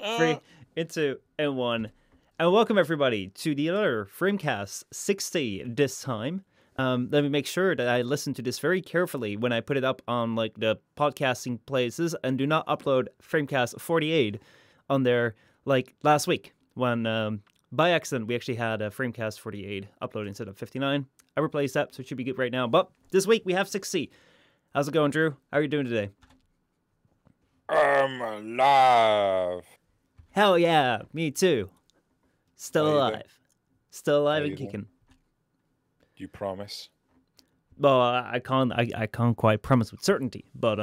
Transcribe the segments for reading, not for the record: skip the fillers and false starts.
Three, two, and one. And welcome everybody to the other FrameCast 60 this time. Let me make sure that I listen to this very carefully when I put it up on like the podcasting places and do not upload FrameCast 48 on there like last week when by accident we actually had a FrameCast 48 upload instead of 59. I replaced that, so it should be good right now. But this week we have 60. How's it going, Drew? How are you doing today? I'm alive. Hell yeah, me too. Still How you alive. Still alive How and you doing? kicking. Do you promise? Well, I can't quite promise with certainty, but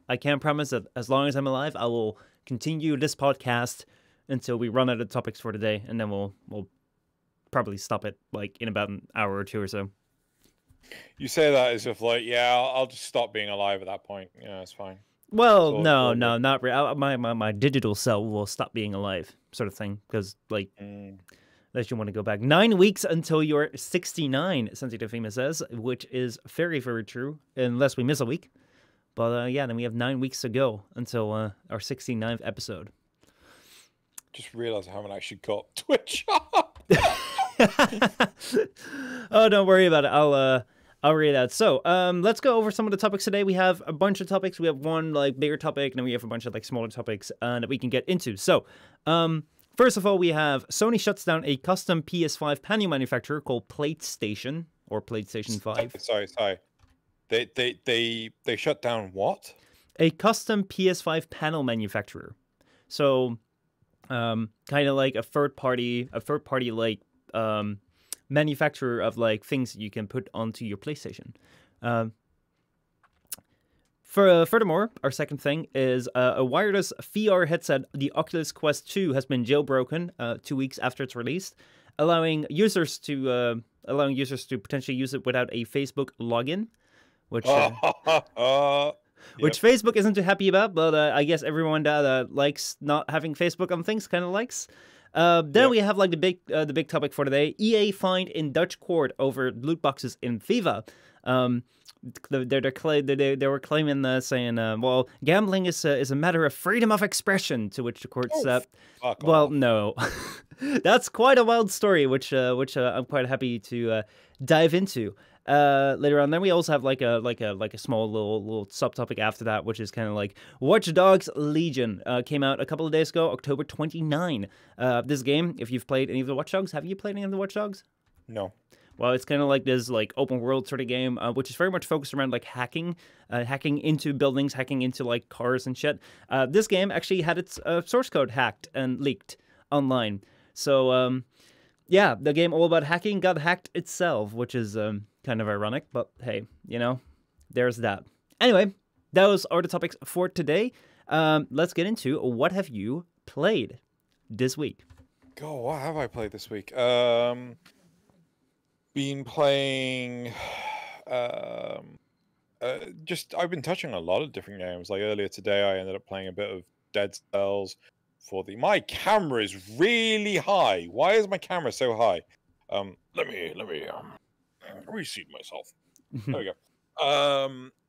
I can promise that as long as I'm alive, I will continue this podcast until we run out of topics for today, and then we'll probably stop it like in about an hour or two or so. You say that as if like, yeah, I'll just stop being alive at that point. Yeah, it's fine. Well, So- no, so- no, not really. My digital self will stop being alive, sort of thing, because like unless you want to go back 9 weeks until you're 69, Sensitive Famous says, which is very, very true, unless we miss a week. But yeah, then we have 9 weeks to go until our 69th episode. Just realized I haven't actually got Twitch. Oh, don't worry about it. I'll read that. So, let's go over some of the topics today. We have a bunch of topics. We have one like bigger topic, and then we have a bunch of like smaller topics that we can get into. So, first of all, we have Sony shuts down a custom PS5 panel manufacturer called PlayStation or PlayStation 5. Sorry. They shut down what? A custom PS5 panel manufacturer. So, kind of like a third party like manufacturer of like things that you can put onto your PlayStation. Furthermore, our second thing is a wireless VR headset. The Oculus Quest 2 has been jailbroken 2 weeks after it's released, allowing users to potentially use it without a Facebook login, which which Facebook isn't too happy about. But I guess everyone that likes not having Facebook on things kind of likes. Then we have like the big topic for today. EA fined in Dutch court over loot boxes in FIFA. They were claiming saying, well, gambling is a matter of freedom of expression. To which the court said, well, no, that's quite a wild story, which I'm quite happy to dive into later on. Then we also have like a small little subtopic after that, which is kind of like Watchdogs Legion came out a couple of days ago, October 29. This game, if you've played any of the Watchdogs, have you played any of the Watchdogs? No. Well, it's kind of like this like open world sort of game, which is very much focused around like hacking into buildings, hacking into like cars and shit. This game actually had its source code hacked and leaked online. So yeah, the game all about hacking got hacked itself, which is kind of ironic, but hey, you know, there's that. Anyway, those are the topics for today. Let's get into what have you played this week. God, what have I played this week? Been playing. I've been touching a lot of different games. Like earlier today, I ended up playing a bit of Dead Cells. My camera is really high. Why is my camera so high? Let me reseat myself. There we go.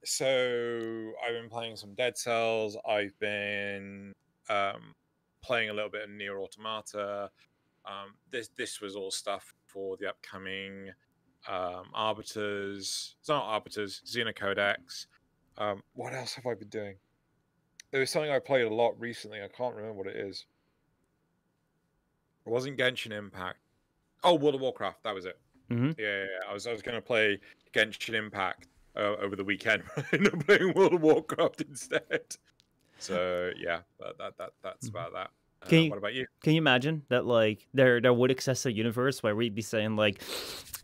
So I've been playing some Dead Cells. I've been playing a little bit of Nier Automata. This was all stuff for the upcoming Arbiters. It's not Arbiters, Xenocodex. What else have I been doing? There was something I played a lot recently. I can't remember what it is. It wasn't Genshin Impact. Oh, World of Warcraft. That was it. Mm-hmm. Yeah. I was going to play Genshin Impact over the weekend, but I ended up playing World of Warcraft instead. So yeah, that's about that. What about you? Can you imagine that like there would exist a universe where we'd be saying like,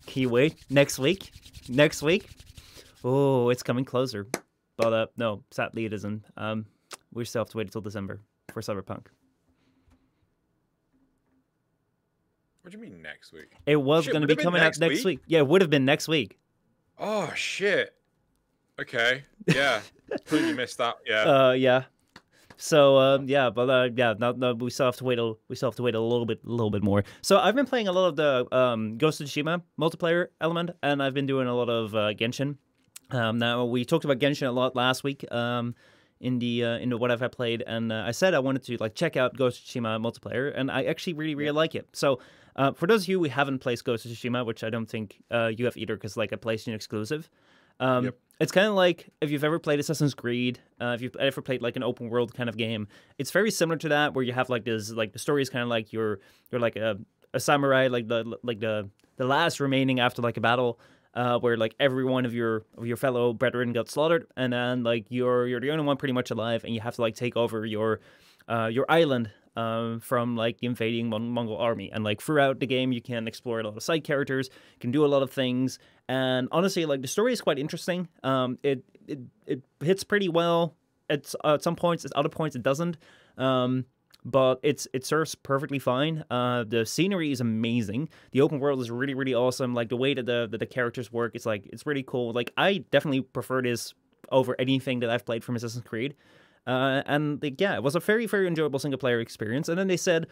can you wait next week? Oh, it's coming closer. But no, sadly it isn't. We still have to wait until December for Cyberpunk. What do you mean next week? It was going to be coming out next week. Yeah, it would have been next week. Oh shit. Okay. Yeah. Completely missed that. Yeah. Yeah. So yeah, but yeah, no, we still have to wait. We still have to wait a little bit more. So I've been playing a lot of the Ghosts of Tsuchima multiplayer element, and I've been doing a lot of Genshin. Now we talked about Genshin a lot last week. in the what I've played, and I said I wanted to like check out Ghost of Tsuchima multiplayer, and I actually really like it. So for those of you who haven't played Ghost of Tsuchima, which I don't think you have either, because like a PlayStation exclusive, it's kind of like if you've ever played Assassin's Creed, if you've ever played like an open world kind of game, it's very similar to that, where you have like this, like the story is kind of like you're like a samurai, like the last remaining after like a battle, where like every one of your fellow brethren got slaughtered, and then like you're the only one pretty much alive, and you have to like take over your island from like the invading Mongol army. And like throughout the game, you can explore a lot of side characters, you can do a lot of things, and honestly, like the story is quite interesting. It hits pretty well at some points. At other points, it doesn't. But it serves perfectly fine. The scenery is amazing. The open world is really awesome. Like the way that the characters work, it's really cool. Like I definitely prefer this over anything that I've played from Assassin's Creed. And like, yeah, it was a very enjoyable single player experience. And then they said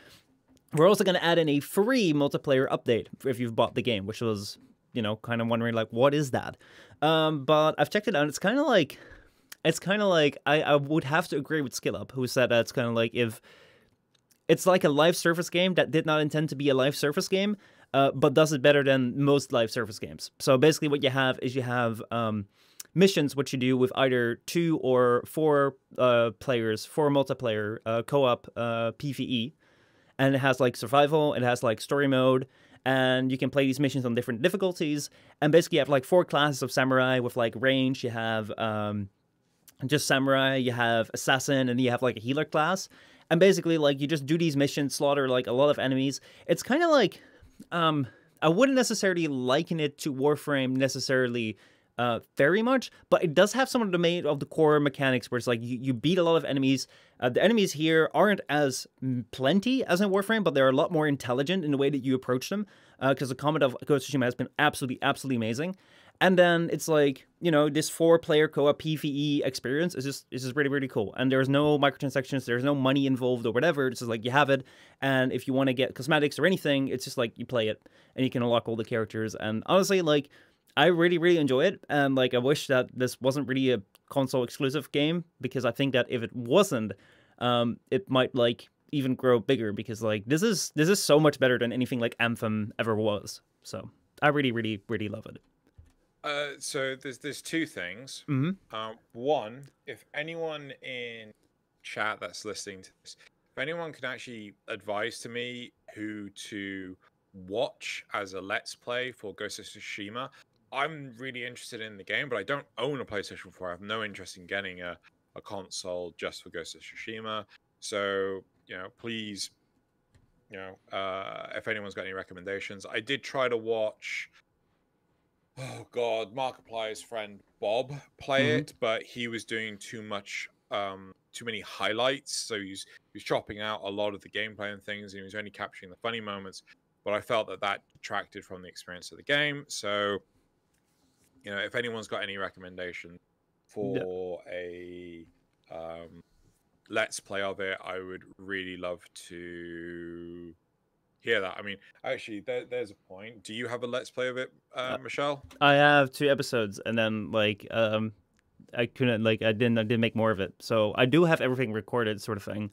we're also going to add in a free multiplayer update if you've bought the game, which was, you know, kind of wondering like, what is that? But I've checked it out. It's kind of like I would have to agree with SkillUp, who said that it's kind of like if it's like a live service game that did not intend to be a live service game, but does it better than most live service games. So basically what you have is missions, which you do with either 2 or 4 players, for multiplayer, co-op, PvE. And it has like survival, it has like story mode, and you can play these missions on different difficulties. And basically you have like 4 classes of samurai with like range. You have just samurai, you have assassin, and then you have like a healer class. And basically, like, you just do these missions, slaughter, like, a lot of enemies. It's kind of like, I wouldn't necessarily liken it to Warframe necessarily very much, but it does have some of the core mechanics where it's like, you beat a lot of enemies. The enemies here aren't as plenty as in Warframe, but they're a lot more intelligent in the way that you approach them, because the combat of Ghost of Tsushima has been absolutely amazing. And then it's like, you know, this 4-player co-op PvE experience is just really cool. And there's no microtransactions, there's no money involved or whatever. It's just like you have it, and if you want to get cosmetics or anything, it's just like you play it and you can unlock all the characters. And honestly, like, I really enjoy it. And like, I wish that this wasn't really a console exclusive game, because I think that if it wasn't, it might like even grow bigger, because like this is so much better than anything like Anthem ever was. So I really love it. So there's 2 things. One, if anyone in chat that's listening to this, if anyone can actually advise to me who to watch as a Let's Play for Ghost of Tsushima, I'm really interested in the game, but I don't own a PlayStation 4. I have no interest in getting a console just for Ghost of Tsushima. So, you know, please, you know, if anyone's got any recommendations. I did try to watch, oh god, Markiplier's friend Bob play it, but he was doing too many highlights, so he's chopping out a lot of the gameplay and things, and he was only capturing the funny moments. But I felt that detracted from the experience of the game. So, you know, if anyone's got any recommendation for a Let's Play of it, I would really love to hear that. I mean, actually, there's a point. Do you have a Let's Play of it, Michelle? I have 2 episodes, and then like I couldn't, like, I didn't make more of it. So I do have everything recorded, sort of thing,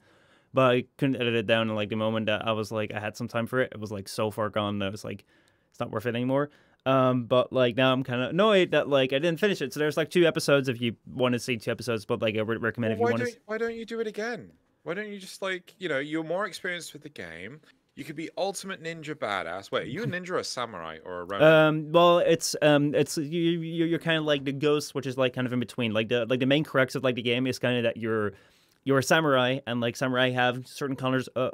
but I couldn't edit it down. And like the moment that I was like, I had some time for it, it was like so far gone that I was like, it's not worth it anymore. But like now I'm kind of annoyed that like I didn't finish it. So there's like 2 episodes if you want to see 2 episodes, but like I would recommend if you want to. Why don't you do it again? Why don't you just, like, you know, you're more experienced with the game. You could be ultimate ninja badass. Wait, are you a ninja or a samurai or a ronin? Well, it's you're kind of like the ghost, which is like kind of in between. Like the main crux of like the game is kind of that you're a samurai, and like samurai have certain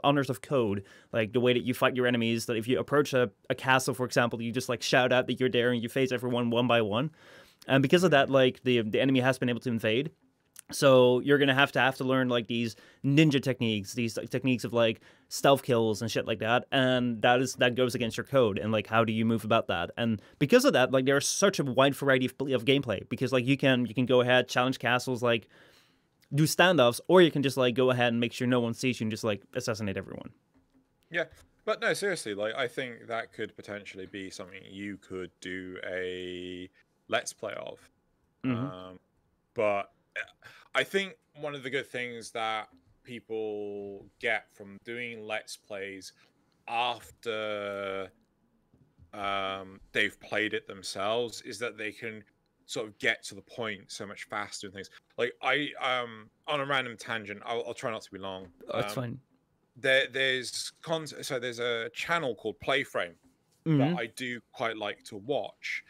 honors of code, like the way that you fight your enemies. That if you approach a castle, for example, you just like shout out that you're there and you face everyone one by one. And because of that, like the enemy has been able to invade. So you're gonna have to learn like these ninja techniques, these techniques of like stealth kills and shit like that, and that goes against your code. And like, how do you move about that? And because of that, like there's such a wide variety of gameplay, because like you can go ahead, challenge castles, like do standoffs, or you can just like go ahead and make sure no one sees you and just like assassinate everyone. Yeah, but no, seriously, like I think that could potentially be something you could do a Let's Play of. But I think one of the good things that people get from doing Let's Plays after they've played it themselves is that they can sort of get to the point so much faster and things. Like I on a random tangent, I'll try not to be long. Oh, it's fine. There's a channel called Playframe that I do quite like to watch,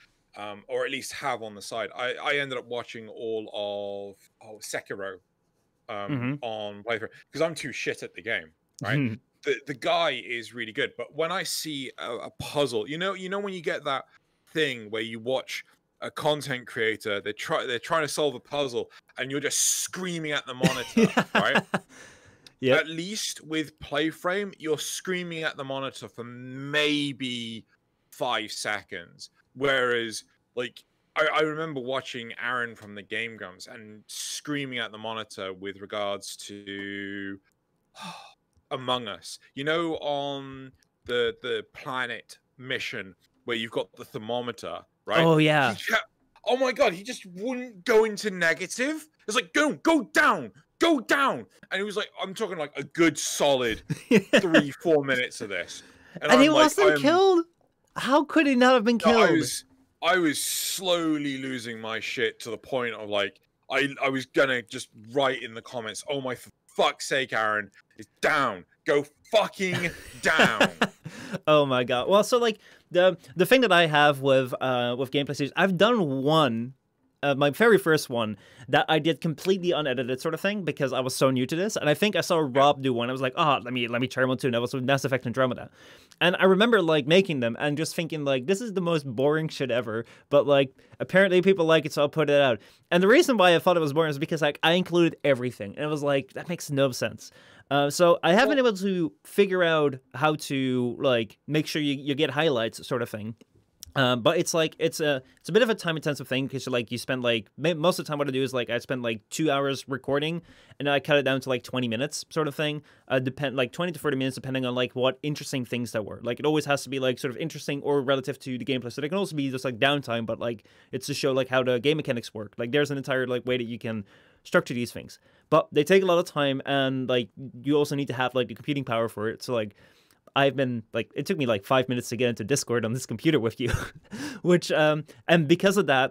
or at least have on the side. I ended up watching all of Sekiro on Playframe because I'm too shit at the game, right? The guy is really good, but when I see a puzzle, you know when you get that thing where you watch a content creator, they're trying to solve a puzzle, and you're just screaming at the monitor, right? Yeah. At least with Playframe, you're screaming at the monitor for maybe 5 seconds, whereas like I remember watching Aaron from the Game Grumps and screaming at the monitor with regards to Among Us, you know, on the planet mission where you've got the thermometer, right? Oh yeah. Oh my god, he just wouldn't go into negative. It's like go down, and he was like, I'm talking like a good solid 3-4 minutes of this, and he wasn't killed. How could he not have been killed? I was slowly losing my shit to the point of like I was gonna just write in the comments, oh my fuck's sake, Aaron, it's down. Go fucking down. Oh my god. Well, so like the thing that I have with gameplay series, I've done one, my very first one that I did completely unedited sort of thing because I was so new to this, and I think I saw Rob do one. I was like, oh, let me try one too. And that was with Mass Effect Andromeda, and I remember like making them and just thinking like, this is the most boring shit ever. But like apparently people like it, so I'll put it out. And the reason why I thought it was boring is because like I included everything, and it was like that makes no sense. So I haven't been able to figure out how to like make sure you get highlights sort of thing. But it's like it's a bit of a time intensive thing because like you spend like most of the time what I do is like I spend like 2 hours recording and then I cut it down to like 20 minutes sort of thing. Like 20 to 30 minutes depending on like what interesting things there were. Like it always has to be like sort of interesting or relative to the gameplay. So they can also be just like downtime, but like it's to show like how the game mechanics work. Like there's an entire like way that you can structure these things. But they take a lot of time and like you also need to have like the computing power for it. So like I've been like, it took me like 5 minutes to get into Discord on this computer with you, which, and because of that,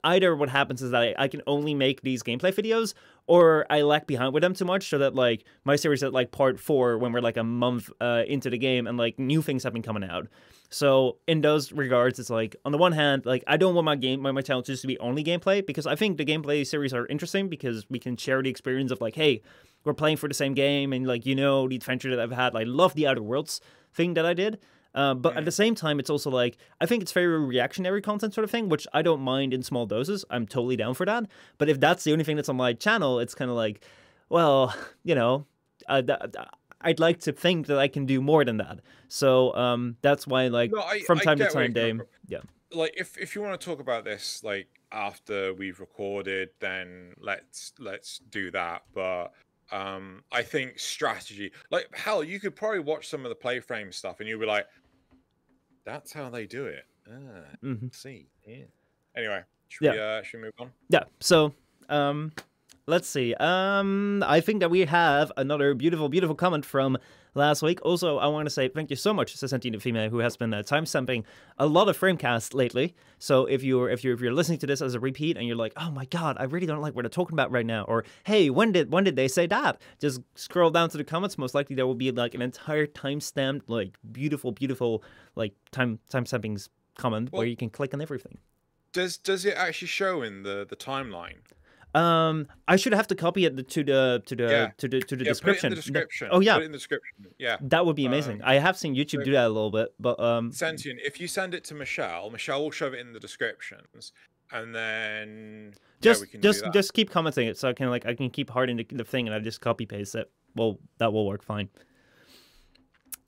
either what happens is that I can only make these gameplay videos or I lag behind with them too much so that like my series at like part 4 when we're like a month into the game and like new things have been coming out. So in those regards, it's like on the one hand, like I don't want my channel just to be only gameplay because I think the gameplay series are interesting because we can share the experience of like, hey, we're playing for the same game and like, you know, the adventure that I've had. I love the Outer Worlds thing that I did. But at the same time, it's also like, I think it's very reactionary content sort of thing, which I don't mind in small doses. I'm totally down for that. But if that's the only thing that's on my channel, it's kind of like, well, you know, I'd like to think that I can do more than that. So that's why, like, from time to time, Dame, yeah. Like, if you want to talk about this, like, after we've recorded, then let's do that. But I think strategy, like, hell, you could probably watch some of the Playframe stuff and you'll be like, that's how they do it. See. Yeah. Anyway, should we move on? Yeah. So, let's see. I think that we have another beautiful comment from last week. Also, I want to say thank you so much to Santino Fime, who has been timestamping a lot of FrameCast lately. So if you're listening to this as a repeat and you're like, oh my god, I really don't like what they're talking about right now, or hey, when did they say that? Just scroll down to the comments. Most likely there will be like an entire timestamped, like beautiful like timestampings comment where you can click on everything. Does it actually show in the timeline? I should have to copy it to the description. Put it in the description. Oh yeah, put it in the description. Yeah, that would be amazing. I have seen YouTube do that a little bit, but Sentient, if you send it to Michel will shove it in the descriptions, and then just keep commenting it so I can keep hearting the thing, and I just copy paste it. Well, that will work fine.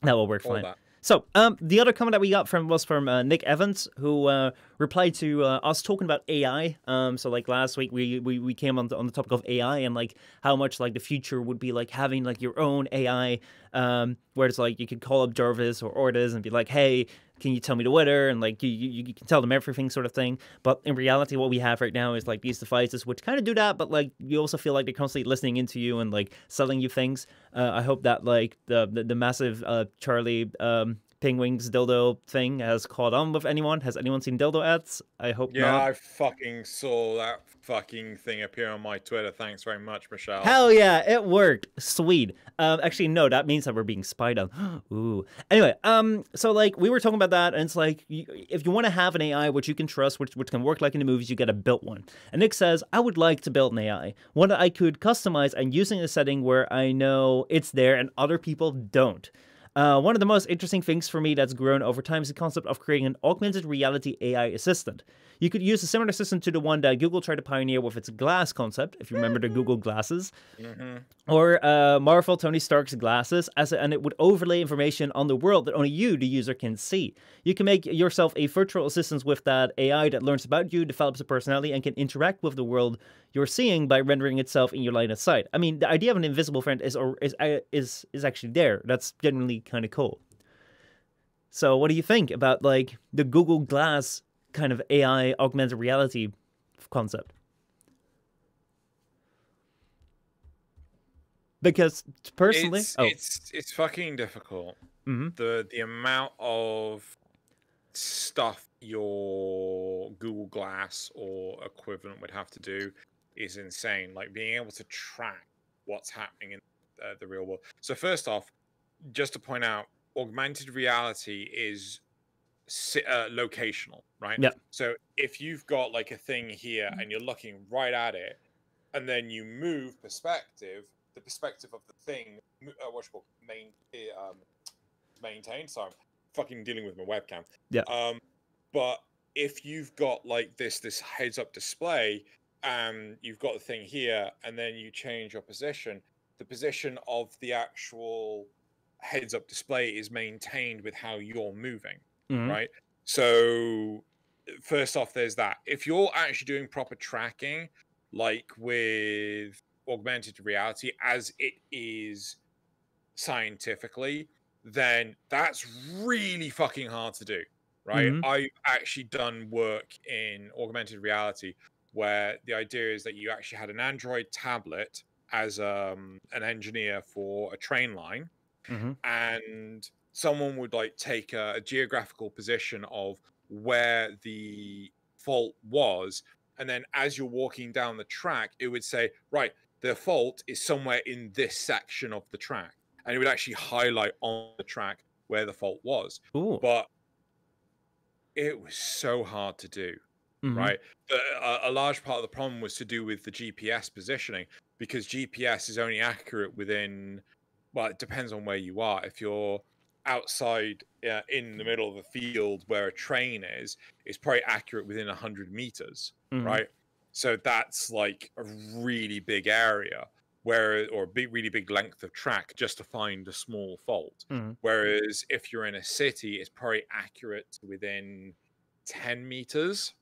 That will work fine. So, the other comment that we got was from Nick Evans, who replied to us talking about AI. So, like last week, we came on the topic of AI and like how much like the future would be like having like your own AI, where it's like you could call up Jarvis or Ortiz and be like, hey, can you tell me the weather? And like you can tell them everything sort of thing. But in reality, what we have right now is like these devices which kind of do that, but like you also feel like they're constantly listening into you and like selling you things. I hope that like the massive Charlie Penguins dildo thing has caught on with anyone. Has anyone seen dildo ads? I hope Yeah, not. I fucking saw that fucking thing appear on my Twitter. Thanks very much, Michelle. Hell yeah, it worked. Sweet. Actually, no, that means that we're being spied on. Ooh. Anyway, so like we were talking about that, and it's like if you want to have an AI which you can trust, which can work like in the movies, you gotta build one. And Nick says, I would like to build an AI, one that I could customize and using a setting where I know it's there and other people don't. One of the most interesting things for me that's grown over time is the concept of creating an augmented reality AI assistant. You could use a similar system to the one that Google tried to pioneer with its glass concept, if you remember the Google glasses, or Marvel Tony Stark's glasses, and it would overlay information on the world that only you, the user, can see. You can make yourself a virtual assistant with that AI that learns about you, develops a personality, and can interact with the world you're seeing by rendering itself in your line of sight. I mean, the idea of an invisible friend is actually there. That's genuinely kind of cool. So, what do you think about like the Google Glass kind of AI augmented reality concept? Because personally, it's fucking difficult. The amount of stuff your Google Glass or equivalent would have to do is insane. Like being able to track what's happening in the real world. So first off, just to point out, augmented reality is locational, right? Yeah. So if you've got like a thing here and you're looking right at it, and then you move perspective, the perspective of the thing, maintained. So I'm fucking dealing with my webcam. Yeah. But if you've got like this heads-up display, and you've got the thing here, and then you change your position, the position of the actual heads-up display is maintained with how you're moving, right? So first off, there's that. If you're actually doing proper tracking, like with augmented reality as it is scientifically, then that's really fucking hard to do, right? I've actually done work in augmented reality where the idea is that you actually had an Android tablet as an engineer for a train line, and someone would like take a geographical position of where the fault was, and then as you're walking down the track, it would say, right, the fault is somewhere in this section of the track, and it would actually highlight on the track where the fault was. Ooh. But it was so hard to do, right? A large part of the problem was to do with the GPS positioning, because GPS is only accurate within, well, it depends on where you are. If you're outside in the middle of a field where a train is, it's probably accurate within 100 meters, right? So that's like a really big area, or a really big length of track just to find a small fault. Whereas if you're in a city, it's probably accurate to within 10 meters.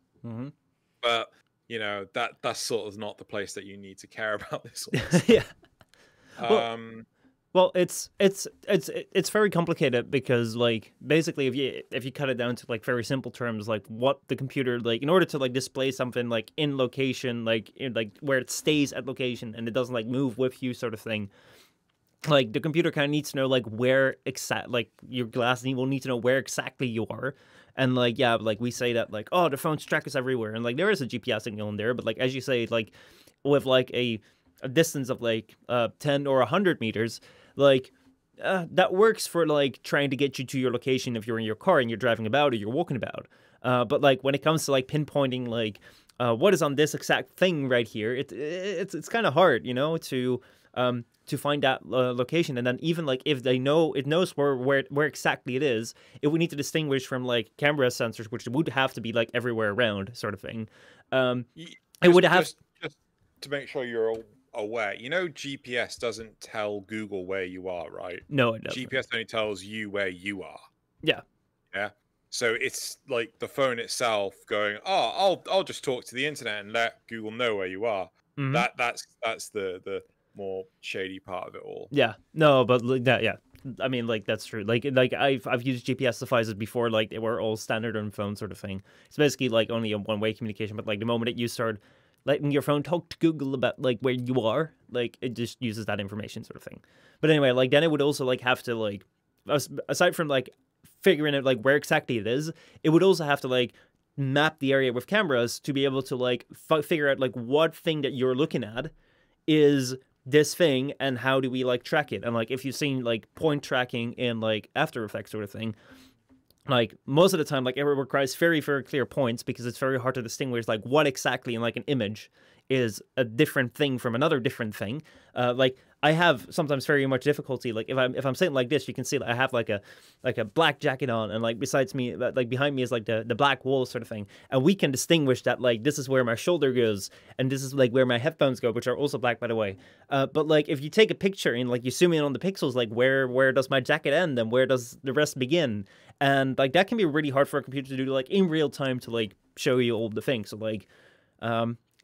But you know, that's sort of not the place that you need to care about this sort of stuff. Yeah. Well, it's very complicated because like basically if you cut it down to like very simple terms, like what the computer, like in order to like display something like in location, like where it stays at location and it doesn't like move with you sort of thing, like the computer kind of needs to know like where like your glass will need to know where exactly you are. And like, yeah, like we say that like, oh, the phone's track is everywhere, and like there is a GPS signal in there, but like as you say, like with like a distance of like 10 or 100 meters, like that works for like trying to get you to your location if you're in your car and you're driving about or you're walking about. But like when it comes to like pinpointing like what is on this exact thing right here, it's kind of hard, you know, to find that location. And then even like if it knows where exactly it is, it would need to distinguish from like camera sensors, which would have to be like everywhere around sort of thing. It would have just to make sure you're aware, you know, GPS doesn't tell Google where you are, right? No, it doesn't. GPS only tells you where you are. Yeah. So it's like the phone itself going, oh, I'll just talk to the internet and let Google know where you are. That's the more shady part of it all. Yeah. No, but like that, yeah. I mean, like that's true. Like I've used GPS devices before. Like they were all standard on phone sort of thing. It's basically like only a one-way communication. But like the moment that you start letting your phone talk to Google about like where you are, like it just uses that information sort of thing. But anyway, like then it would also like have to like aside from like figuring out like where exactly it is, it would also have to like map the area with cameras to be able to like figure out like what thing that you're looking at is this thing and how do we like track it. And like if you've seen like point tracking in like After Effects sort of thing, like most of the time like it requires very clear points because it's very hard to distinguish like what exactly in like an image is a different thing from another different thing. Like I have sometimes very much difficulty. Like if I'm sitting like this, you can see that I have like a black jacket on, and like besides me, like behind me is like the black wall sort of thing, and we can distinguish that like this is where my shoulder goes, and this is like where my headphones go, which are also black by the way. But like if you take a picture and like you zoom in on the pixels, like where does my jacket end and where does the rest begin, and like that can be really hard for a computer to do like in real time to like show you all the things. So like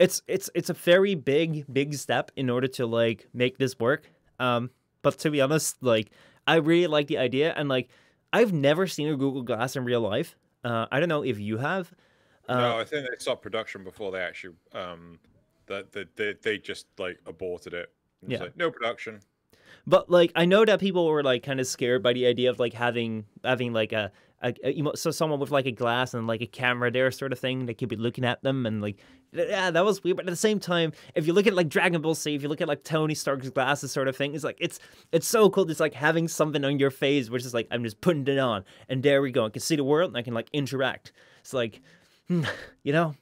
it's a very big step in order to like make this work. But to be honest, like I really like the idea, and like I've never seen a Google Glass in real life. I don't know if you have. No, I think they stopped production before they actually they just like aborted it. It's like no production. But like I know that people were like kind of scared by the idea of like having like so someone with like a glass and like a camera there sort of thing that could be looking at them, and like yeah, that was weird. But at the same time, if you look at like Dragon Ball Z, if you look at like Tony Stark's glasses sort of thing, it's like it's so cool. It's like having something on your face, which is like I'm just putting it on, and there we go. I can see the world and I can like interact. It's like, you know,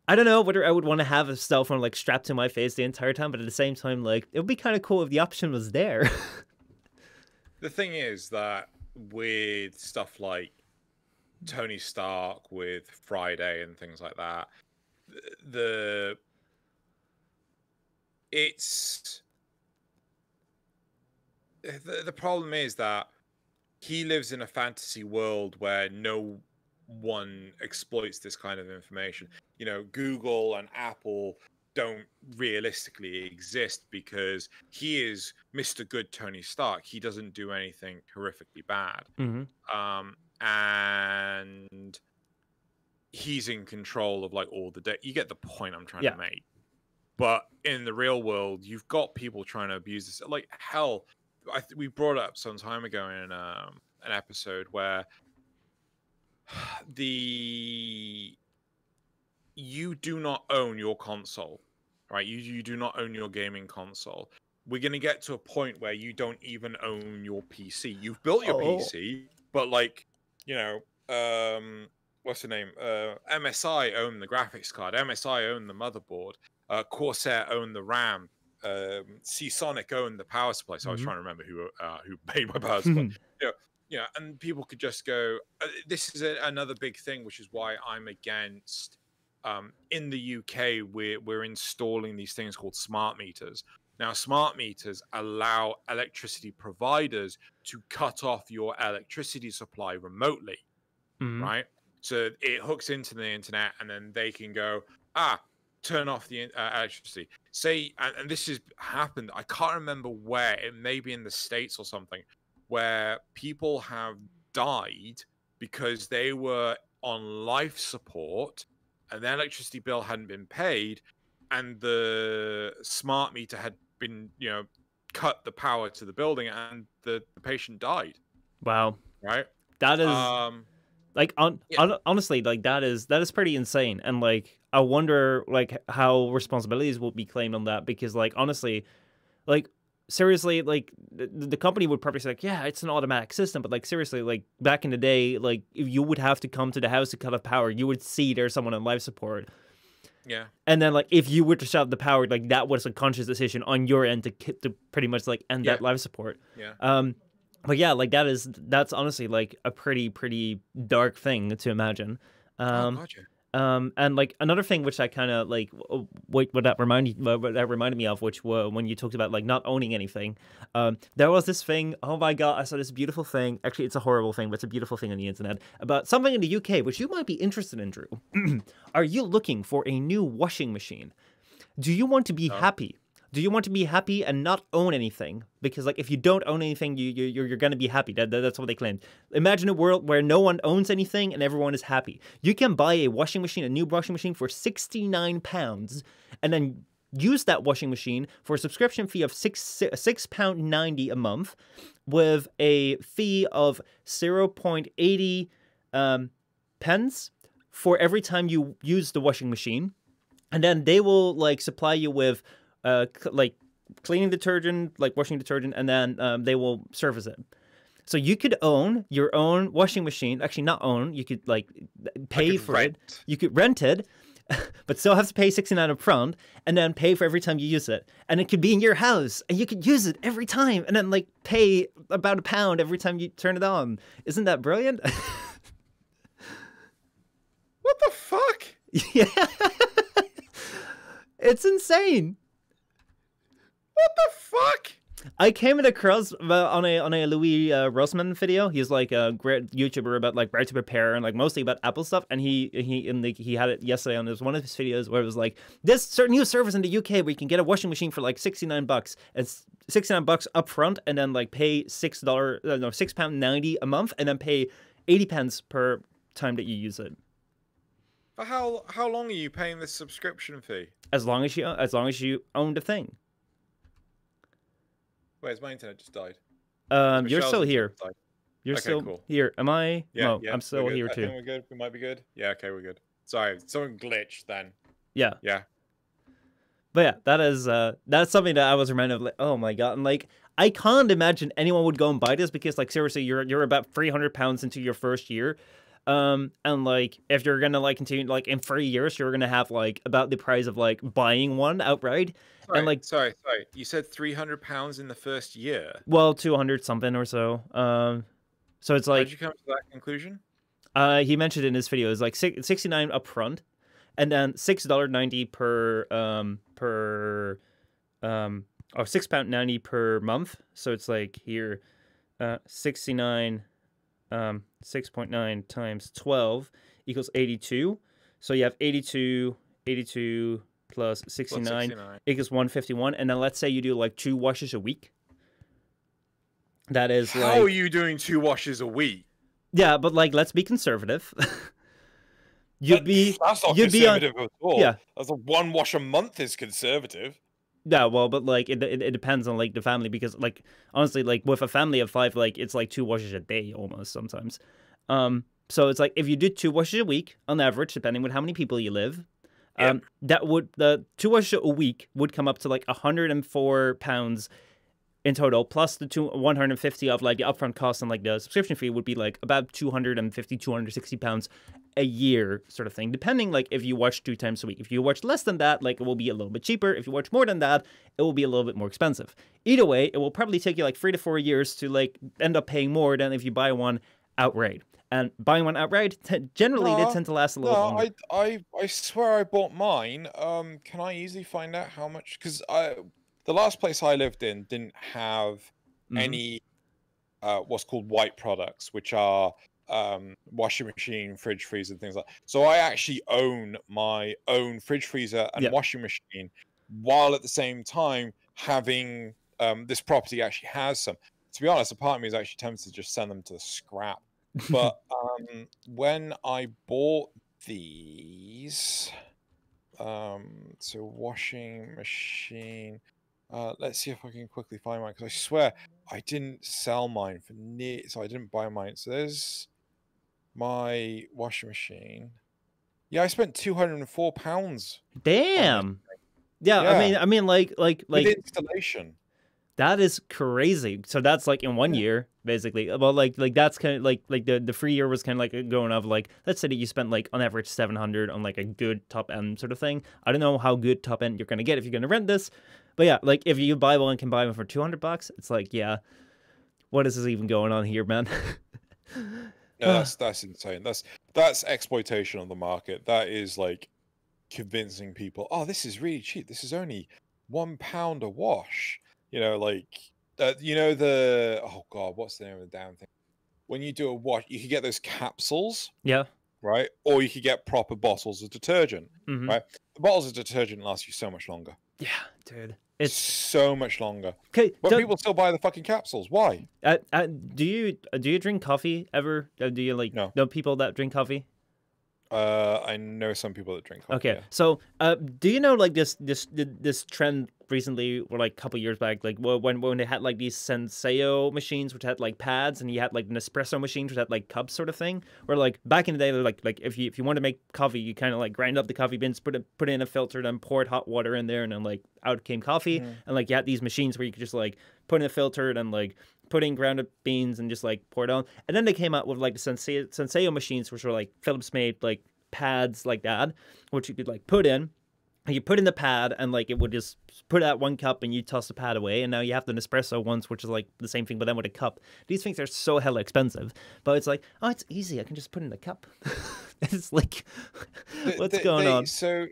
I don't know whether I would want to have a cell phone like strapped to my face the entire time, but at the same time, like it would be kind of cool if the option was there. The thing is that with stuff like Tony Stark, with Friday and things like that, the problem is that he lives in a fantasy world where no one exploits this kind of information. You know, Google and Apple don't realistically exist because he is Mr. Good Tony Stark. He doesn't do anything horrifically bad. And he's in control of like all the data. You get the point I'm trying to make. But in the real world, you've got people trying to abuse this. Like hell, we brought it up some time ago in an episode where you do not own your console, right? You do not own your gaming console. We're going to get to a point where you don't even own your PC. You've built your PC, but like, you know, what's the name? MSI own the graphics card. MSI own the motherboard. Corsair own the RAM. Seasonic owned the power supply. So I was trying to remember who made my power supply. Yeah, and people could just go, this is another big thing, which is why I'm against, in the UK, we're installing these things called smart meters. Now, smart meters allow electricity providers to cut off your electricity supply remotely, right? So it hooks into the internet, and then they can go, turn off the electricity. Say, and this has happened, I can't remember where, it may be in the States or something, where people have died because they were on life support and their electricity bill hadn't been paid, and the smart meter had been, you know, cut the power to the building, and the patient died. Wow. Right? That is like honestly, like that is pretty insane. And like I wonder like how responsibilities will be claimed on that, because like honestly, like seriously, like the company would probably say like, yeah, it's an automatic system, but like seriously, like back in the day, like if you would have to come to the house to cut off power, you would see there's someone on life support. Yeah. And then like if you were to shut off the power, like that was a conscious decision on your end to pretty much like end that life support. Yeah. But yeah, like that's honestly like a pretty dark thing to imagine. Gotcha. And like another thing which I kind of like, what that reminded me of, which were when you talked about like not owning anything. There was this thing. Oh my god, I saw this beautiful thing. Actually, it's a horrible thing, but it's a beautiful thing on the internet about something in the UK, which you might be interested in, Drew. Are you looking for a new washing machine? Do you want to be happy Do you want to be happy and not own anything? Because like if you don't own anything, you're gonna be happy. That's what they claimed. Imagine a world where no one owns anything and everyone is happy. You can buy a washing machine, a new washing machine for £69, and then use that washing machine for a subscription fee of £6.90 a month, with a fee of 0.80 pence for every time you use the washing machine, and then they will like supply you with like cleaning detergent, like washing detergent, and then they will service it. So you could own your own washing machine. Actually, not own. You could like pay for it. You could rent it, but still have to pay $69 up front, and then pay for every time you use it. And it could be in your house, and you could use it every time, and then like pay about £1 every time you turn it on. Isn't that brilliant? What the fuck? Yeah. It's insane. What the fuck? I came across on a Louis Rossmann video. He's like a great YouTuber about like how to prepare and like mostly about Apple stuff. And he had it yesterday on one of his videos where it was like this certain new service in the UK where you can get a washing machine for like $69. It's $69 up front, and then like pay £6.90 a month, and then pay 80 pence per time that you use it. For how long are you paying this subscription fee? As long as you own the thing. Wait, my internet just died. You're still here. You're okay, still cool. here. Am I? Yeah, no, yeah, I'm still here I too. think we're good. We might be good. Yeah, okay, we're good. Sorry, someone glitched then. Yeah. Yeah. But yeah, that's something that I was reminded of. Like, oh my god, and like I can't imagine anyone would go and buy this because like seriously, you're about £300 into your first year. And like if you're gonna like continue like in 3 years, you're gonna have like about the price of like buying one outright. Sorry, and like sorry. You said £300 in the first year. Well, 200 something or so. So it's like. How'd you come to that conclusion? He mentioned in his video it's like 69 up front, and then $6.90 or £6.90 per month. So it's like here, 69. 6.9 times 12 equals 82. So you have 82 plus 69 equals 151. And then let's say you do like 2 washes a week. That is like... How are you doing 2 washes a week? Yeah, but like, let's be conservative. That's not conservative at all. Yeah. That's 1 wash a month is conservative. Yeah, well, but like it depends on like the family, because like honestly, like with a family of 5, like it's like 2 washes a day almost sometimes. So it's like if you do 2 washes a week on average, depending on how many people you live, the 2 washes a week would come up to like £104 in total, plus the 150 of like the upfront cost and like the subscription fee would be like about £260 a year sort of thing, depending like if you watch 2 times a week. If you watch less than that, like it will be a little bit cheaper. If you watch more than that, it will be a little bit more expensive. Either way, it will probably take you like 3 to 4 years to like end up paying more than if you buy one outright. And buying one outright, generally they tend to last a little longer. I swear I bought mine. Can I easily find out how much? Because the last place I lived in didn't have any what's called white products, which are washing machine, fridge, freezer, and things like that. So I actually own my own fridge, freezer, and washing machine, while at the same time having this property actually has some. To be honest, a part of me is actually tempted to just send them to the scrap. But when I bought these, so washing machine, let's see if I can quickly find mine, because I swear I didn't sell mine for so I didn't buy mine. So there's my washing machine. Yeah, I spent £204. Damn. Yeah, I mean, like with installation. That is crazy. So that's like in 1 year, basically. Well, like that's kind of like the free year was kind of like going off like, let's say that you spent like on average 700 on like a good top end sort of thing. I don't know how good top end you're gonna get if you're gonna rent this, but yeah, like if you buy one and can buy one for $200, it's like, yeah, what is this even going on here, man? No, that's insane. That's exploitation of the market. That is like convincing people, oh, this is really cheap. This is only £1 a wash. You know, like, you know, oh God, what's the name of the damn thing? When you do a wash, you can get those capsules. Yeah. Right? Or you could get proper bottles of detergent. Right? The bottles of detergent last you so much longer. Yeah, dude. It's so much longer. okay. But people still buy the fucking capsules. Why? Do you drink coffee ever? Do you like know people that drink coffee? I know some people that drink coffee. Okay, yeah. so do you know like this trend recently, or like a couple years back, like when they had like these Senseo machines which had like pads, and you had like Nespresso machines which had like cups sort of thing, where like back in the day, like if you want to make coffee, you kind of like grind up the coffee beans, put it in a filter, then poured hot water in there, and then like out came coffee, and like you had these machines where you could just like put in a filter, and then like put in ground up beans and just like pour it on. And then they came out with like the Senseo machines, which were like Philips made like pads like that, which you could like put in. And you put in the pad, and like it would just put out 1 cup, and you toss the pad away. And now you have the Nespresso ones, which is like the same thing, but then with a cup. These things are so hella expensive, but it's like, oh, it's easy. I can just put in a cup. It's like, what's going on? So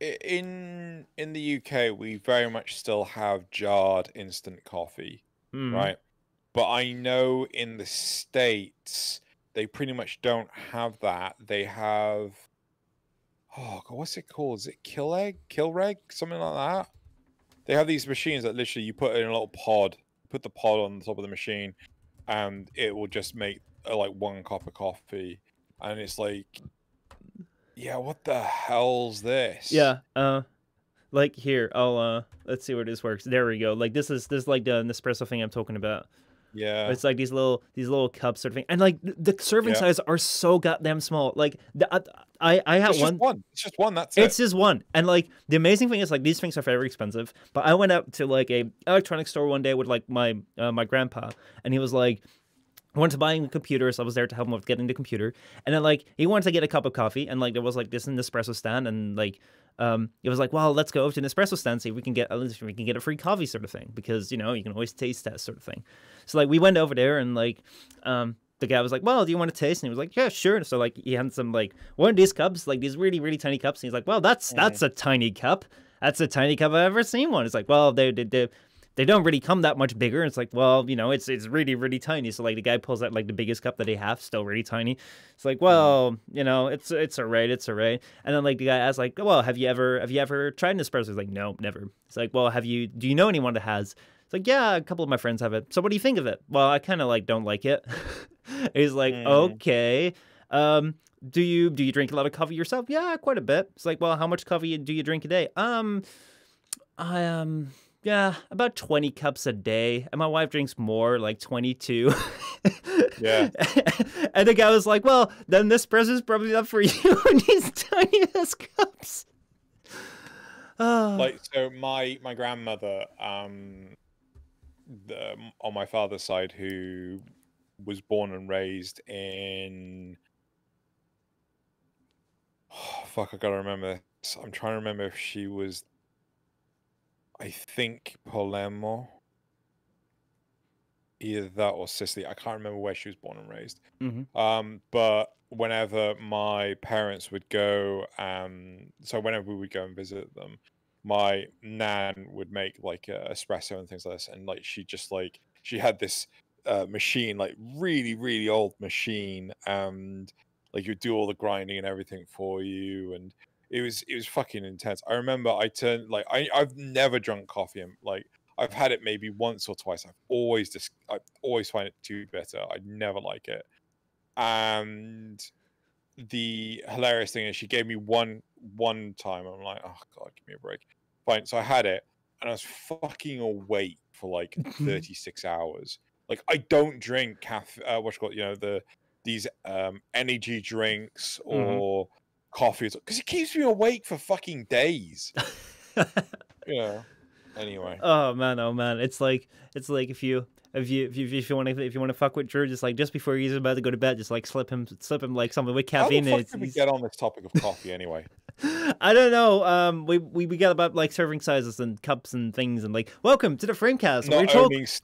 in the UK, we very much still have jarred instant coffee, right? But I know in the States, they pretty much don't have that. They have, oh God, what's it called? Is it Killreg? Something like that? They have these machines that literally you put in a little pod, put the pod on the top of the machine, and it will just make like 1 cup of coffee. And it's like, yeah, what the hell's this? Yeah, like here, I'll let's see where this works. There we go. Like this is like the Nespresso thing I'm talking about. Yeah, it's like these little cups sort of thing, and like the serving size are so goddamn small. Like I had it's one. It's just one. That's it's just one. And like the amazing thing is like these things are very expensive. But I went out to like a electronics store one day with like my my grandpa, and he was like, I wanted to buy a computer, so I was there to help him with getting the computer. And then like he wanted to get a cup of coffee, and like there was like this Nespresso stand, and like it was like, well, let's go over to an Nespresso stand, see if we can get a free coffee sort of thing, because you know you can always taste test sort of thing. So like we went over there, and like the guy was like, well, do you want to taste? And he was like, yeah, sure. So like he had some like one of these cups, like these really, really tiny cups. And he's like, well, that's a tiny cup. That's a tiny cup I've ever seen one. It's like, well, they don't really come that much bigger. It's like, well, you know, it's really, really tiny. So like the guy pulls out like the biggest cup that they have, still really tiny. It's like, well, you know, it's alright. And then like the guy asks like, well, have you ever tried Nespresso? He's like, no, never. It's like, well, do you know anyone that has? It's like, yeah, a couple of my friends have it. So what do you think of it? Well, I kind of like don't like it. He's like, okay. Do you drink a lot of coffee yourself? Yeah, quite a bit. It's like, well, how much coffee do you drink a day? Yeah, about 20 cups a day. And my wife drinks more, like 22. Yeah. And the guy was like, well, then this present's probably not for you in these tiny ass cups. Like, so my grandmother, on my father's side, who was born and raised in, oh, fuck, I gotta remember this. I'm trying to remember if she was, I think, Palermo, either that or Sicily. I can't remember where she was born and raised. But whenever my parents would go, so whenever we would go and visit them, my nan would make like espresso and things like this, and like she had this machine, like really, really old machine, and like you would do all the grinding and everything for you, and it was fucking intense. I remember I've never drunk coffee, and like I've had it maybe once or twice. I always find it too bitter. I never like it. And the hilarious thing is she gave me one time. I'm like, oh God, give me a break. Fine. So I had it, and I was fucking awake for like 36 hours. Like I don't drink these energy drinks or coffee, because it keeps me awake for fucking days. Yeah. Anyway. Oh man, it's like if you want to fuck with Drew, just before he's about to go to bed, just like slip him like something with caffeine. How the fuck did we get on this topic of coffee anyway? I don't know. We got about like serving sizes and cups and things, and like, welcome to the FrameCast,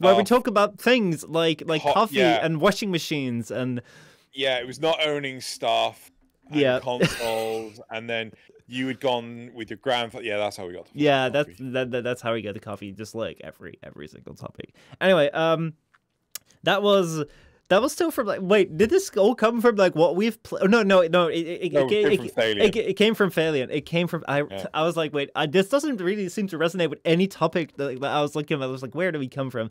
where we talk about things like coffee and washing machines and. Yeah, it was not owning stuff and consoles, and then you had gone with your grandfather. Yeah, that's how we got the coffee. That's how we got the coffee, just like every single topic. Anyway, that was That was still from like. Wait, did this all come from like what we've played? No. No, it came from Thalion. It came from Thalion. It came from. I was like, wait, this doesn't really seem to resonate with any topic that I was looking at. I was like, where do we come from?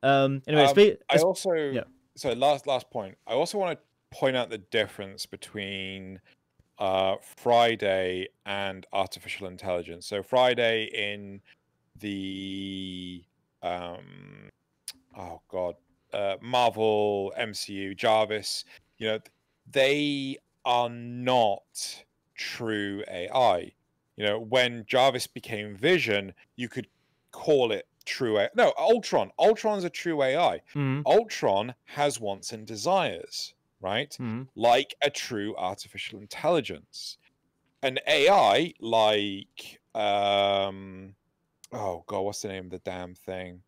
Anyway, I also. So last point. I also want to point out the difference between Friday and artificial intelligence. So Friday in the Marvel MCU, Jarvis, you know, they are not true AI. You know, when Jarvis became Vision, you could call it true AI. No, Ultron. Ultron's a true AI. Ultron has wants and desires, right? Like a true artificial intelligence. An AI like oh god, what's the name of the damn thing?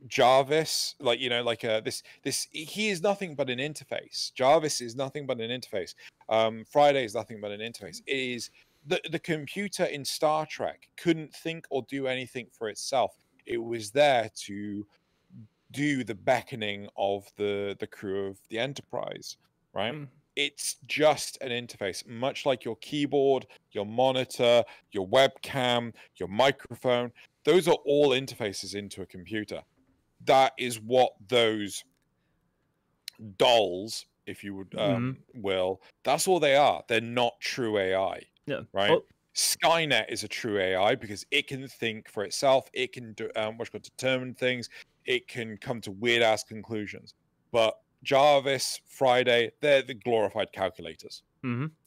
Jarvis, like, you know, like this he is nothing but an interface. Jarvis is nothing but an interface. Friday is nothing but an interface. It is the computer in Star Trek couldn't think or do anything for itself. It was there to do the beckoning of the crew of the Enterprise, right? It's just an interface, much like your keyboard, your monitor, your webcam, your microphone. Those are all interfaces into a computer. That is what those dolls, if you would will, that's all they are. They're not true AI. Yeah. Right? Skynet is a true AI because it can think for itself. It can do determine things. It can come to weird ass conclusions. But Jarvis, Friday, they're the glorified calculators.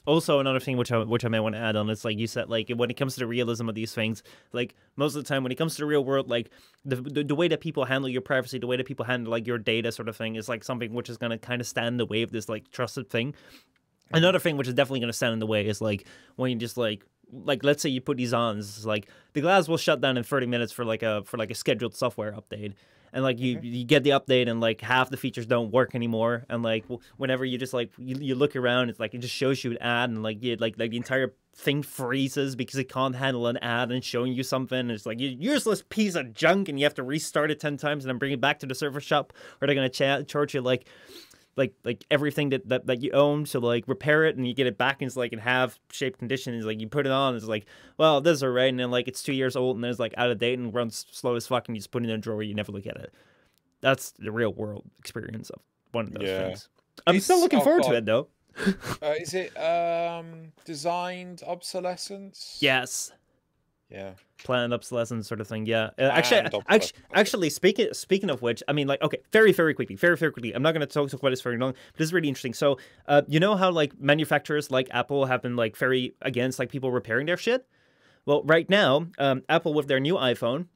Also, another thing which I may want to add on is, like you said, like when it comes to the realism of these things, like most of the time when it comes to the real world, like the way that people handle your privacy, the way that people handle like your data sort of thing is like something which is going to kind of stand in the way of this like trusted thing. Another thing which is definitely going to stand in the way is like when you just like let's say you put these on, it's like the glass will shut down in 30 minutes for like a scheduled software update. And like you get the update and like half the features don't work anymore. And like whenever you just like you look around, it's like it just shows you an ad and like like the entire thing freezes because it can't handle an ad and showing you something. And it's like you useless piece of junk, and you have to restart it 10 times and then bring it back to the server shop, or they're gonna charge you like everything that you own, so like repair it and you get it back and it's like in half shaped condition. It's like you put it on, it's like, well, this is alright, and then like it's 2 years old and it's like out of date and runs slow as fuck, and you just put it in a drawer, you never look at it. That's the real world experience of one of those things. I'm still looking forward to it though. Is it designed obsolescence? Yes. Yeah. Planned obsolescence sort of thing. Yeah. Actually, speaking of which, I mean, like, okay, very quickly. I'm not going to talk about this very long, but this is really interesting. So, you know how like manufacturers like Apple have been like very against like people repairing their shit? Well, right now, Apple with their new iPhone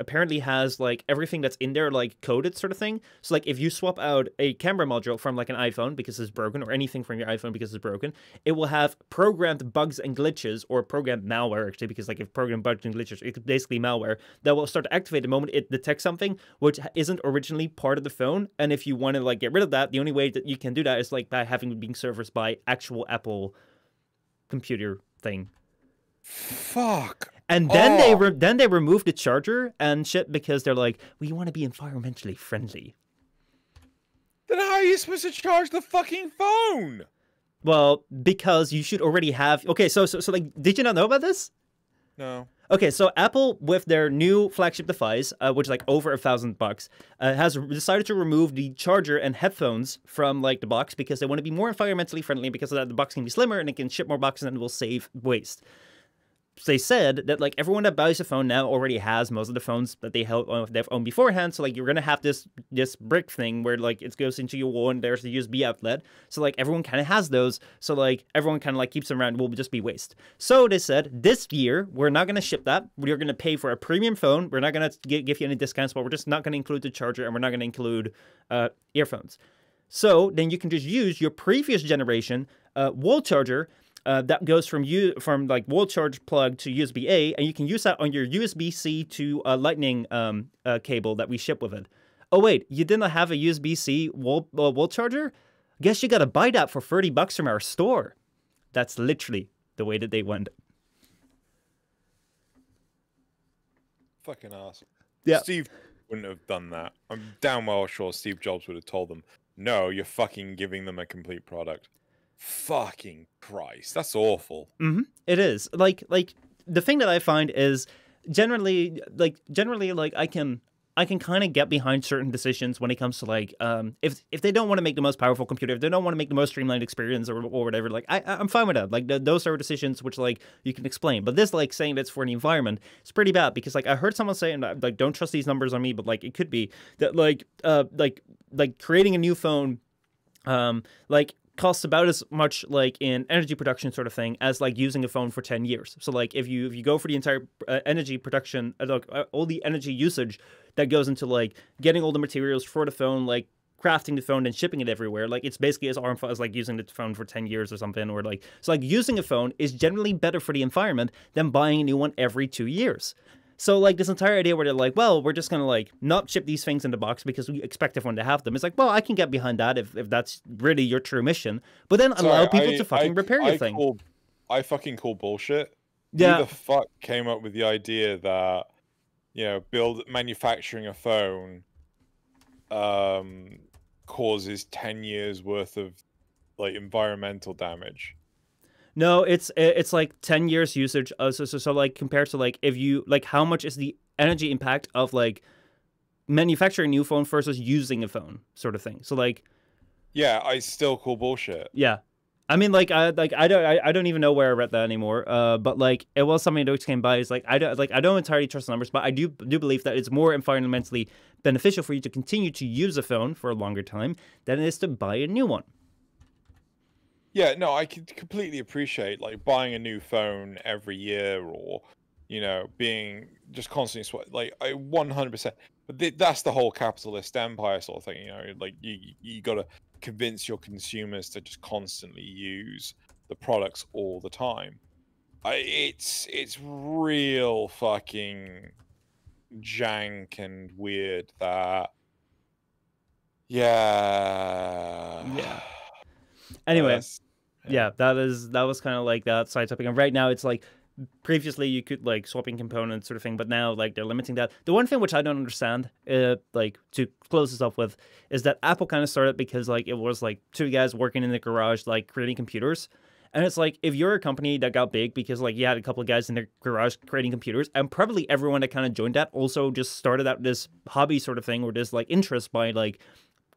apparently has like everything that's in there like coded sort of thing. So like if you swap out a camera module from like an iPhone because it's broken, or anything from your iPhone because it's broken, it will have programmed bugs and glitches, or programmed malware actually, because like if programmed bugs and glitches, it's basically malware that will start to activate the moment it detects something which isn't originally part of the phone. And if you want to like get rid of that, the only way that you can do that is like by having it being serviced by actual Apple computer thing. Fuck. And then they removed the charger and shit because they're like, we want to be environmentally friendly. Then how are you supposed to charge the fucking phone? Well, because you should already have. Okay, so like, did you not know about this? No. Okay, so Apple with their new flagship device, which is like over $1,000, has decided to remove the charger and headphones from like the box because they want to be more environmentally friendly. Because of that, the box can be slimmer and it can ship more boxes and it will save waste. They said that like everyone that buys a phone now already has most of the phones that they've owned beforehand. So like you're gonna have this brick thing where like it goes into your wall and there's the USB outlet. So like everyone kind of has those. So like everyone kind of like keeps them around. It will just be waste. So they said this year we're not gonna ship that. We're gonna pay for a premium phone. We're not gonna give you any discounts, but we're just not gonna include the charger and we're not gonna include earphones. So then you can just use your previous generation wall charger. That goes from like wall charge plug to USB-A, and you can use that on your USB-C to Lightning cable that we ship with it. Oh wait, you didn't have a USB-C wall charger? Guess you gotta buy that for $30 from our store. That's literally the way that they went. Fucking awesome. Yeah. Steve, wouldn't have done that. I'm damn well sure Steve Jobs would have told them, no, you're fucking giving them a complete product. Fucking Christ, that's awful. It is. Like the thing that I find is generally like I can kind of get behind certain decisions when it comes to like if they don't want to make the most powerful computer, if they don't want to make the most streamlined experience or whatever, like I'm fine with that. Like those are decisions which like you can explain. But this like saying that's for the environment, it's pretty bad because like I heard someone say, and like don't trust these numbers on me, but like it could be that like creating a new phone like costs about as much like in energy production sort of thing as like using a phone for 10 years. So like if you go for the entire energy production, all the energy usage that goes into like getting all the materials for the phone, like crafting the phone and shipping it everywhere, like it's basically as harmful as like using the phone for 10 years or something. Or like, so like using a phone is generally better for the environment than buying a new one every 2 years. So, like, this entire idea where they're like, well, we're just going to, like, not ship these things in the box because we expect everyone to have them. It's like, well, I can get behind that if that's really your true mission. But then allow people to fucking repair your thing. I fucking call bullshit. Yeah. Who the fuck came up with the idea that, you know, manufacturing a phone causes 10 years worth of, like, environmental damage? No, it's like 10 years usage. So like compared to like if you like how much is the energy impact of like manufacturing a new phone versus using a phone sort of thing. So like, yeah, I still call bullshit. Yeah, I mean like I don't even know where I read that anymore. But like it was something that came by. It's like I don't entirely trust the numbers, but I do believe that it's more environmentally beneficial for you to continue to use a phone for a longer time than it is to buy a new one. Yeah, no, I can completely appreciate like buying a new phone every year, or you know, being just constantly like I 100%. But that's the whole capitalist empire sort of thing. You know, like you got to convince your consumers to just constantly use the products all the time. It's real fucking jank and weird that. Yeah. Anyway, yeah, that was kind of like that side topic. And right now it's like previously you could like swapping components sort of thing, but now like they're limiting that. The one thing which I don't understand, like to close this up with, is that Apple kind of started because like it was like two guys working in the garage like creating computers. And it's like, if you're a company that got big because like you had a couple of guys in their garage creating computers, and probably everyone that kind of joined that also just started out this hobby sort of thing or this like interest by like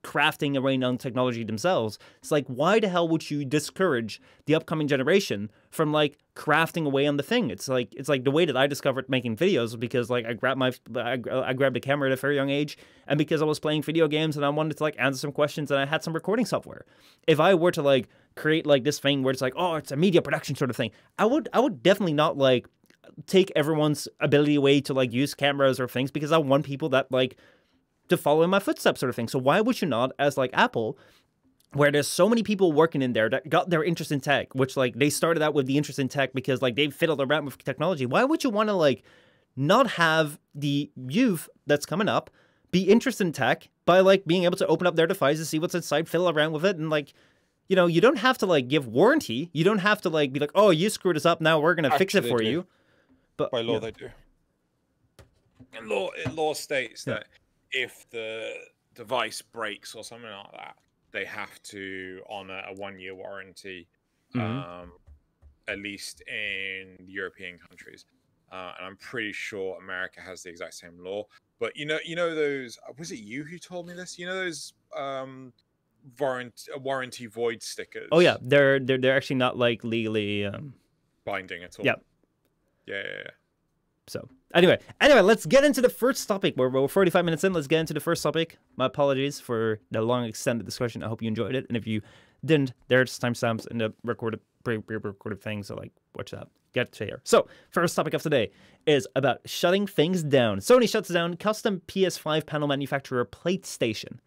crafting around on technology themselves. It's like, why the hell would you discourage the upcoming generation from like crafting away on the thing? It's like the way that I discovered making videos was because like I grabbed a camera at a very young age, and because I was playing video games and I wanted to like answer some questions and I had some recording software. If I were to like create like this thing where it's like, oh, it's a media production sort of thing, I would definitely not like take everyone's ability away to like use cameras or things, because I want people that like to follow in my footsteps sort of thing. So why would you not, as like Apple, where there's so many people working in there that got their interest in tech, which like they started out with the interest in tech because like they fiddled around with technology. Why would you want to like not have the youth that's coming up be interested in tech by like being able to open up their devices, see what's inside, fiddle around with it, and like, you know, you don't have to like give warranty. You don't have to like be like, oh, you screwed us up, now we're gonna fix it for you. But by law, they do. And law states that if the device breaks or something like that, they have to honor a 1-year warranty, at least in European countries. And I'm pretty sure America has the exact same law. But you know those, was it you who told me this? You know those warranty void stickers? Oh yeah, they're actually not like legally binding at all. Yeah. Yeah. So anyway, let's get into the first topic. We're 45 minutes in. Let's get into the first topic. My apologies for the long extended discussion. I hope you enjoyed it. And if you didn't, there's timestamps in the pre-recorded thing. So like, watch that. Get to here. So first topic of today is about shutting things down. Sony shuts down custom PS5 panel manufacturer PlayStation.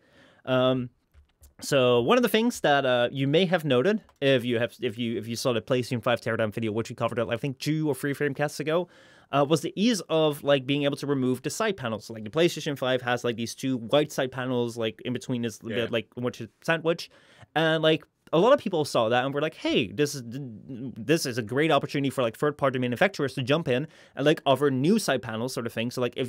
So one of the things that you may have noted if you saw the PlayStation 5 teardown video, which we covered I think 2 or 3 FrameCasts ago, was the ease of like being able to remove the side panels. So, like the PlayStation 5 has like these 2 white side panels like in between this like which is sandwich, and like a lot of people saw that and were like, hey, this is a great opportunity for like third-party manufacturers to jump in and like offer new side panels sort of thing. So like if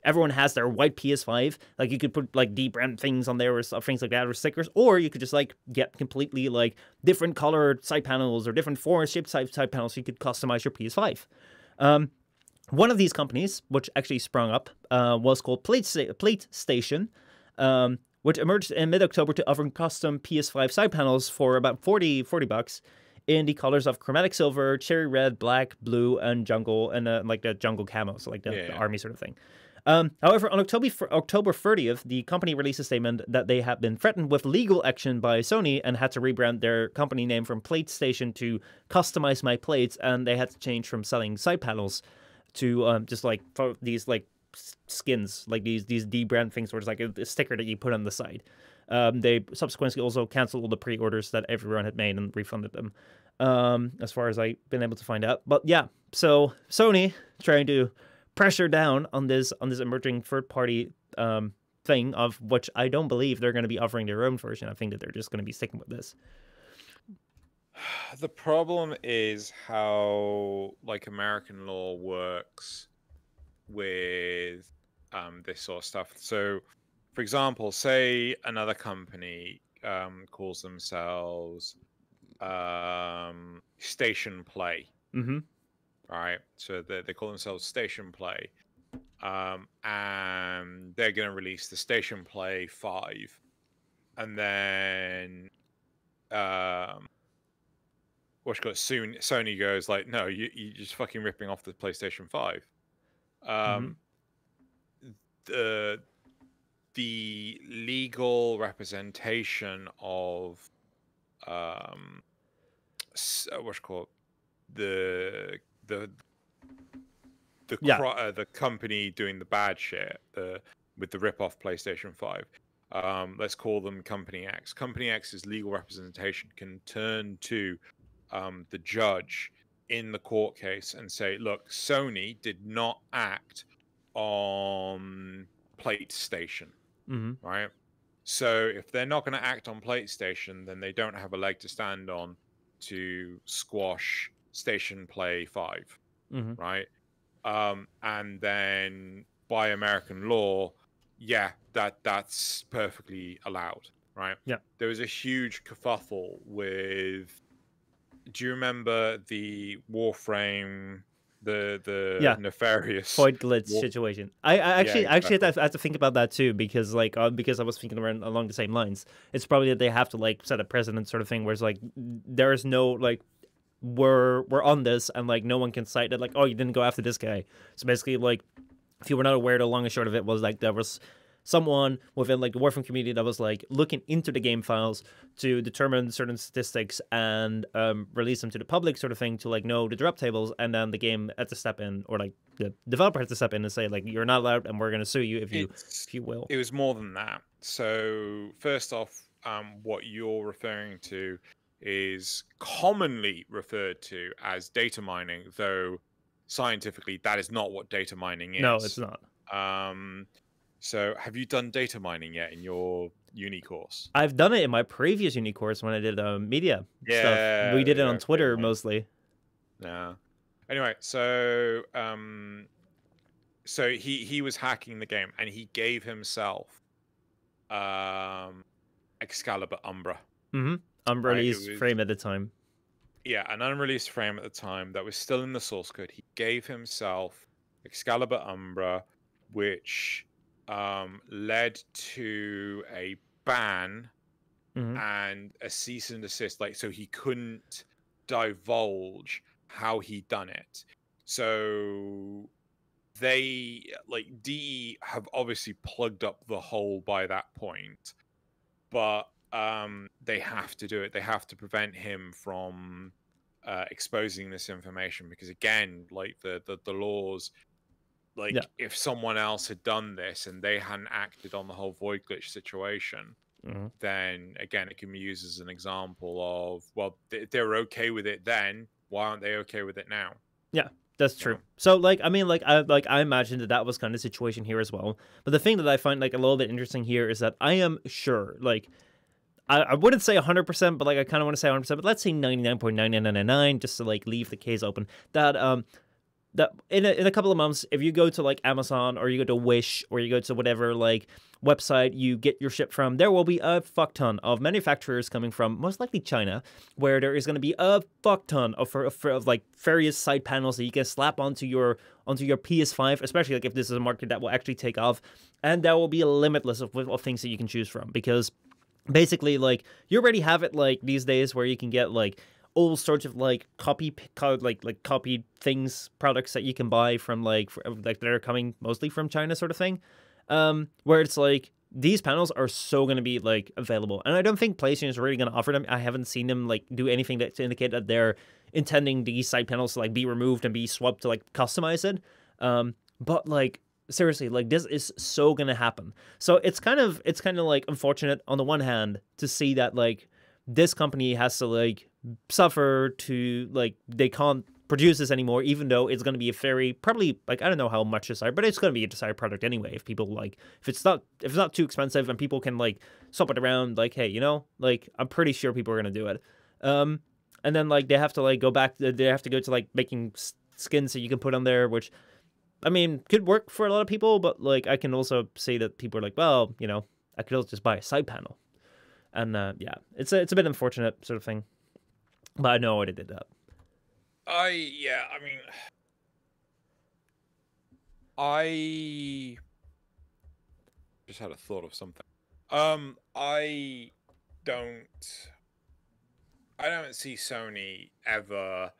everyone has their white PS5, like you could put like debrand things on there or stuff, things like that, or stickers, or you could just like get completely like different colored side panels or different form-shaped side panels, so you could customize your PS5. One of these companies, which actually sprung up, was called PlateStation, which emerged in mid-October to offer custom PS5 side panels for about $40 in the colors of chromatic silver, cherry red, black, blue, and jungle, and like the jungle camo, so like the army sort of thing. However, on October 30th, the company released a statement that they had been threatened with legal action by Sony and had to rebrand their company name from PlateStation to Customize My Plates, and they had to change from selling side panels to just like for these like skins, like these debrand things where it's like a sticker that you put on the side. They subsequently also canceled all the pre-orders that everyone had made and refunded them, as far as I've been able to find out. But yeah, so Sony trying to pressure down on this emerging third-party thing, of which I don't believe they're going to be offering their own version. I think that they're just going to be sticking with this. The problem is how like American law works with this sort of stuff. So, for example, say another company calls themselves Station Play. Mm-hmm. Right? So they call themselves Station Play. And they're going to release the Station Play 5. And then Sony goes like, no, you're just fucking ripping off the PlayStation 5. The legal representation of the company doing the bad shit with the rip-off PlayStation 5. Let's call them Company X. Company X's legal representation can turn to the judge in the court case and say, look, Sony did not act on PlateStation, right? So if they're not going to act on PlateStation, then they don't have a leg to stand on to squash Station Play 5, right? And then by American law, that's perfectly allowed, right? Yeah. There was a huge kerfuffle with. Do you remember the Warframe, the nefarious Void glitch situation? I actually had to think about that too, because like because I was thinking along the same lines. It's probably that they have to like set a precedent sort of thing, where it's like there is no like we're on this, and like no one can cite that like, oh, you didn't go after this guy. So basically, like if you were not aware, the long and short of it was like there was someone within like the Warframe community that was like looking into the game files to determine certain statistics and release them to the public sort of thing, to like know the drop tables, and then the game had to step in, or like the developer had to step in and say like, you're not allowed and we're going to sue you if you will. It was more than that. So first off, what you're referring to is commonly referred to as data mining, though scientifically that is not what data mining is. No, it's not. So have you done data mining yet in your uni course? I've done it in my previous uni course when I did media stuff. We did it on Twitter mostly. Yeah. Anyway, so he was hacking the game, and he gave himself Excalibur Umbra. Unreleased frame at the time. Yeah, an unreleased frame at the time that was still in the source code. He gave himself Excalibur Umbra, which led to a ban and a cease and desist. Like, so he couldn't divulge how he done it. So they, like, DE have obviously plugged up the hole by that point, but they have to do it. They have to prevent him from exposing this information, because again, like the laws, like if someone else had done this and they hadn't acted on the whole void glitch situation, then again it can be used as an example of, well, they're okay with it then, why aren't they okay with it now? Yeah, that's true. So like, I mean, like I imagine that was kind of the situation here as well. But the thing that I find like a little bit interesting here is that I am sure, like, I wouldn't say 100%, but like I kind of want to say 100%, but let's say 99.9999 just to like leave the case open. That in a couple of months, if you go to like Amazon or you go to Wish or you go to whatever like website you get your ship from, there will be a fuck ton of manufacturers coming from most likely China, where there is going to be a fuck ton of like various side panels that you can slap onto your PS5, especially like if this is a market that will actually take off, and there will be a limitless of things that you can choose from, because basically like you already have it like these days where you can get like all sorts of like copied things, products that you can buy from like that are coming mostly from China, sort of thing. Where it's like these panels are so going to be like available, and I don't think PlayStation is really going to offer them. I haven't seen them like do anything to indicate that they're intending these side panels to like be removed and be swapped to like customize it. But like seriously, like this is so going to happen. So it's kind of like unfortunate on the one hand to see that like this company has to like suffer to like they can't produce this anymore, even though it's going to be a very probably like I don't know how much desired, but it's going to be a desired product anyway. If people like if it's not too expensive and people can like swap it around, like hey, you know, like I'm pretty sure people are going to do it. And then like they have to like go back, they have to go to like making skins that you can put on there, which I mean could work for a lot of people, but like I can also say that people are like, well, you know, I could also just buy a side panel. And yeah, it's a bit unfortunate sort of thing, but I know why they did that. I mean, I just had a thought of something. I don't see Sony ever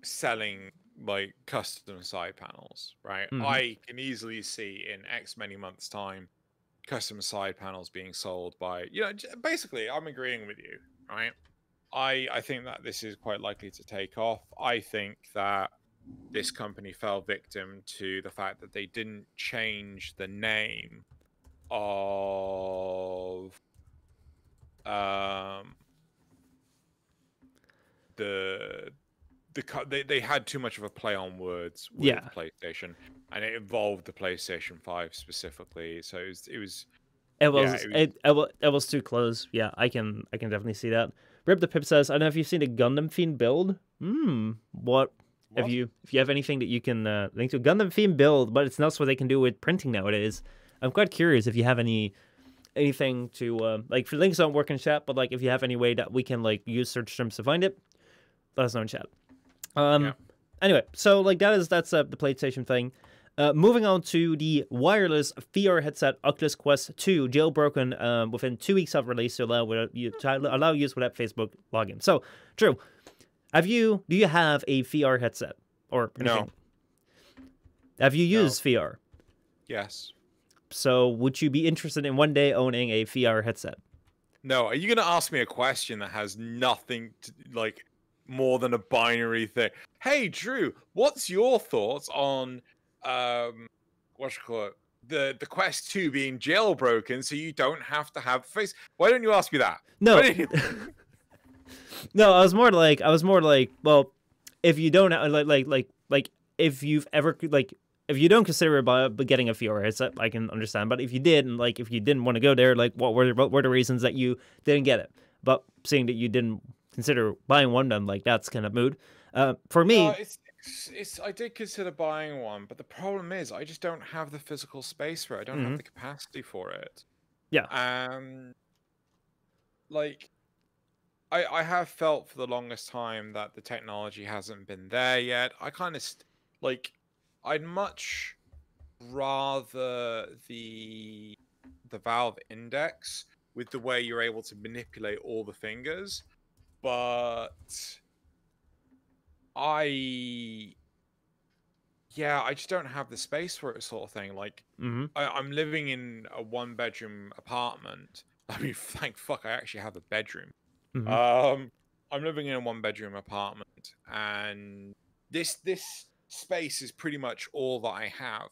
selling like custom side panels, right? Mm-hmm. I can easily see in X many months' time custom side panels being sold by, you know, basically I'm agreeing with you, right? I think that this is quite likely to take off. I think that this company fell victim to the fact that they didn't change the name of they had too much of a play on words with PlayStation, and it involved the PlayStation 5 specifically. So it was too close. Yeah, I can definitely see that. Rip the Pip says, I don't know if you've seen a Gundam Fiend build. What? If you have anything that you can link to Gundam Fiend build, but it's not what they can do with printing nowadays. I'm quite curious if you have anything to like. For links don't work in chat, but like if you have any way that we can like use search terms to find it, let us know in chat. Anyway, so like that's the PlayStation thing. Moving on to the wireless VR headset Oculus Quest 2, jailbroken within 2 weeks of release to allow use without Facebook login. So, Drew, do you have a VR headset or anything? No? Have you used VR? Yes. So, would you be interested in one day owning a VR headset? No. Are you going to ask me a question that has nothing to like more than a binary thing? Hey, Drew, what's your thoughts on the Quest 2 being jailbroken so you don't have to have face? Why don't you ask me that? No. No, I was more like, well, if you don't like if you've ever like if you don't consider getting a VR headset, I can understand. But if you did, and like if you didn't want to go there, like what were the reasons that you didn't get it? But seeing that you didn't consider buying one, then like that's kind of mood. For me, I did consider buying one, but the problem is I just don't have the physical space for it. I don't have the capacity for it. Yeah. Like I have felt for the longest time that the technology hasn't been there yet. I kind of like I'd much rather the Valve Index with the way you're able to manipulate all the fingers, but I just don't have the space for it, sort of thing. Like I'm living in a 1-bedroom apartment. I mean, thank fuck I actually have a bedroom. I'm living in a 1-bedroom apartment, and this space is pretty much all that I have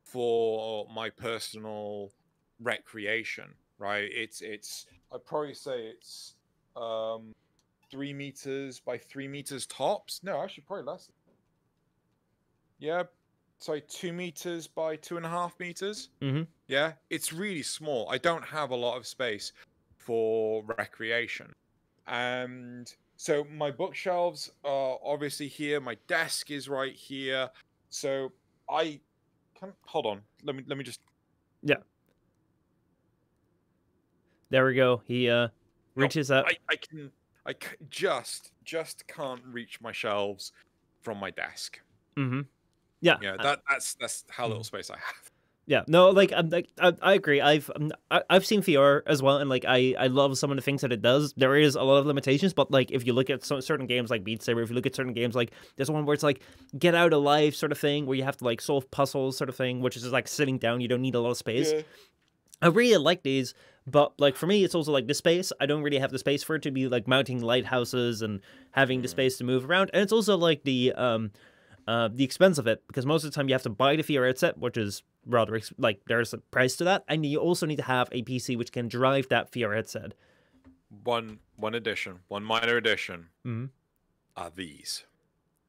for my personal recreation, right? It's I'd probably say it's 3 meters by 3 meters tops. No, actually probably less. Yeah, sorry, 2 meters by 2.5 meters. Mm-hmm. Yeah, it's really small. I don't have a lot of space for recreation. And so my bookshelves are obviously here. My desk is right here. So I can hold on. Let me just. Yeah. There we go. He reaches up. Just can't reach my shelves from my desk. Mm-hmm. Yeah. Yeah, that's how little space I have. Yeah, no, like I agree. I've seen VR as well, and like I love some of the things that it does. There is a lot of limitations, but like if you look at certain games like Beat Saber, if you look at certain games like there's one where it's like get out alive sort of thing, where you have to like solve puzzles sort of thing, which is just like sitting down. You don't need a lot of space. Yeah. I really like these, but like for me, it's also like the space. I don't really have the space for it to be like mounting lighthouses and having the space to move around, and it's also like the expense of it, because most of the time you have to buy the VR headset, which is rather like there's a price to that, and you also need to have a PC which can drive that VR headset. One minor addition Mm-hmm. are these,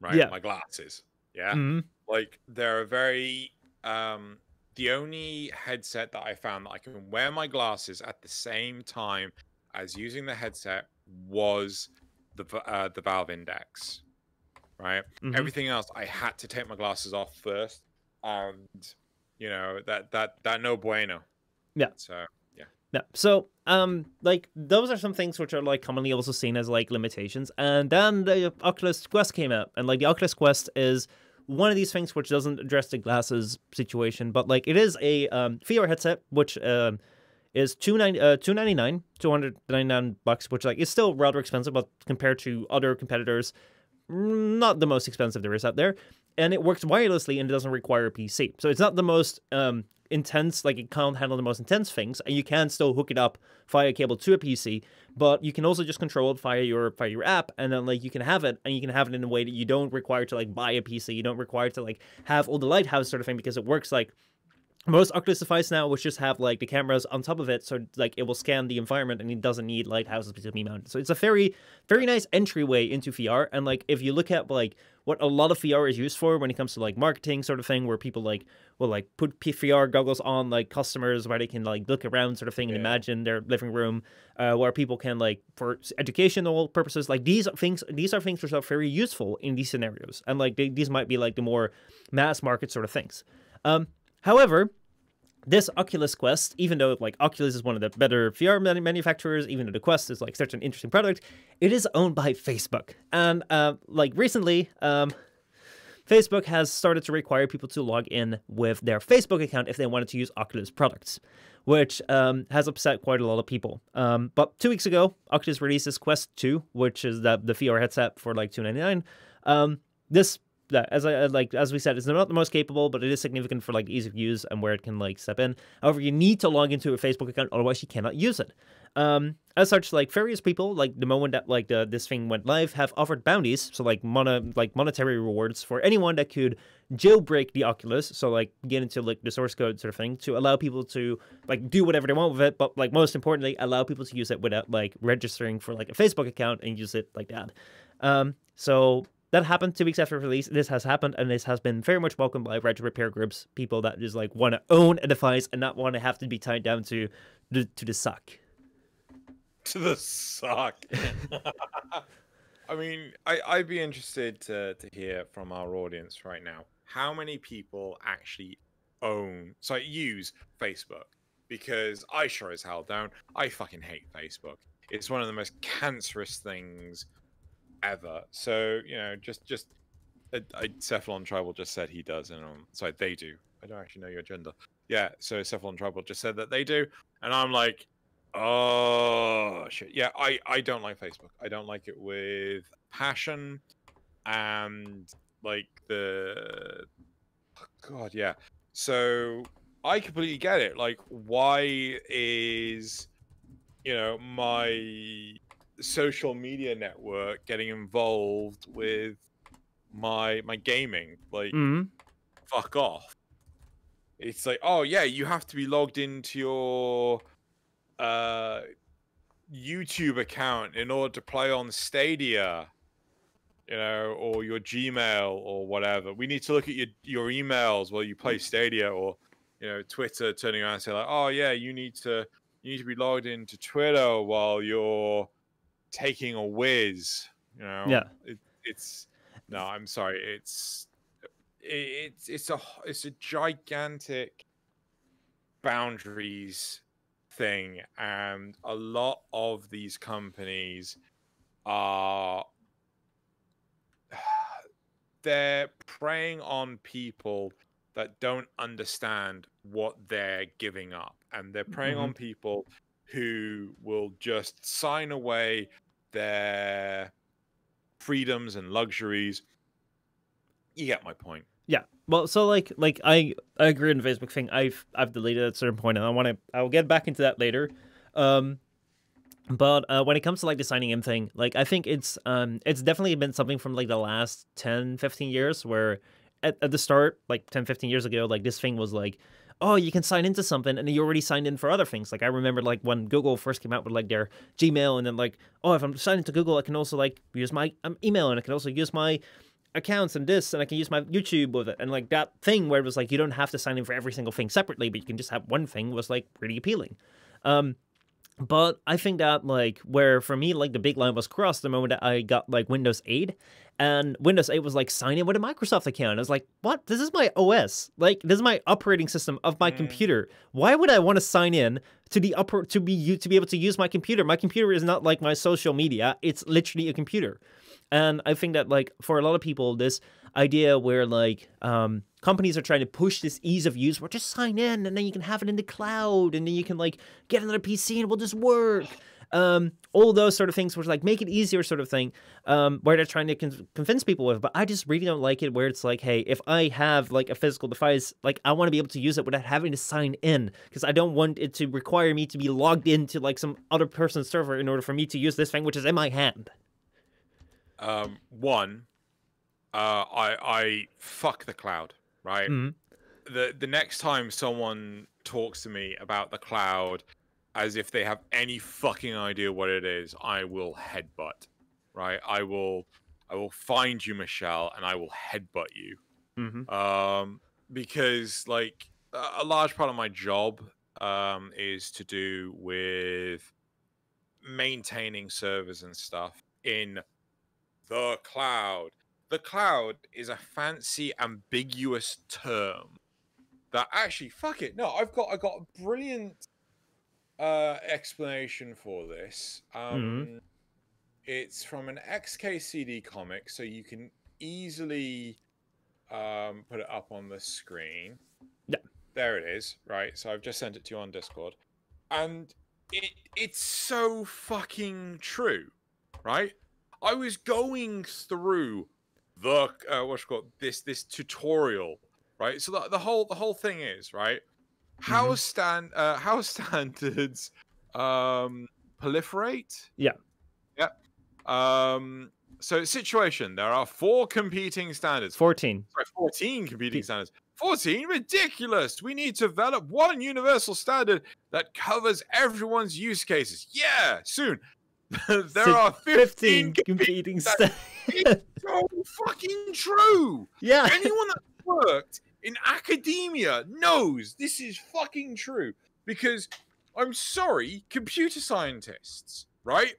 right? Yeah. My glasses. Yeah. Mm-hmm. Like they're very the only headset that I found that I can wear my glasses at the same time as using the headset was the Valve Index. Right? Mm-hmm. Everything else I had to take my glasses off first, and you know that no bueno. Yeah. So yeah. Yeah. So like those are some things which are like commonly also seen as like limitations, and then the Oculus Quest came out, and like the Oculus Quest is one of these things which doesn't address the glasses situation, but like it is a VR headset which is $299, which like is still rather expensive, but compared to other competitors, not the most expensive there is out there, and it works wirelessly and it doesn't require a PC. So it's not the most intense, like it can't handle the most intense things, and you can still hook it up via cable to a PC, but you can also just control it via your app, and then like you can have it, and you can have it in a way that you don't require to like buy a PC. You don't require to like have all the lighthouse sort of thing, because it works like most Oculus devices now, which just have like the cameras on top of it, so like it will scan the environment and it doesn't need lighthouses to be mounted. So it's a very, very nice entryway into VR. And like if you look at like what a lot of VR is used for when it comes to like marketing sort of thing, where people like will like put VR goggles on like customers where they can like look around sort of thing and imagine their living room, where people can like for educational purposes, like these are things which are very useful in these scenarios, and like these might be like the more mass market sort of things. However, this Oculus Quest, even though like Oculus is one of the better VR manufacturers, even though the Quest is like such an interesting product, it is owned by Facebook. And like recently, Facebook has started to require people to log in with their Facebook account if they wanted to use Oculus products, which has upset quite a lot of people. But 2 weeks ago, Oculus released this Quest 2, which is the VR headset for like $299. As we said, it's not the most capable, but it is significant for like ease of use and where it can like step in. However, you need to log into a Facebook account, otherwise you cannot use it. As such, like various people, like the moment that like this thing went live, have offered bounties, so like monetary rewards for anyone that could jailbreak the Oculus, so like get into like the source code sort of thing, to allow people to like do whatever they want with it, but like most importantly, allow people to use it without like registering for like a Facebook account and use it like that. So that happened 2 weeks after release. This has happened, and this has been very much welcomed by retro repair groups, people that just like want to own a device and not want to have to be tied down to the suck. To the suck. I mean, I'd be interested to hear from our audience right now. How many people actually use Facebook? Because I sure as hell don't. I fucking hate Facebook. It's one of the most cancerous things ever. So, you know, just CephalonTribal just said he does, and sorry, they do. I don't actually know your gender. Yeah, so CephalonTribal just said that they do, and I'm like, oh shit. Yeah, I don't like Facebook. I don't like it with passion, and like God, yeah. So I completely get it. Like, why is, you know, my social media network getting involved with my gaming? Like, fuck off. It's like, oh yeah, you have to be logged into your YouTube account in order to play on Stadia. you know, or your Gmail or whatever. We need to look at your emails while you play Stadia, or you know, Twitter turning around and say like, oh yeah, you need to be logged into Twitter while you're taking a whiz. You know, Yeah. it's no, I'm sorry, it's a gigantic boundaries thing, and a lot of these companies are they're preying on people that don't understand what they're giving up, and they're preying on people who will just sign away their freedoms and luxuries. You get my point. Yeah. Well, so like I agree on the Facebook thing. I've deleted at a certain point, and I'll get back into that later. But when it comes to like the signing in thing, like I think it's definitely been something from like the last 10, 15 years where at the start, like 10, 15 years ago, like this thing was like, oh, you can sign into something and you already signed in for other things. Like I remember like when Google first came out with like their Gmail, and then like, oh, if I'm signed into Google, I can also like use my email, and I can also use my accounts and this, and I can use my YouTube with it. And like that thing where it was like you don't have to sign in for every single thing separately, but you can just have one thing was like pretty appealing. But I think that like where for me like the big line was crossed the moment that I got like Windows 8, and Windows 8 was like sign in with a Microsoft account. I was like, what? This is my OS. Like this is my operating system of my computer. Why would I want to sign in to the to be able to use my computer? My computer is not like my social media. It's literally a computer. And I think that like for a lot of people, this idea where like companies are trying to push this ease of use where just sign in and then you can have it in the cloud and then you can like get another PC and it will just work. All those sort of things which like make it easier sort of thing, where they're trying to convince people with. But I just really don't like it where it's like, hey, if I have like a physical device, like I want to be able to use it without having to sign in, because I don't want it to require me to be logged into like some other person's server in order for me to use this thing which is in my hand. I fuck the cloud, right? The next time someone talks to me about the cloud as if they have any fucking idea what it is, I will headbutt, right? I will find you, Michel, and I will headbutt you. Because like a large part of my job is to do with maintaining servers and stuff in the cloud. The cloud is a fancy, ambiguous term that actually, fuck it. No, I got a brilliant explanation for this. It's from an XKCD comic, so you can easily put it up on the screen. Yeah, there it is. Right, so I've just sent it to you on Discord, and it's so fucking true, right? I was going through the this tutorial, right? So the whole thing is, right, how standards proliferate. Yeah. So situation, there are 4 competing standards. 14. Sorry, 14 competing standards. 14? Ridiculous. We need to develop one universal standard that covers everyone's use cases. Yeah, soon. There are 15 competing standards. It's so fucking true. Yeah. Anyone that worked in academia knows this is fucking true. Because, I'm sorry, computer scientists, right?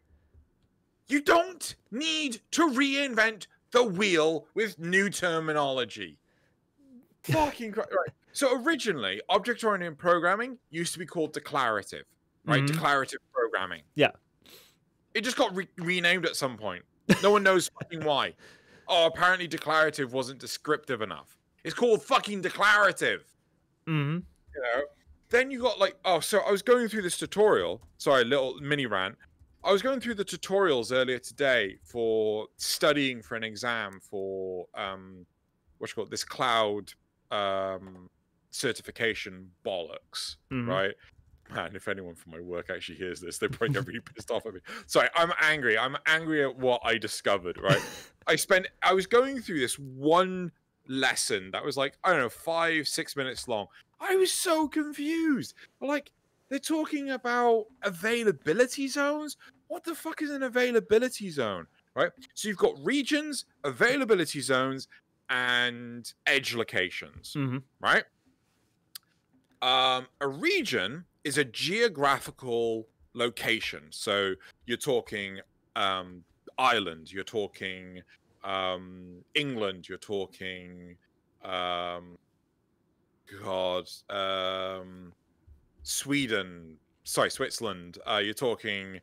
You don't need to reinvent the wheel with new terminology. Fucking right. So originally, object-oriented programming used to be called declarative, right? Declarative programming. Yeah. It just got renamed at some point. No one knows fucking why. Oh, apparently declarative wasn't descriptive enough. It's called fucking declarative. You know? Then you got like, oh, so I was going through this tutorial. Sorry, little mini rant. I was going through the tutorials earlier today for studying for an exam for this cloud certification bollocks, right? Man, if anyone from my work actually hears this, they probably get really pissed off at me. Sorry, I'm angry. I'm angry at what I discovered, right? I was going through this one lesson that was like, I don't know, 5-6 minutes long. I was so confused. Like, they're talking about availability zones. What the fuck is an availability zone? right? So you've got regions, availability zones, and edge locations, right? A region is a geographical location. So you're talking Ireland, you're talking England, you're talking Switzerland, you're talking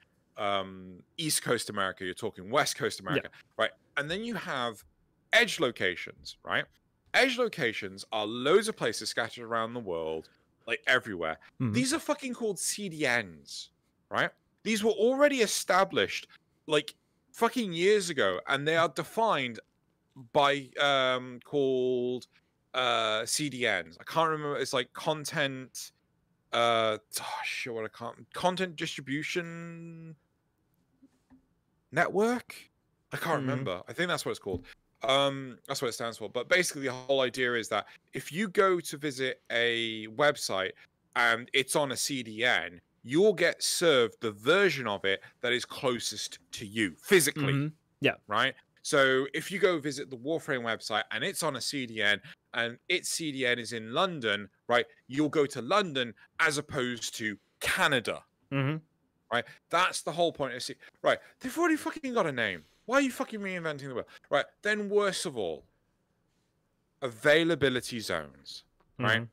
East Coast America, you're talking West Coast America, right? And then you have edge locations, right? Edge locations are loads of places scattered around the world, like everywhere. These are fucking called CDNs, right? These were already established like fucking years ago, and they are defined by called CDNs. I can't remember. It's like content content distribution network. I can't remember. I think that's what it's called. That's what it stands for. But basically the whole idea is that if you go to visit a website and it's on a CDN, you'll get served the version of it that is closest to you physically. Yeah. Right? So if you go visit the Warframe website and it's on a CDN and its CDN is in London, right? You'll go to London as opposed to Canada. Right? That's the whole point of right. They've already fucking got a name. Why are you fucking reinventing the wheel? Right. Then worst of all, availability zones. Right?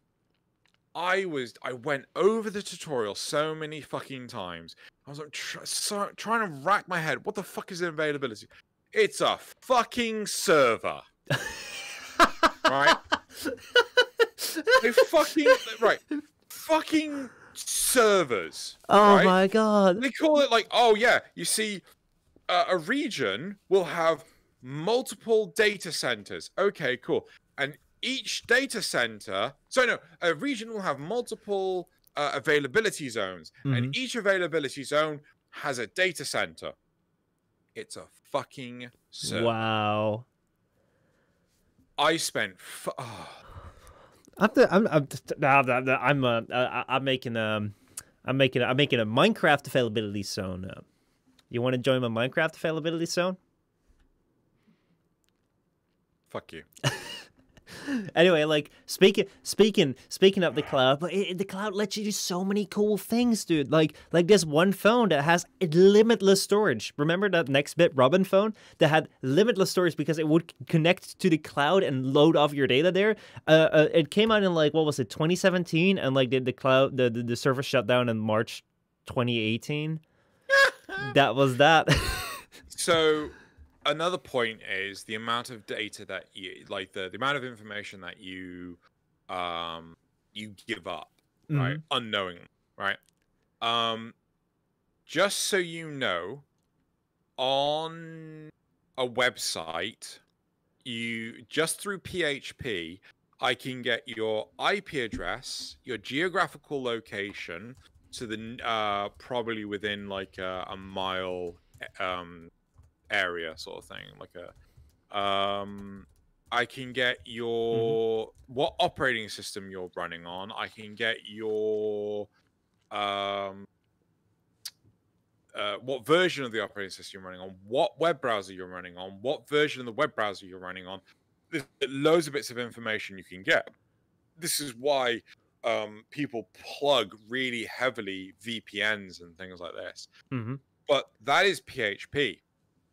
I went over the tutorial so many fucking times. I was like trying to rack my head. What the fuck is an availability? It's a fucking server. Right? They fucking servers. Oh right? my god. They call it like, oh yeah, you see, a region will have multiple data centers. Okay, cool. And each data center, a region will have multiple availability zones, and each availability zone has a data center. It's a fucking server. Wow. I spent. I'm making a Minecraft availability zone. You want to join my Minecraft availability zone? Fuck you. Anyway, like speaking of the cloud, but the cloud lets you do so many cool things, dude. Like this one phone that has limitless storage. Remember that Nextbit Robin phone that had limitless storage because it would connect to the cloud and load off your data there. It came out in like, what was it, 2017, and like the server shut down in March 2018. That was that. So another point is the amount of data that you like, the amount of information that you give up, right? Unknowingly, right? Just so you know, on a website, just through PHP, I can get your IP address, your geographical location to the probably within like a mile area sort of thing, like I can get your what operating system you're running on. I can get your what version of the operating system you're running on, what web browser you're running on, what version of the web browser you're running on. There's loads of bits of information you can get. This is why people plug really heavily VPNs and things like this. But that is PHP.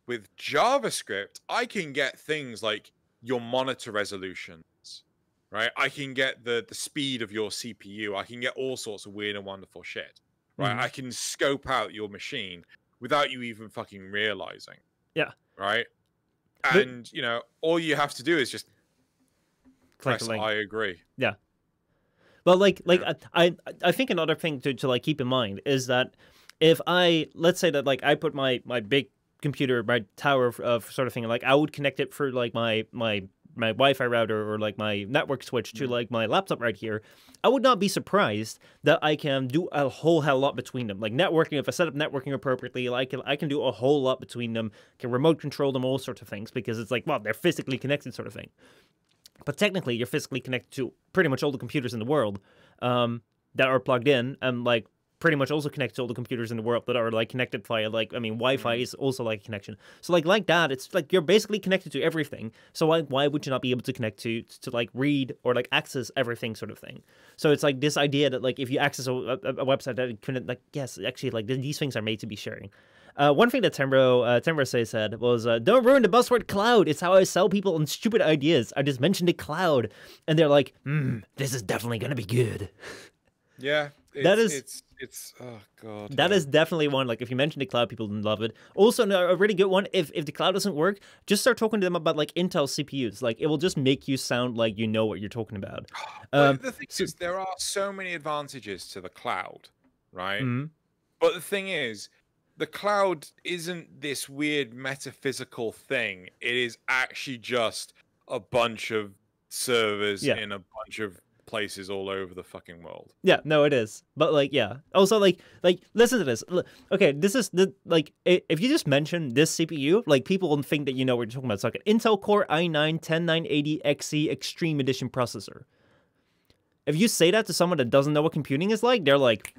With JavaScript, I can get things like your monitor resolutions, right? I can get the speed of your CPU. I can get all sorts of weird and wonderful shit, right? I can scope out your machine without you even fucking realizing. Yeah. Right? And, you know, all you have to do is just press I agree. Yeah. Well, I think another thing to like keep in mind is that if let's say that like I put my big computer, my tower of sort of thing, like I would connect it through like my Wi-Fi router or like my network switch to like my laptop right here, I would not be surprised that I can do a whole hell lot between them. Like networking, if I set up networking appropriately, like I can do a whole lot between them, can remote control them, all sorts of things, because it's like, well, they're physically connected sort of thing. But technically, you're physically connected to pretty much all the computers in the world that are plugged in, and like pretty much also connects to all the computers in the world that are like connected via like, I mean, Wi-Fi is also like a connection. So like that, it's like you're basically connected to everything. So why would you not be able to connect to like read or like access everything sort of thing? So it's like this idea that like if you access a website that it couldn't, like, yes, actually like these things are made to be sharing. One thing that Tenrosei said was, don't ruin the buzzword cloud. It's how I sell people on stupid ideas. I just mentioned the cloud. And they're like, this is definitely going to be good. Yeah. It's oh god. That is definitely one. Like if you mention the cloud, people love it. Also, a really good one. If the cloud doesn't work, just start talking to them about like Intel CPUs. Like it will just make you sound like you know what you're talking about. The thing is, there are so many advantages to the cloud, right? But the thing is, the cloud isn't this weird metaphysical thing. It is actually just a bunch of servers in a bunch of places all over the fucking world. Yeah, no, it is. But like, yeah. Also, like, listen to this. Okay, this is the like, if you just mention this CPU, like, people will think that you know what you're talking about. It's like an Intel Core i9-10980XE Extreme Edition processor. If you say that to someone that doesn't know what computing is like, they're like,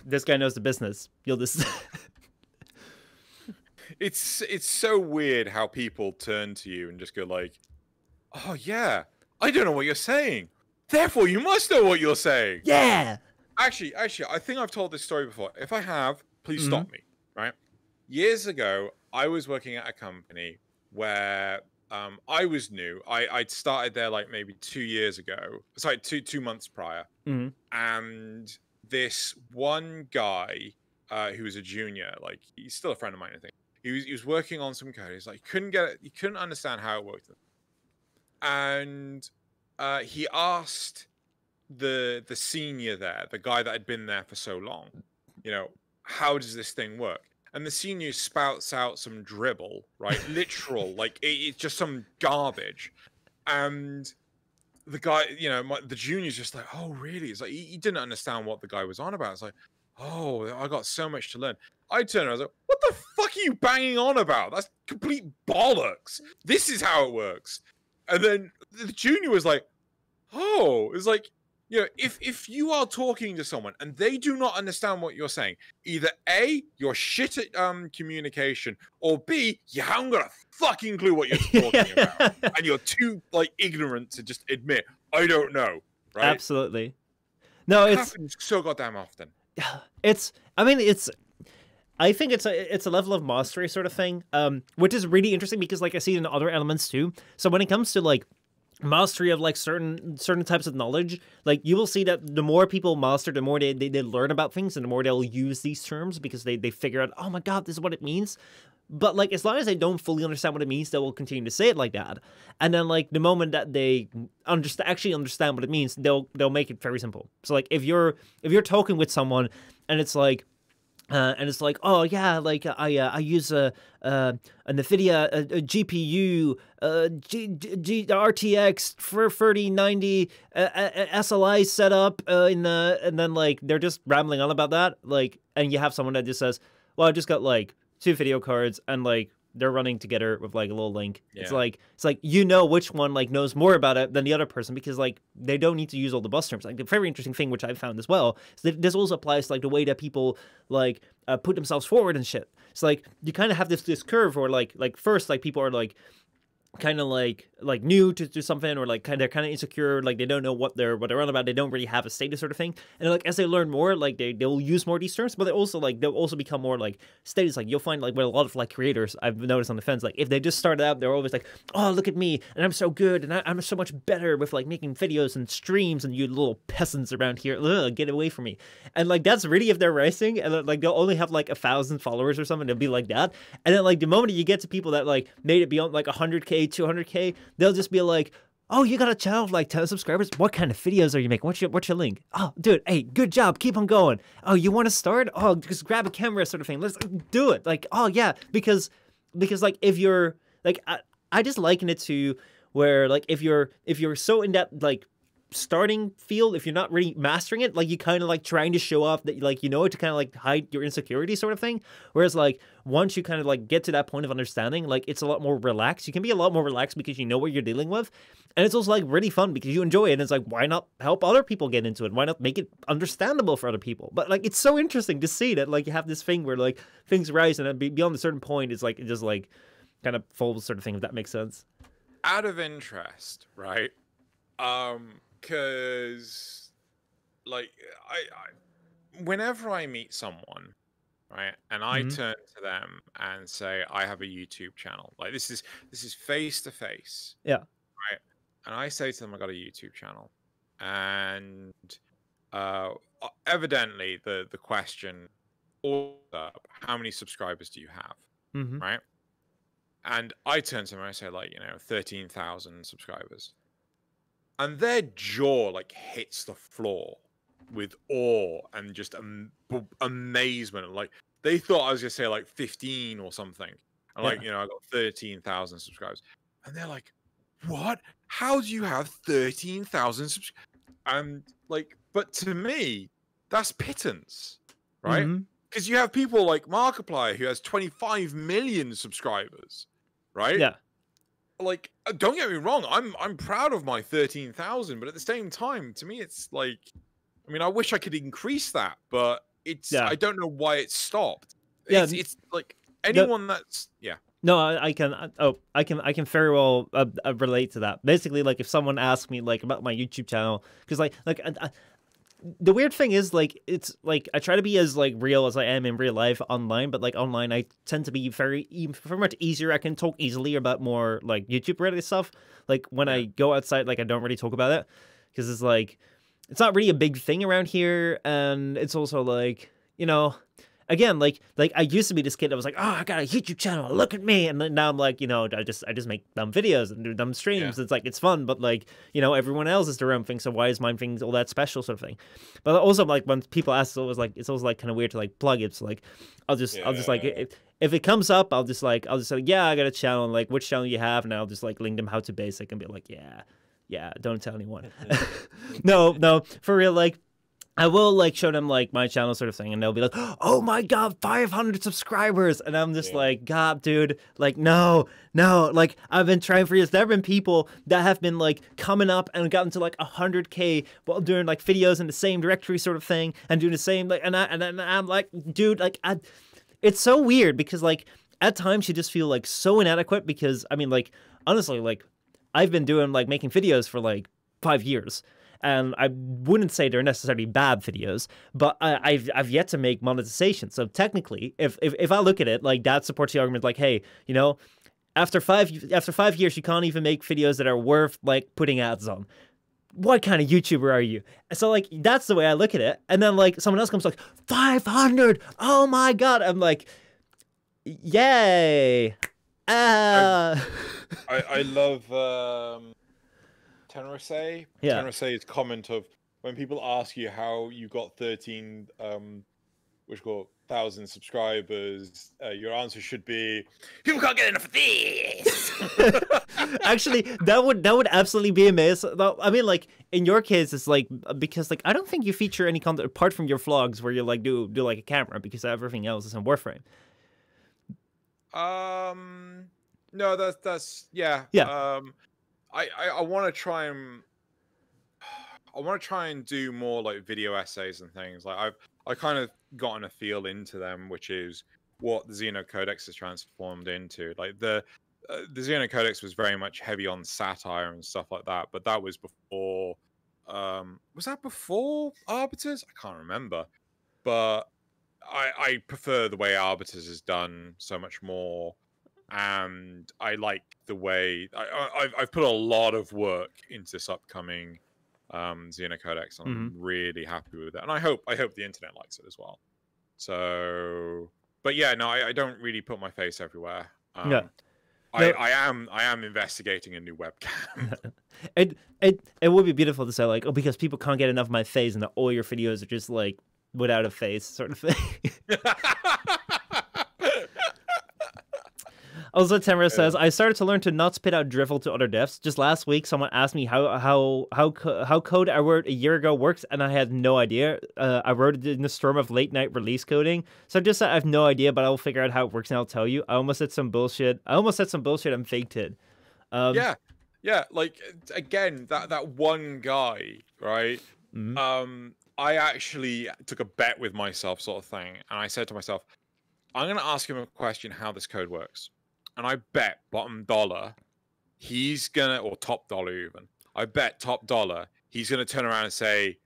this guy knows the business. You'll just. It's so weird how people turn to you and just go like, oh yeah, I don't know what you're saying. Therefore, you must know what you're saying. Yeah. Actually, I think I've told this story before. If I have, please stop me, right? Years ago, I was working at a company where I was new. I'd started there like maybe 2 years ago. Sorry, two months prior. And this one guy who was a junior, like he's still a friend of mine, I think. He was working on some code. He's like, he couldn't understand how it worked. And he asked the senior there, the guy that had been there for so long, you know, how does this thing work? And the senior spouts out some dribble, right? Literal, like it's just some garbage. And the guy, you know, the junior's just like, oh, really? It's like, he didn't understand what the guy was on about. It's like, oh, I got so much to learn. I turned around, I was like, what the fuck are you banging on about? That's complete bollocks. This is how it works. And then the junior was like, oh, it's like, you know, if you are talking to someone and they do not understand what you're saying, either A, you're shit at communication, or B, you haven't got a fucking clue what you're talking about. And you're too, like, ignorant to just admit, I don't know, right? Absolutely. No, it happens so goddamn often. I think it's a level of mastery sort of thing, which is really interesting because like I see it in other elements too. So when it comes to like mastery of like certain types of knowledge, like you will see that the more people master, the more they learn about things and the more they'll use these terms because they figure out, oh my god, this is what it means. But like as long as they don't fully understand what it means, they will continue to say it like that. And then like the moment that they actually understand what it means, they'll make it very simple. So like if you're talking with someone and it's like oh yeah, like I use a NVIDIA a GPU RTX 3090 SLI setup and then like they're just rambling on about that, like, and you have someone that just says, well, I just got like 2 video cards and like they're running together with like a little link. Yeah. It's like you know which one like knows more about it than the other person because like they don't need to use all the buzz terms. Like the very interesting thing which I've found as well is that this also applies to like the way that people like put themselves forward and shit. It's like you kind of have this curve where like first like people are like kind of like new to something or like they're kind of insecure, like they don't know what they're on about, they don't really have a status sort of thing, and like as they learn more, like they'll use more of these terms, but they'll also become more like status. Like you'll find like with a lot of like creators I've noticed on the fence, like if they just started out, they're always like, oh look at me and I'm so good and I'm so much better with like making videos and streams and you little peasants around here, ugh, get away from me. And like that's really if they're racing and like they'll only have like 1,000 followers or something, they'll be like that. And then like the moment you get to people that like made it beyond like 100k 200k, they'll just be like, oh, you got a channel of like 10 subscribers? What kind of videos are you making? What's your link? Oh, dude, hey, good job. Keep on going. Oh, you want to start? Oh, just grab a camera sort of thing. Let's do it. Like, oh, yeah. Because like, if you're, like, I just liken it to where, like, if you're so in that, like, starting field, if you're not really mastering it, like you kind of like trying to show off that like you know it to kind of like hide your insecurity sort of thing. Whereas like once you kind of like get to that point of understanding, like it's a lot more relaxed. You can be a lot more relaxed because you know what you're dealing with. And it's also like really fun because you enjoy it. And it's like, why not help other people get into it? Why not make it understandable for other people? But like it's so interesting to see that like you have this thing where like things rise and then beyond a certain point it's like it just like kind of falls sort of thing, if that makes sense. Out of interest, right? Because like I whenever I meet someone, right, and I turn to them and say I have a YouTube channel, like this is face to face, Yeah. right, and I say to them I got a YouTube channel, and evidently the question up, how many subscribers do you have, right? And I turn to them and I say, like, 13,000 subscribers. And their jaw, like, hits the floor with awe and just amazement. Like, they thought I was going to say, like, 15 or something. And, like, I got 13,000 subscribers. And they're like, what? How do you have 13,000 subscribers? And, like, but to me, that's pittance, right? Because you have people like Markiplier who has 25 million subscribers. Right? Yeah. Like, don't get me wrong, I'm proud of my 13,000, but at the same time, to me, it's like, I mean, I wish I could increase that, but it's I don't know why it stopped. It's like anyone that's No, I can very well relate to that. Basically, like if someone asks me like about my YouTube channel, because the weird thing is, like, it's like I try to be as like real as I am in real life online, but like online I tend to be very much easier. I can talk easily about more like YouTube related stuff. Like when I go outside, like I don't really talk about it because it's like it's not really a big thing around here, and it's also like again, like I used to be this kid that was like, oh, I got a YouTube channel, look at me, and then now I'm like, I just make dumb videos and do dumb streams. It's like it's fun, but like everyone else is their own thing, so why is mine thing all that special sort of thing? But also like when people ask, it's always like kind of weird to like plug it. So like I'll just like if it comes up, I'll just say yeah, I got a channel, and like which channel you have, and I'll just like link them how to basic and be like yeah, don't tell anyone. No, for real, like. I will like show them like my channel sort of thing, and they'll be like, "Oh my god, 500 subscribers!" And I'm just like, "God, dude, like no, like I've been trying for years." There have been people that have been like coming up and gotten to like 100K while doing like videos in the same directory sort of thing and doing the same like, and I'm like, dude, like it's so weird because like at times you just feel like so inadequate because I mean like honestly like I've been doing like making videos for like 5 years. And I wouldn't say they're necessarily bad videos, but I've yet to make monetization. So technically, if I look at it, like that supports the argument, like, hey, after 5 years, you can't even make videos that are worth like putting ads on. What kind of YouTuber are you? So like that's the way I look at it. And then like someone else comes like 500. Oh my god! I'm like, yay! I love. Tenrosei. Tenrosei's comment of when people ask you how you got 13,000 subscribers, your answer should be people can't get enough of this. Actually, that would absolutely be amazing. I mean, like in your case, it's like because like I don't think you feature any content apart from your vlogs where you like do like a camera because everything else is in Warframe. No, that's yeah. I want to try and do more like video essays and things. Like I kind of gotten a feel into them, which is what the Xeno Codex has transformed into. Like the Xeno Codex was very much heavy on satire and stuff like that, but that was before. Was that before Arbiters? I can't remember, but I prefer the way Arbiters is done so much more. And I like the way I've put a lot of work into this upcoming Xeno Codex, and I'm really happy with it. And I hope the internet likes it as well. So, but yeah, no, I don't really put my face everywhere. I am investigating a new webcam. It would be beautiful to say like, oh, because people can't get enough of my face, and that all your videos are just like without a face sort of thing. Also, Tenrosei says, I started to learn to not spit out drivel to other devs. Just last week, someone asked me how code I wrote a year ago works, and I had no idea. I wrote it in the storm of late night release coding, so I just said I have no idea, but I will figure out how it works and I'll tell you. I almost said some bullshit. And faked it. Yeah. Like again, that one guy, right? Mm-hmm. I actually took a bet with myself, sort of thing, and I said to myself, I'm gonna ask him a question how this code works. And I bet bottom dollar he's gonna, or top dollar even, I bet top dollar he's gonna turn around and say,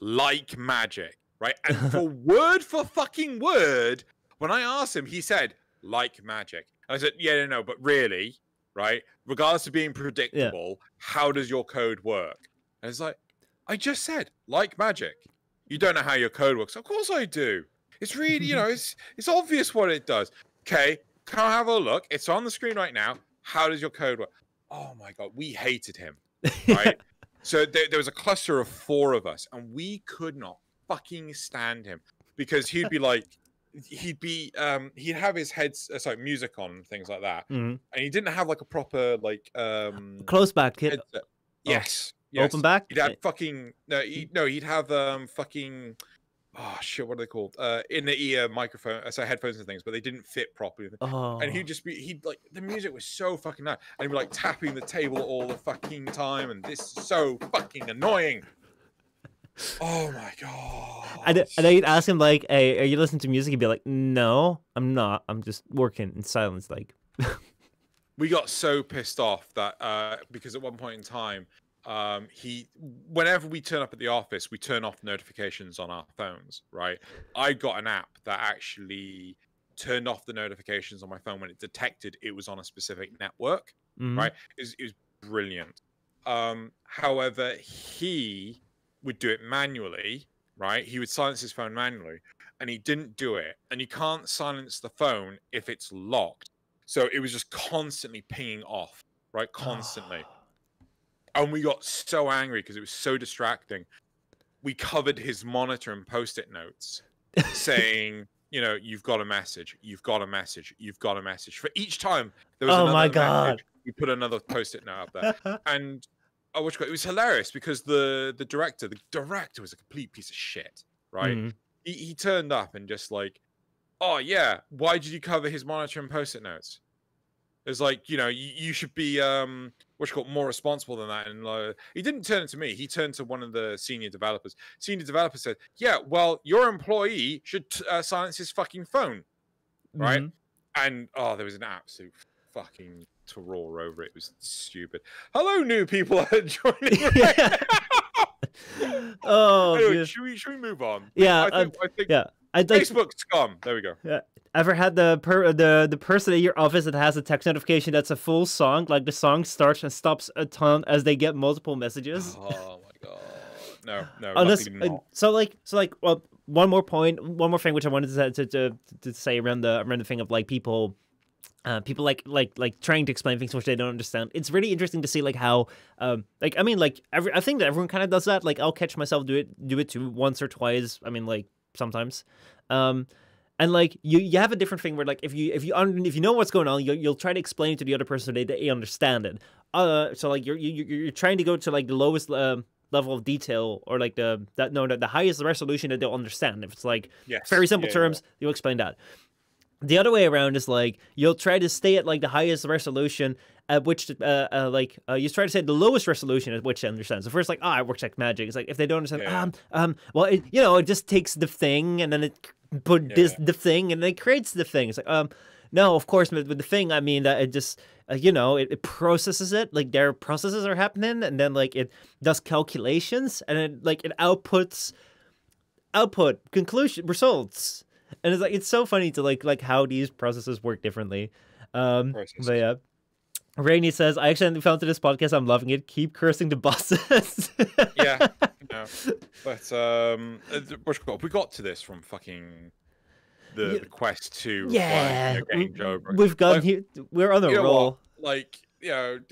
like magic, right? And for fucking word, when I asked him, he said, like magic. And I said, yeah, no, but really, right? Regardless of being predictable, how does your code work? And it's like, I just said, like magic. You don't know how your code works. Of course I do. It's really, it's obvious what it does. Okay, come have a look. It's on the screen right now. How does your code work? Oh my God, we hated him, right? So there was a cluster of 4 of us, and we could not fucking stand him because he'd be like, he'd have his music on and things like that, and he didn't have like a proper like close back kit. Headset. Yes. Open back. He'd have fucking he'd have fucking. Oh shit! What are they called? In the ear microphone, so headphones and things, but they didn't fit properly. Oh. And he'd like the music was so fucking loud, and he'd be like tapping the table all the fucking time, and this is so fucking annoying. Oh my God! And then you'd ask him like, "Hey, are you listening to music?" He'd be like, "No, I'm not. I'm just working in silence." Like, we got so pissed off that because at one point in time. Whenever we turn up at the office, we turn off notifications on our phones, right? I got an app that actually turned off the notifications on my phone when it detected it was on a specific network, right? It was brilliant. However, he would do it manually, right? He would silence his phone manually, and he didn't do it. And you can't silence the phone if it's locked. So it was just constantly pinging off, right? Constantly. And we got so angry because it was so distracting. We covered his monitor in Post-it notes saying, you've got a message, you've got a message, you've got a message. For each time there was another message, we put another Post-it note up there. And it was hilarious because the director was a complete piece of shit, right? He turned up and just like, oh yeah, why did you cover his monitor in Post-it notes? It's like, you should be more responsible than that. And he didn't turn it to me. He turned to one of the senior developers. Senior developer said, yeah, well, your employee should silence his fucking phone, right? And there was an absolute fucking roar over it. It was stupid. Hello, new people joining right now. Anyway, should we move on? Yeah, I think Facebook scum. There we go. Yeah. Ever had the person at your office that has a text notification that's a full song, like the song starts and stops a ton as they get multiple messages? Oh my God, no. Well, one more thing which I wanted to say around the thing of like people like trying to explain things which they don't understand. It's really interesting to see like how I think that everyone kind of does that. Like I'll catch myself do it too once or twice. I mean, like sometimes. And like you have a different thing where like if you know what's going on, you'll try to explain it to the other person so they understand it. So like you're trying to go to like the lowest level of detail or like the highest resolution that they'll understand. If it's like very simple terms, you'll explain that. The other way around is like you'll try to stay at like the highest resolution at which you try to say the lowest resolution at which they understand. So first, like, it works like magic. It's like if they don't understand, well, it just takes the thing and then it the thing and then it creates the thing. It's like, no, of course, with the thing, I mean that it just it processes it. Like their processes are happening, and then like it does calculations, and it outputs conclusion results. And it's like it's so funny to like how these processes work differently. But yeah. Rainey says, I accidentally found to this podcast. I'm loving it. Keep cursing the bosses. Yeah. No. But we got to this from fucking the Quest 2. Yeah. Jailbroken. We've gotten here. We're on a roll. Like, the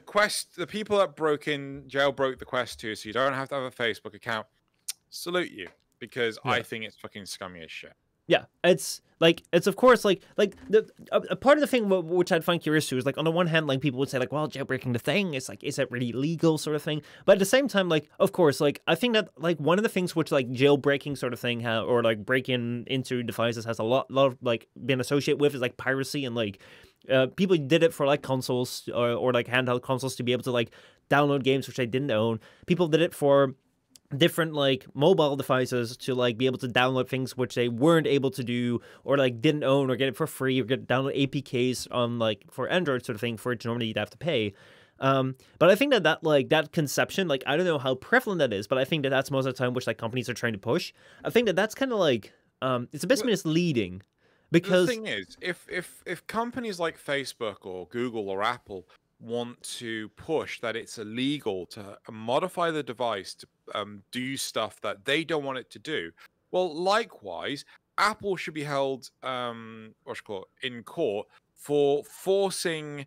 Quest, the people that jailbroke the Quest 2 so you don't have to have a Facebook account, salute you. Because I think it's fucking scummy as shit. Yeah, it's like it's of course like a part of the thing which I'd find curious too is like on the one hand like people would say like, well, jailbreaking the thing, it's like, is it really legal sort of thing? But at the same time, like of course, like I think that like one of the things which like jailbreaking sort of thing or like breaking into devices has a lot of like been associated with is like piracy and like people did it for like consoles or like handheld consoles to be able to like download games which they didn't own. People did it for different like mobile devices to like be able to download things which they weren't able to do or like didn't own or get it for free or get download APKs on like for Android sort of thing for which normally you'd have to pay. But I think that like that conception, like I don't know how prevalent that is, but I think that that's most of the time which like companies are trying to push. I think that that's kind of like it's a bit misleading because the thing is, if companies like Facebook or Google or Apple want to push that it's illegal to modify the device to do stuff that they don't want it to do, well, likewise, Apple should be held in court for forcing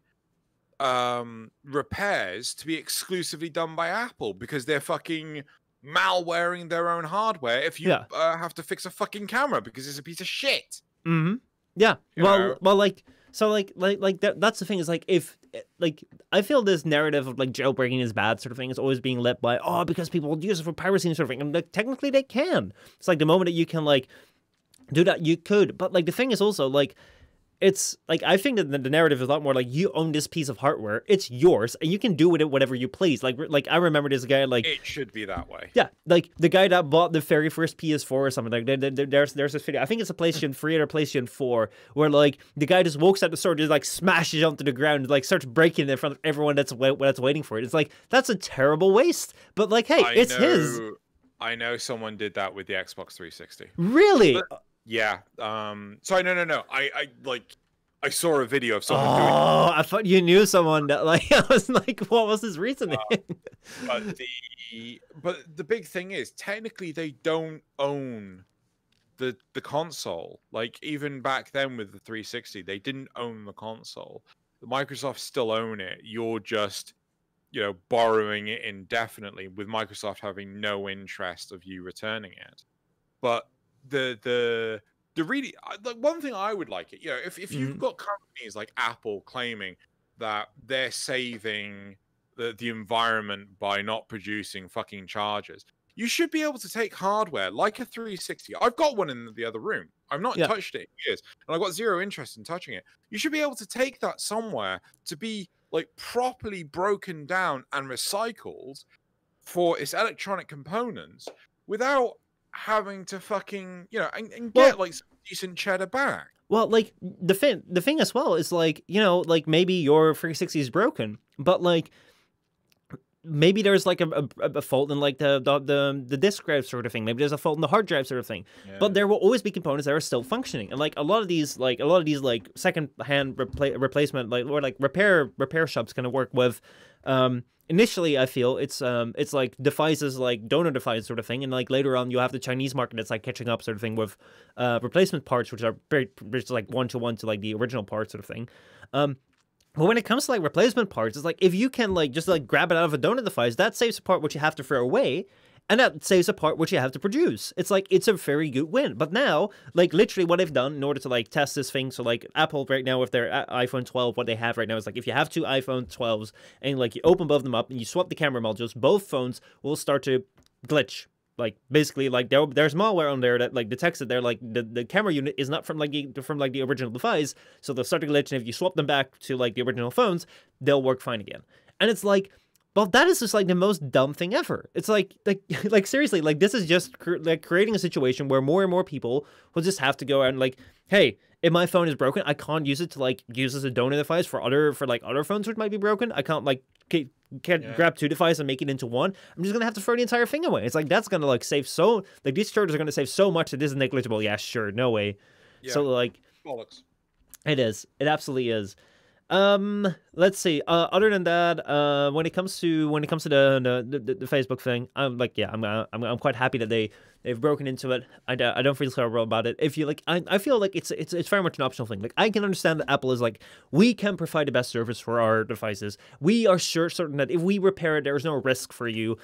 repairs to be exclusively done by Apple because they're fucking malwaring their own hardware if you have to fix a fucking camera because it's a piece of shit. Mm-hmm. Yeah. Well, like, so like that's the thing is like if like I feel this narrative of like jailbreaking is bad sort of thing is always being led by because people use it for piracy and sort of thing, and like technically they can. It's like the moment that you can like do that, you could, but like the thing is also like. It's like I think that the narrative is a lot more like you own this piece of hardware, it's yours, and you can do with it whatever you please. Like I remember this guy like it should be that way. Yeah, like the guy that bought the very first PS4 or something. Like there's this video. I think it's a PlayStation 3 or PlayStation 4 where like the guy just walks out the store, just like smashes onto the ground, and, like starts breaking it in front of everyone that's waiting for it. It's like that's a terrible waste. But like, hey, it's his. I know someone did that with the Xbox 360. Really? But, yeah. Sorry, no. I saw a video of someone doing it. Oh, I thought you knew someone that like I was like, what was his reasoning? But the big thing is technically they don't own the console. Like even back then with the 360, they didn't own the console. Microsoft still own it. You're just borrowing it indefinitely with Microsoft having no interest of you returning it. But the really one thing I would like it, if you've got companies like Apple claiming that they're saving the environment by not producing fucking chargers, you should be able to take hardware like a 360. I've got one in the other room. I've not touched it in years, and I've got zero interest in touching it. You should be able to take that somewhere to be like properly broken down and recycled for its electronic components without having to fucking and get like some decent cheddar back. Well, like the thing as well is like like maybe your 360 is broken, but like maybe there's like a fault in like the disk drive sort of thing. Maybe there's a fault in the hard drive sort of thing. Yeah. But there will always be components that are still functioning, and like a lot of these like second hand replacement or like repair shops kind of work with. Initially, I feel it's like devices like donor device sort of thing, and like later on you have the Chinese market that's like catching up sort of thing with replacement parts, which are very like one-to-one to like the original parts sort of thing. But when it comes to like replacement parts, it's like if you can like just like grab it out of a donor device, that saves a part which you have to throw away. And that saves a part which you have to produce. It's like, it's a very good win. But now, like, literally what they've done in order to, like, test this thing, so, like, Apple right now with their iPhone 12, what they have right now is, like, if you have two iPhone 12s and, like, you open both of them up and you swap the camera modules, both phones will start to glitch. Like, basically, like, there's malware on there that, like, detects that they're, like, the camera unit is not from the original device, so they'll start to glitch, and if you swap them back to, like, the original phones, they'll work fine again. And it's like, well, that is just like the most dumb thing ever. It's like seriously, like this is just like creating a situation where more and more people will just have to go out and like, hey, if my phone is broken, I can't use it to like use as a donor device for other phones which might be broken. I can't like can't grab two devices and make it into one. I'm just gonna have to throw the entire thing away. It's like that's gonna like save so like these charges are gonna save so much that this is negligible. Yeah, sure, no way. Yeah. So like, bollocks. It is. It absolutely is. Let's see. Other than that, when it comes to the Facebook thing, I'm like, yeah, I'm quite happy that they've broken into it. I don't feel terrible about it. If you like, I feel like it's very much an optional thing. Like I can understand that Apple is like, we can provide the best service for our devices. We are certain that if we repair it, there is no risk for you.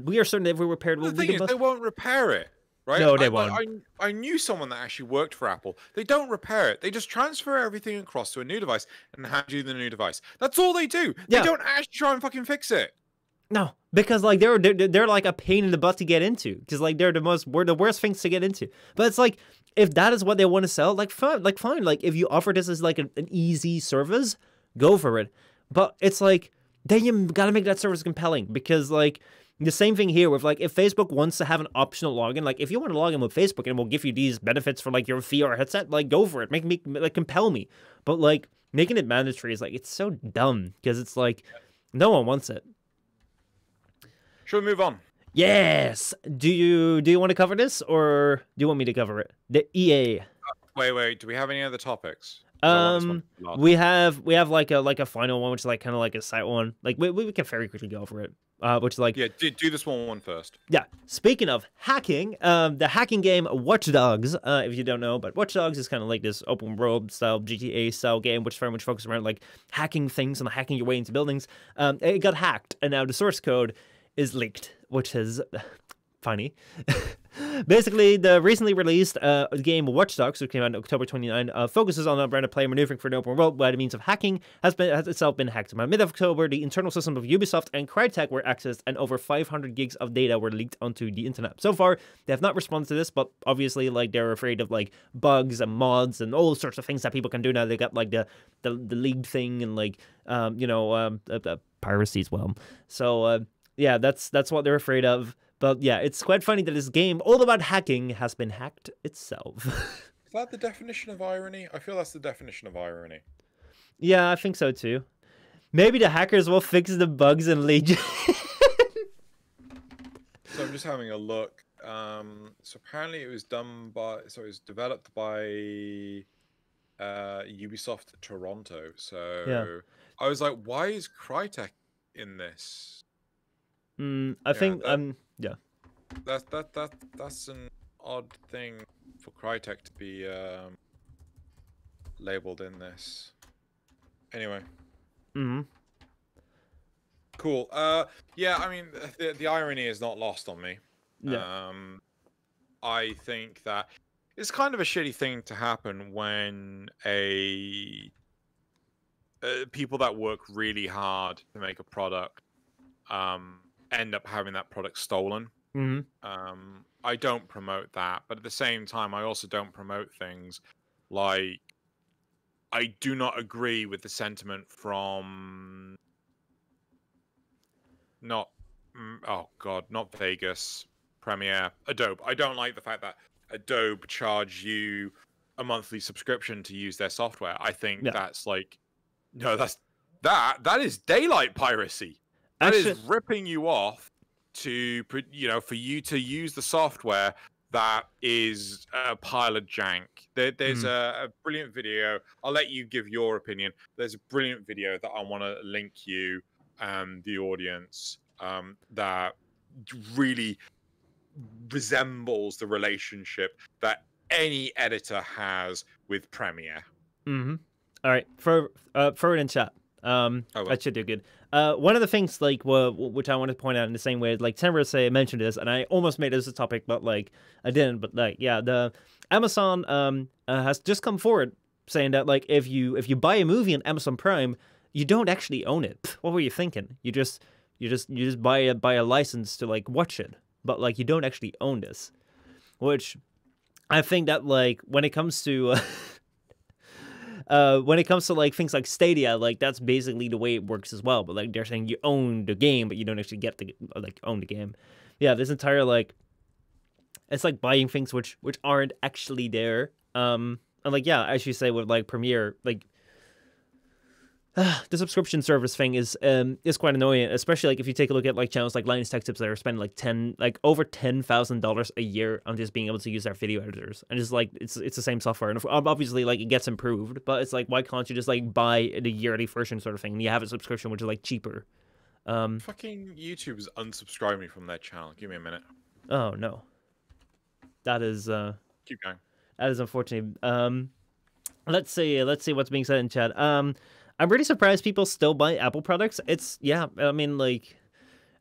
We are certain that if we repair it, the thing is, they won't repair it. right? No, they won't. I knew someone that actually worked for Apple. They don't repair it. They just transfer everything across to a new device and hand you the new device. That's all they do. They don't actually try and fucking fix it. No, because like they're like a pain in the butt to get into. Because like they're the worst things to get into. But it's like, if that is what they want to sell, like fine. Like if you offer this as like an easy service, go for it. But it's like, then you gotta make that service compelling, because like the same thing here with like, if Facebook wants to have an optional login, like if you want to log in with Facebook and we'll give you these benefits for like your VR headset, like go for it. Make me like compel me. But like making it mandatory is like, it's so dumb, because it's like no one wants it. Should we move on? Yes. Do you want to cover this, or do you want me to cover it? The EA. Wait. Do we have any other topics? We have like a final one, which is like kind of like a side one. Like we can very quickly go over it. Which is like, yeah, do this one first. Yeah. Speaking of hacking, the hacking game Watchdogs. If you don't know, but Watchdogs is kind of like this open world style GTA style game, which very much focuses around like hacking things and hacking your way into buildings. It got hacked, and now the source code is leaked, which is funny. Basically, the recently released game Watchdogs, which came out in October 29, focuses on a brand of player maneuvering for the open world by the means of hacking, has itself been hacked. By mid-October, the internal systems of Ubisoft and Crytek were accessed, and over 500 gigs of data were leaked onto the internet. So far, they have not responded to this, but obviously, like, they're afraid of like bugs and mods and all sorts of things that people can do now. They got like the league thing and like piracy as well. So yeah, that's what they're afraid of. But yeah, it's quite funny that this game, all about hacking, has been hacked itself. Is that the definition of irony? I feel that's the definition of irony. Yeah, I think so too. Maybe the hackers will fix the bugs in Legion. So I'm just having a look. So apparently it was it was developed by Ubisoft Toronto. So yeah. I was like, why is Crytek in this? I think yeah. That's an odd thing for Crytek to be labeled in this. Anyway. Cool. Yeah, I mean the irony is not lost on me. Yeah. I think that it's kind of a shitty thing to happen when people that work really hard to make a product end up having that product stolen. I don't promote that, but at the same time, I also don't promote things like, I do not agree with the sentiment from not Vegas, Premiere, Adobe. I don't like the fact that Adobe charge you a monthly subscription to use their software. I think that's like, no, that is daylight piracy. That is ripping you off to, for you to use the software that is a pile of jank. There's a brilliant video. I'll let you give your opinion. There's a brilliant video that I want to link you and the audience that really resembles the relationship that any editor has with Premiere. All right, throw it in chat. That should do good. One of the things, like, which I want to point out in the same way, like Tenrosei mentioned this, and I almost made this a topic, but like I didn't. But like, yeah, the Amazon has just come forward saying that like if you buy a movie on Amazon Prime, you don't actually own it. What were you thinking? You just buy a license to like watch it, but like you don't actually own this. Which I think that like when it comes to like things like Stadia, like that's basically the way it works as well. But like they're saying you own the game, but you don't actually get the own the game. Yeah, this entire like, it's like buying things which aren't actually there. And like yeah, as you say with like Premiere, like the subscription service thing is quite annoying, especially like if you take a look at like channels like Linus Tech Tips that are spending like over $10,000 a year on just being able to use their video editors, and it's like it's the same software, and obviously like it gets improved, but it's like why can't you just like buy the yearly version sort of thing and you have a subscription which is like cheaper. Fucking YouTube is unsubscribing me from their channel. Give me a minute. Oh no, that is keep going. That is unfortunate. Let's see what's being said in chat. I'm really surprised people still buy Apple products. It's yeah, I mean like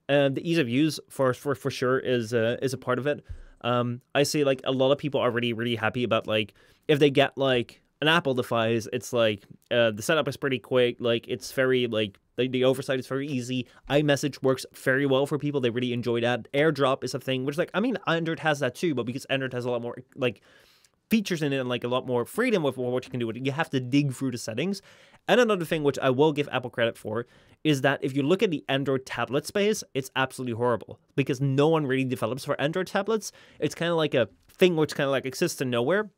the ease of use for sure is a part of it. I see like a lot of people are really happy about like if they get like an Apple device, it's like the setup is pretty quick, like it's very like the oversight is very easy. iMessage works very well for people; they really enjoy that. AirDrop is a thing, which like I mean Android has that too, but because Android has a lot more like features in it and like a lot more freedom with what you can do with it, you have to dig through the settings. And another thing which I will give Apple credit for is that if you look at the Android tablet space, it's absolutely horrible because no one really develops for Android tablets. It's kind of like a thing which kind of like exists in nowhere.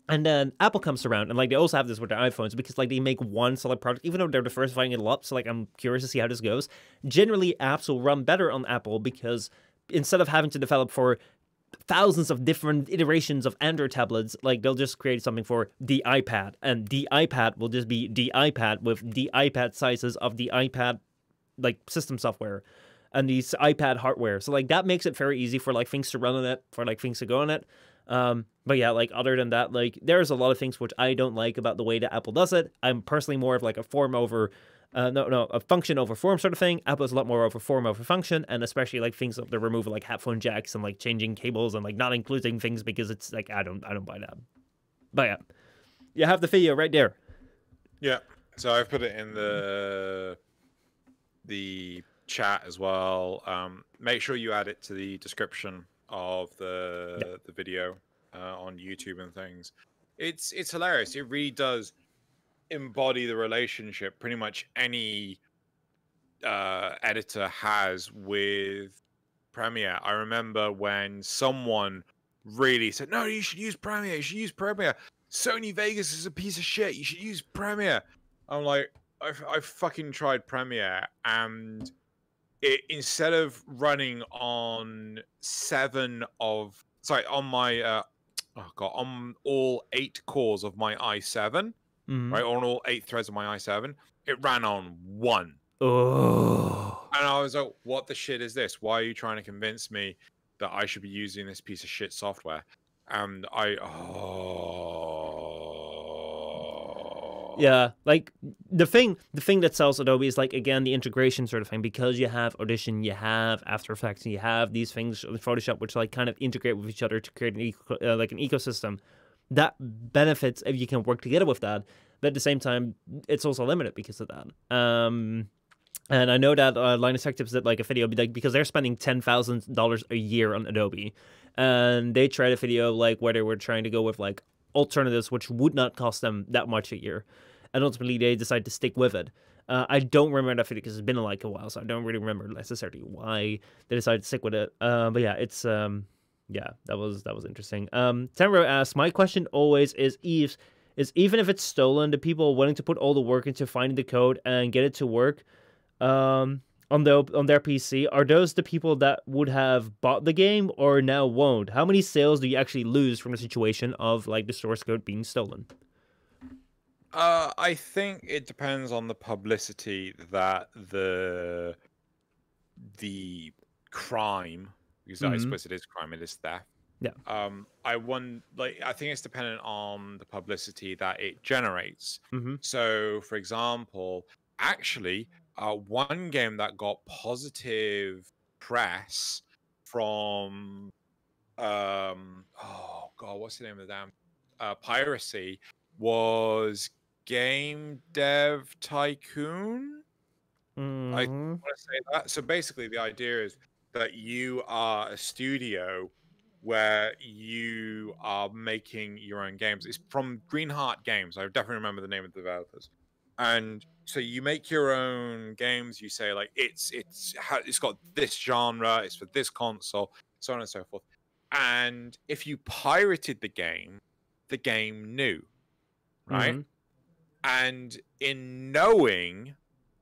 And then Apple comes around and like they also have this with their iPhones because like they make one solid product, even though they're diversifying it a lot. So like I'm curious to see how this goes. Generally, apps will run better on Apple because instead of having to develop for thousands of different iterations of Android tablets, like they'll just create something for the iPad, and the iPad will just be the iPad with the iPad sizes of the iPad like system software and these iPad hardware. So like that makes it very easy for like things to run on it, for like things to go on it. But yeah, like other than that, like there's a lot of things which I don't like about the way that Apple does it. I'm personally more of like a form over a function over form sort of thing. Apple's a lot more over form over function, and especially like things of the removal like headphone jacks and like changing cables and like not including things because it's like I don't buy that. But yeah, you have the video right there. Yeah, so I've put it in the chat as well. Make sure you add it to the description of the video on YouTube and things. It's hilarious. It really does embody the relationship pretty much any editor has with Premiere. I remember when someone really said, "No, you should use Premiere. You should use Premiere. Sony Vegas is a piece of shit. You should use Premiere." I'm like, I fucking tried Premiere, and it instead of running on on all 8 cores of my i7. Right, on all 8 threads of my i7, it ran on 1. Oh. And I was like, what the shit is this? Why are you trying to convince me that I should be using this piece of shit software? And Yeah, like the thing that sells Adobe is like again the integration sort of thing, because you have Audition, you have After Effects, and you have these things in Photoshop which like kind of integrate with each other to create an ecosystem that benefits if you can work together with that. But at the same time, it's also limited because of that. And I know that Linus Tech Tips did like a video like because they're spending $10,000 a year on Adobe, and they tried a video like where they were trying to go with like alternatives which would not cost them that much a year, and ultimately they decided to stick with it. I don't remember that video because it's been like a while, so I don't really remember necessarily why they decided to stick with it. But yeah, it's yeah, that was interesting. Tenro asks, my question always is even if it's stolen, the people willing to put all the work into finding the code and get it to work on their PC, are those the people that would have bought the game or now won't? How many sales do you actually lose from the situation of like the source code being stolen? I think it depends on the publicity that the crime, because I suppose it is crime, it is theft. Yeah. I think it's dependent on the publicity that it generates. So, for example, actually, one game that got positive press from oh god, what's the name of the damn piracy was Game Dev Tycoon. I want to say that. So basically, the idea is that you are a studio where you are making your own games. It's from Green Heart Games. I definitely remember the name of the developers. And so you make your own games. You say like it's got this genre. It's for this console, so on and so forth. And if you pirated the game knew, right? And in knowing,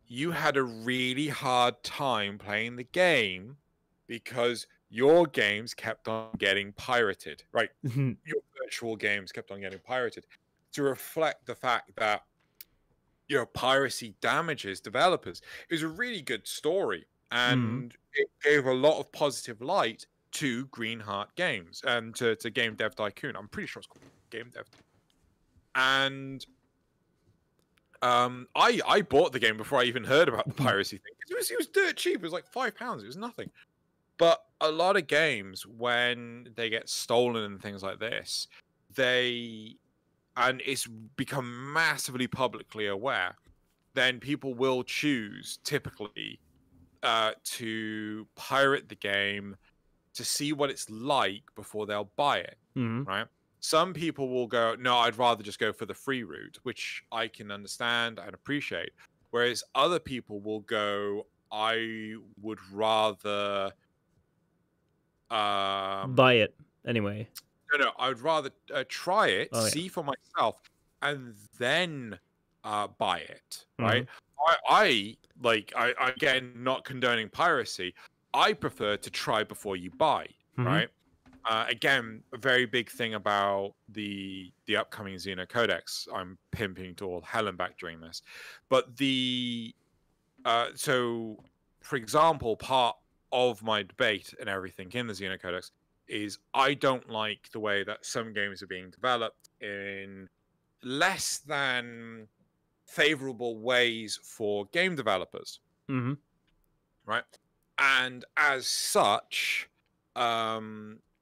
you had a really hard time playing the game because your games kept on getting pirated, right? Your virtual games kept on getting pirated to reflect the fact that piracy damages developers. It was a really good story, and it gave a lot of positive light to Green Heart Games and to Game Dev Tycoon. I'm pretty sure it's called Game Dev. And I bought the game before I even heard about the piracy thing. It was dirt cheap. It was like £5. It was nothing. But a lot of games, when they get stolen and things like this, and it's become massively publicly aware, then people will choose typically to pirate the game to see what it's like before they'll buy it, right? Some people will go, no, I'd rather just go for the free route, which I can understand and appreciate. Whereas other people will go, I would rather buy it anyway. no, I would rather try it, Oh, yeah. see for myself, and then buy it, right? I again, not condoning piracy. I prefer to try before you buy, right? Again, a very big thing about the upcoming Xeno Codex. I'm pimping to all hell and back during this, but so, for example, part of my debate and everything in the Xeno Codex is I don't like the way that some games are being developed in less than favorable ways for game developers, right? And as such, for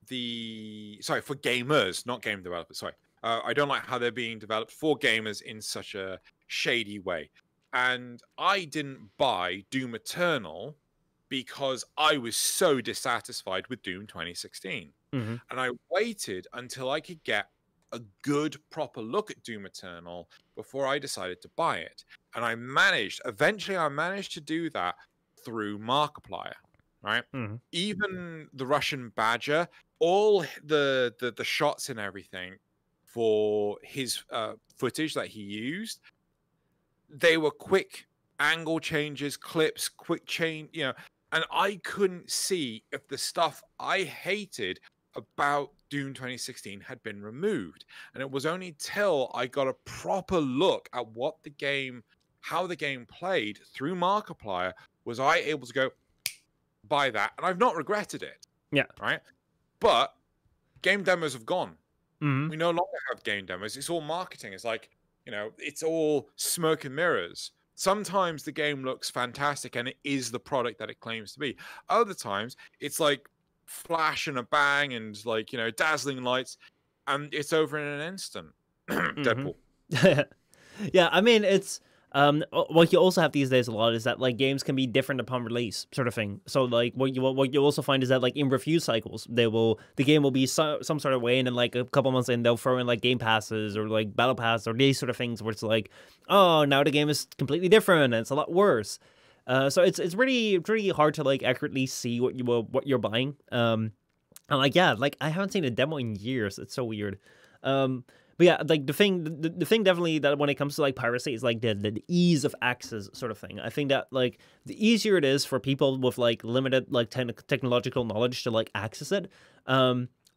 gamers, not game developers. Sorry, I don't like how they're being developed for gamers in such a shady way. And I didn't buy Doom Eternal because I was so dissatisfied with Doom 2016. And I waited until I could get a good, proper look at Doom Eternal before I decided to buy it. And eventually I managed to do that through Markiplier, right? Even the Russian Badger, all the shots and everything for his footage that he used, they were quick angle changes, clips, quick change, and I couldn't see if the stuff I hated about Doom 2016 had been removed. And it was only till I got a proper look at how the game played through Markiplier was I able to go buy that. And I've not regretted it. Yeah. Right. But game demos have gone. We no longer have game demos. It's all marketing. It's like, it's all smoke and mirrors. Sometimes the game looks fantastic and it is the product that it claims to be. Other times it's like flash and a bang and like, dazzling lights, and it's over in an instant. Deadpool. Yeah, I mean, it's what you also have these days a lot is that like games can be different upon release, sort of thing. So like what you also find is that like in review cycles, the game will be some sort of way, and then like a couple months in they'll throw in like game passes or like battle pass or these sort of things where it's like, oh, now the game is completely different and it's a lot worse. So it's really hard to like accurately see what you're buying. And like, yeah, like I haven't seen a demo in years. It's so weird. But yeah, like the thing definitely that when it comes to like piracy is like the ease of access sort of thing. I think that like the easier it is for people with like limited like technological knowledge to like access it,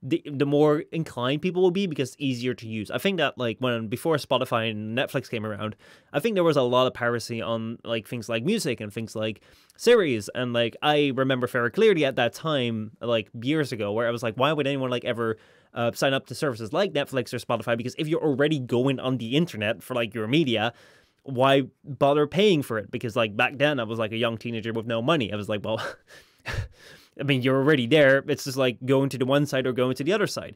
the more inclined people will be because it's easier to use. I think that like before Spotify and Netflix came around, I think there was a lot of piracy on like things like music and things like series. And like I remember very clearly at that time, like years ago, where I was like, why would anyone like ever sign up to services like Netflix or Spotify? Because if you're already going on the internet for like your media, why bother paying for it? Because like back then I was like a young teenager with no money. I was like, well, I mean, you're already there. It's just like going to the one side or going to the other side.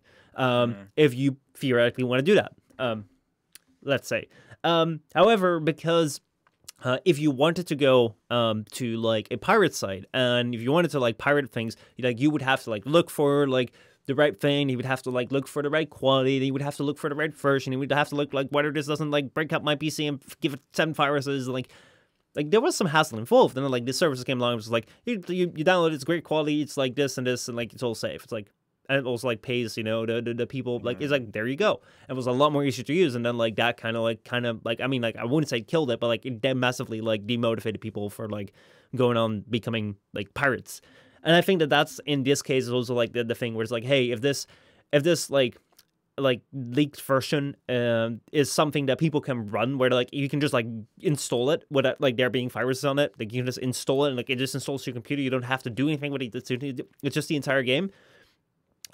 If you theoretically want to do that, let's say. However, because if you wanted to go to like a pirate site, and if you wanted to like pirate things, you would have to like look for like the right thing. You would have to like look for the right quality. You would have to look for the right version. You would have to look like whether this doesn't like break up my PC and give it 10 viruses. Like there was some hassle involved, and then like the services came along and was like, you download it, it's great quality, it's like this and this, and like it's all safe. It's like, and it also like pays the people, like it's like there you go. It was a lot more easier to use, and then like that kind of I mean, like I wouldn't say killed it, but like it massively like demotivated people for like going on becoming like pirates. And I think that that's in this case is also like the thing where it's like, hey, if this like leaked version is something that people can run, where like you can just like install it without like there being viruses on it, like you can just install it and like it just installs to your computer. You don't have to do anything with it. It's just the entire game,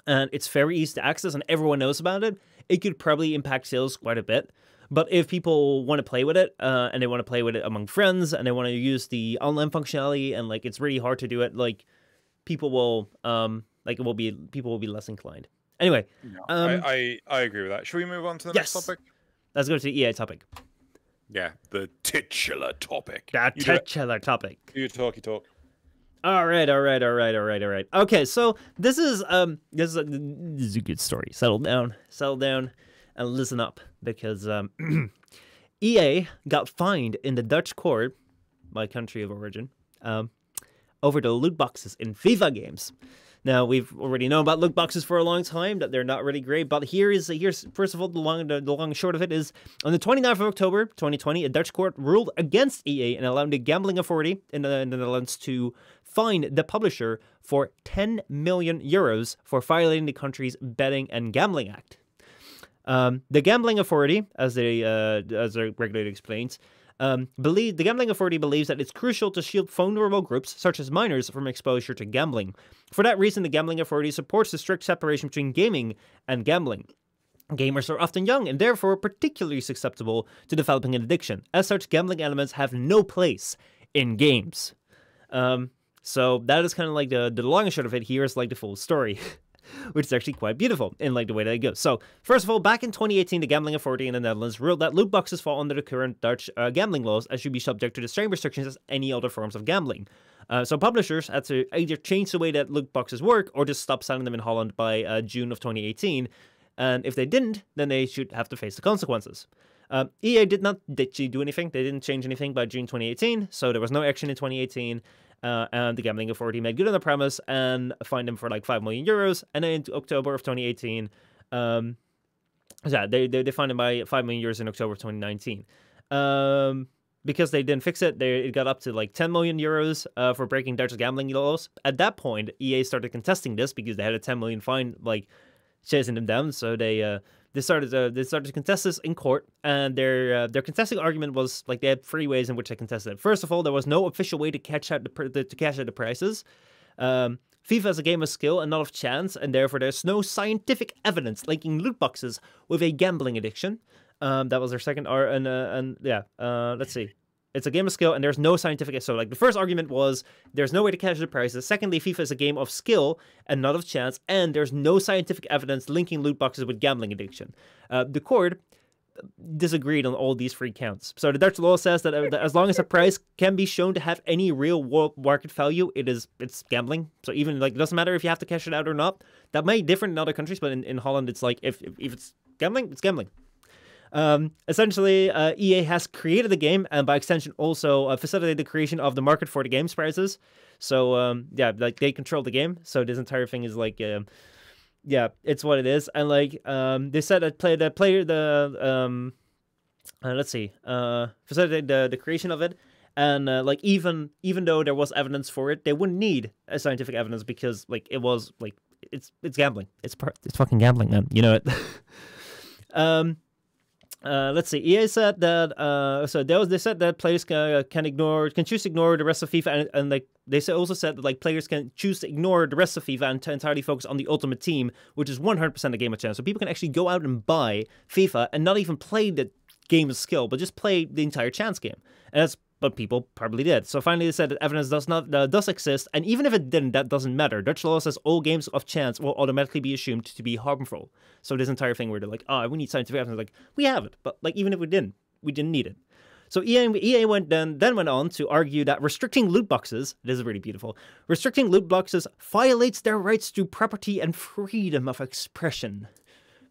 and it's very easy to access, and everyone knows about it. It could probably impact sales quite a bit. But if people want to play with it, and they want to play with it among friends, and they want to use the online functionality, and like it's really hard to do it like people will people will be less inclined. Anyway, No, I agree with that. Should we move on to the next topic? Let's go to the EA topic. Yeah, the titular topic. The titular topic. You talky talk. All right. Okay, so this is a good story. Settle down, and listen up, because EA got fined in the Dutch court, my country of origin, over the loot boxes in FIFA games. Now, we've already known about loot boxes for a long time, that they're not really great, but here's first of all, the long and short of it is, on the 29th of October, 2020, a Dutch court ruled against EA and allowed the gambling authority in the Netherlands to fine the publisher for 10 million euros for violating the country's Betting and Gambling Act. The gambling authority, as the regulator explains, the gambling authority believes that it's crucial to shield vulnerable groups, such as minors, from exposure to gambling. For that reason, the gambling authority supports the strict separation between gaming and gambling. Gamers are often young and therefore particularly susceptible to developing an addiction. As such, gambling elements have no place in games. So that is kind of like the long and short of it. Here's like the full story. Which is actually quite beautiful in like the way that it goes. So, first of all, back in 2018, the Gambling Authority in the Netherlands ruled that loot boxes fall under the current Dutch gambling laws and should be subject to the same restrictions as any other forms of gambling. So publishers had to either change the way that loot boxes work or just stop selling them in Holland by June of 2018. And if they didn't, then they should have to face the consequences. EA did not do anything. They didn't change anything by June 2018, so there was no action in 2018. And the Gambling Authority made good on the premise and fined them for like 5 million euros. And then in October of 2018, they fined them by 5 million euros in October of 2019. Because they didn't fix it, it got up to like 10 million euros for breaking Dutch gambling laws. At that point, EA started contesting this because they had a 10 million fine like chasing them down. So they started to contest this in court, and their contesting argument was like they had three ways in which they contested it. First of all, there was no official way to cash out the prices. FIFA is a game of skill and not of chance, and therefore there's no scientific evidence linking loot boxes with a gambling addiction. That was their second let's see. It's a game of skill, and there's no scientific... So, like, the first argument was there's no way to cash the prices. Secondly, FIFA is a game of skill and not of chance, and there's no scientific evidence linking loot boxes with gambling addiction. The court disagreed on all these three counts. So, the Dutch law says that as long as a price can be shown to have any real world market value, it's gambling. So, even, like, it doesn't matter if you have to cash it out or not. That may be different in other countries, but in Holland, it's like, if it's gambling, it's gambling. Essentially, EA has created the game and by extension also facilitated the creation of the market for the game's prices. So, like they control the game. So this entire thing is like, it's what it is. And like, they said that facilitated the creation of it. And like, even though there was evidence for it, they wouldn't need a scientific evidence because like, it was like, it's gambling. It's fucking gambling, man. You know it. Let's see. EA said that they said that players can choose to ignore the rest of FIFA, and like they also said that like players can choose to ignore the rest of FIFA and to entirely focus on the Ultimate Team, which is 100% a game of chance. So people can actually go out and buy FIFA and not even play the game of skill, but just play the entire chance game, and that's what people probably did. So finally, they said that evidence does exist, and even if it didn't, that doesn't matter. Dutch law says all games of chance will automatically be assumed to be harmful. So this entire thing where they're like, we need scientific evidence, like we have it, but like even if we didn't need it. So EA went on to argue that restricting loot boxes, this is really beautiful, restricting loot boxes violates their rights to property and freedom of expression.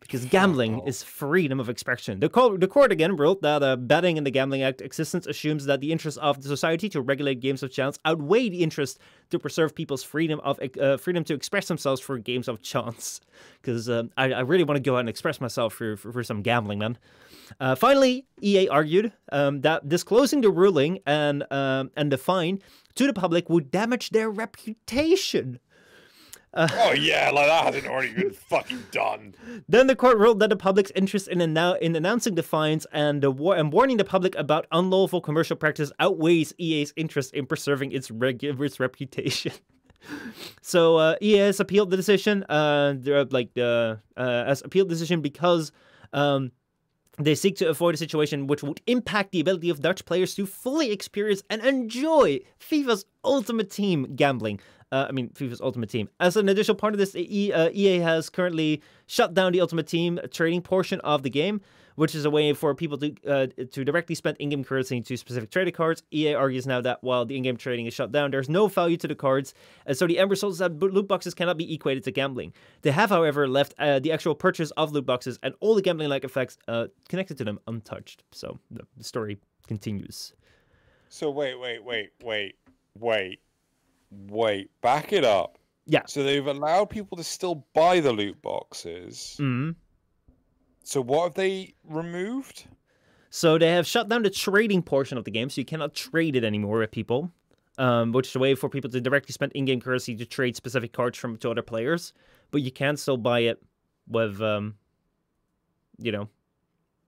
Because gambling is freedom of expression. The court again ruled that betting in the Gambling Act existence assumes that the interests of the society to regulate games of chance outweigh the interest to preserve people's freedom to express themselves for games of chance. Because I really want to go out and express myself for some gambling, man. Finally, EA argued that disclosing the ruling and the fine to the public would damage their reputation. Like that hasn't already been fucking done. Then the court ruled that the public's interest in announcing the fines and warning the public about unlawful commercial practice outweighs EA's interest in preserving its reputation. So EA has appealed the decision. Has appealed the decision because they seek to avoid a situation which would impact the ability of Dutch players to fully experience and enjoy FIFA's Ultimate Team gambling. FIFA's Ultimate Team. As an additional part of this, EA has currently shut down the Ultimate Team trading portion of the game, which is a way for people to directly spend in-game currency into specific trading cards. EA argues now that while the in-game trading is shut down, there's no value to the cards, and so the end result is that loot boxes cannot be equated to gambling. They have, however, left the actual purchase of loot boxes and all the gambling-like effects connected to them untouched. So the story continues. So wait. Back it up. Yeah. So they've allowed people to still buy the loot boxes. Mm-hmm. So what have they removed? So they have shut down the trading portion of the game, so you cannot trade it anymore with people, which is a way for people to directly spend in-game currency to trade specific cards to other players. But you can still buy it with, you know.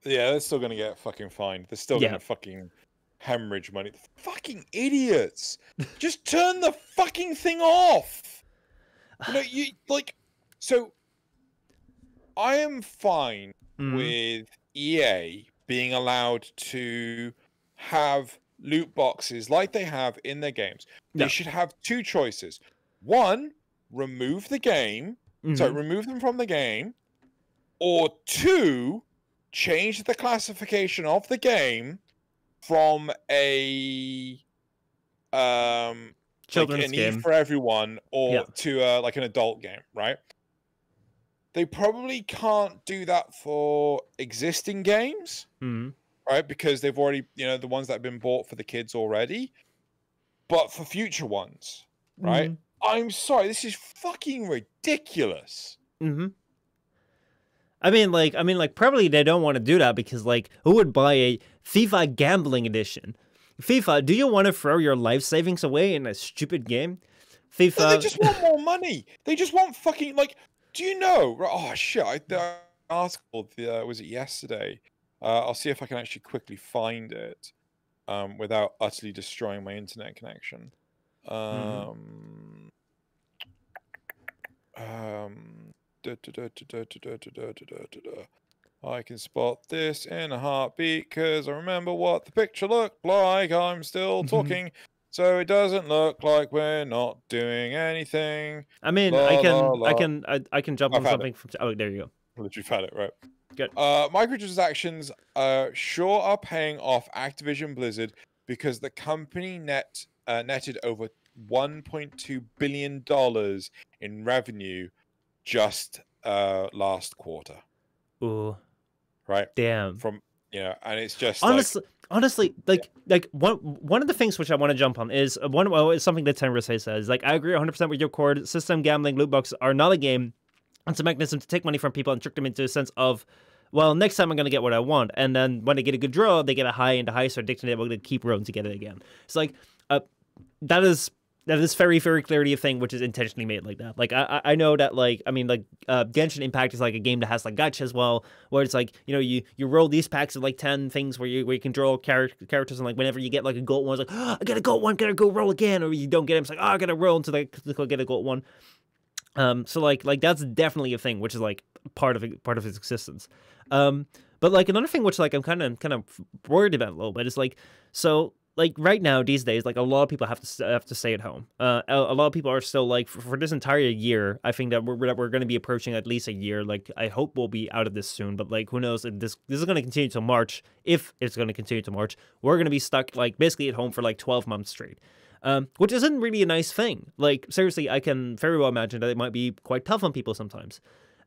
Yeah, they're still going to get fucking fined. They're still going to fucking hemorrhage money. Fucking idiots! Just turn the fucking thing off! So I am fine with EA being allowed to have loot boxes like they have in their games. They should have two choices. One, remove the game. Sorry, remove them from the game. Or two, change the classification of the game from a children's game for everyone or to like an adult game, right? They probably can't do that for existing games, right? Because they've already, the ones that have been bought for the kids already. But for future ones, right? I'm sorry, this is fucking ridiculous. I mean, probably they don't want to do that because, like, who would buy a FIFA gambling edition? FIFA, do you want to throw your life savings away in a stupid game? FIFA. No, they just want more money. They just want fucking, like, do you know? Oh, shit. The article, was it yesterday? I'll see if I can actually quickly find it without utterly destroying my internet connection. I can spot this in a heartbeat because I remember what the picture looked like. I'm still talking, so it doesn't look like we're not doing anything. I mean, I can jump on something from. Oh, there you go. Literally found it, right? Good. Microtransactions sure are paying off Activision Blizzard because the company netted over $1.2 billion in revenue just last quarter. Ooh. Right. Damn. And it's just honestly, one of the things which I want to jump on is something that Tenrosei says. Like, I agree 100% with your core. System gambling loot boxes are not a game. It's a mechanism to take money from people and trick them into a sense of, well, next time I'm going to get what I want. And then when they get a good draw, they get a high, and the highs are addicted, and they're going to keep rolling to get it again. It's like, that is very, very clearly a thing which is intentionally made like that. Like, I know that, like, I mean, like, Genshin Impact is like a game that has like gacha as well, where it's like, you roll these packs of like 10 things where you can draw characters, and like whenever you get like a gold one, it's like, oh, I got a gold one, gotta go roll again, or you don't get him, it's like, oh, I gotta roll until I get a gold one. So like that's definitely a thing which is like part of its existence. But like another thing which like I'm kind of worried about a little bit is like, so like right now these days, like a lot of people have to stay at home. A lot of people are still like for this entire year. I think that we're going to be approaching at least a year. Like I hope we'll be out of this soon, but like who knows if this is going to continue till March. If it's going to continue to March, we're going to be stuck like basically at home for like 12 months straight. Which isn't really a nice thing. Like, seriously, I can very well imagine that it might be quite tough on people sometimes.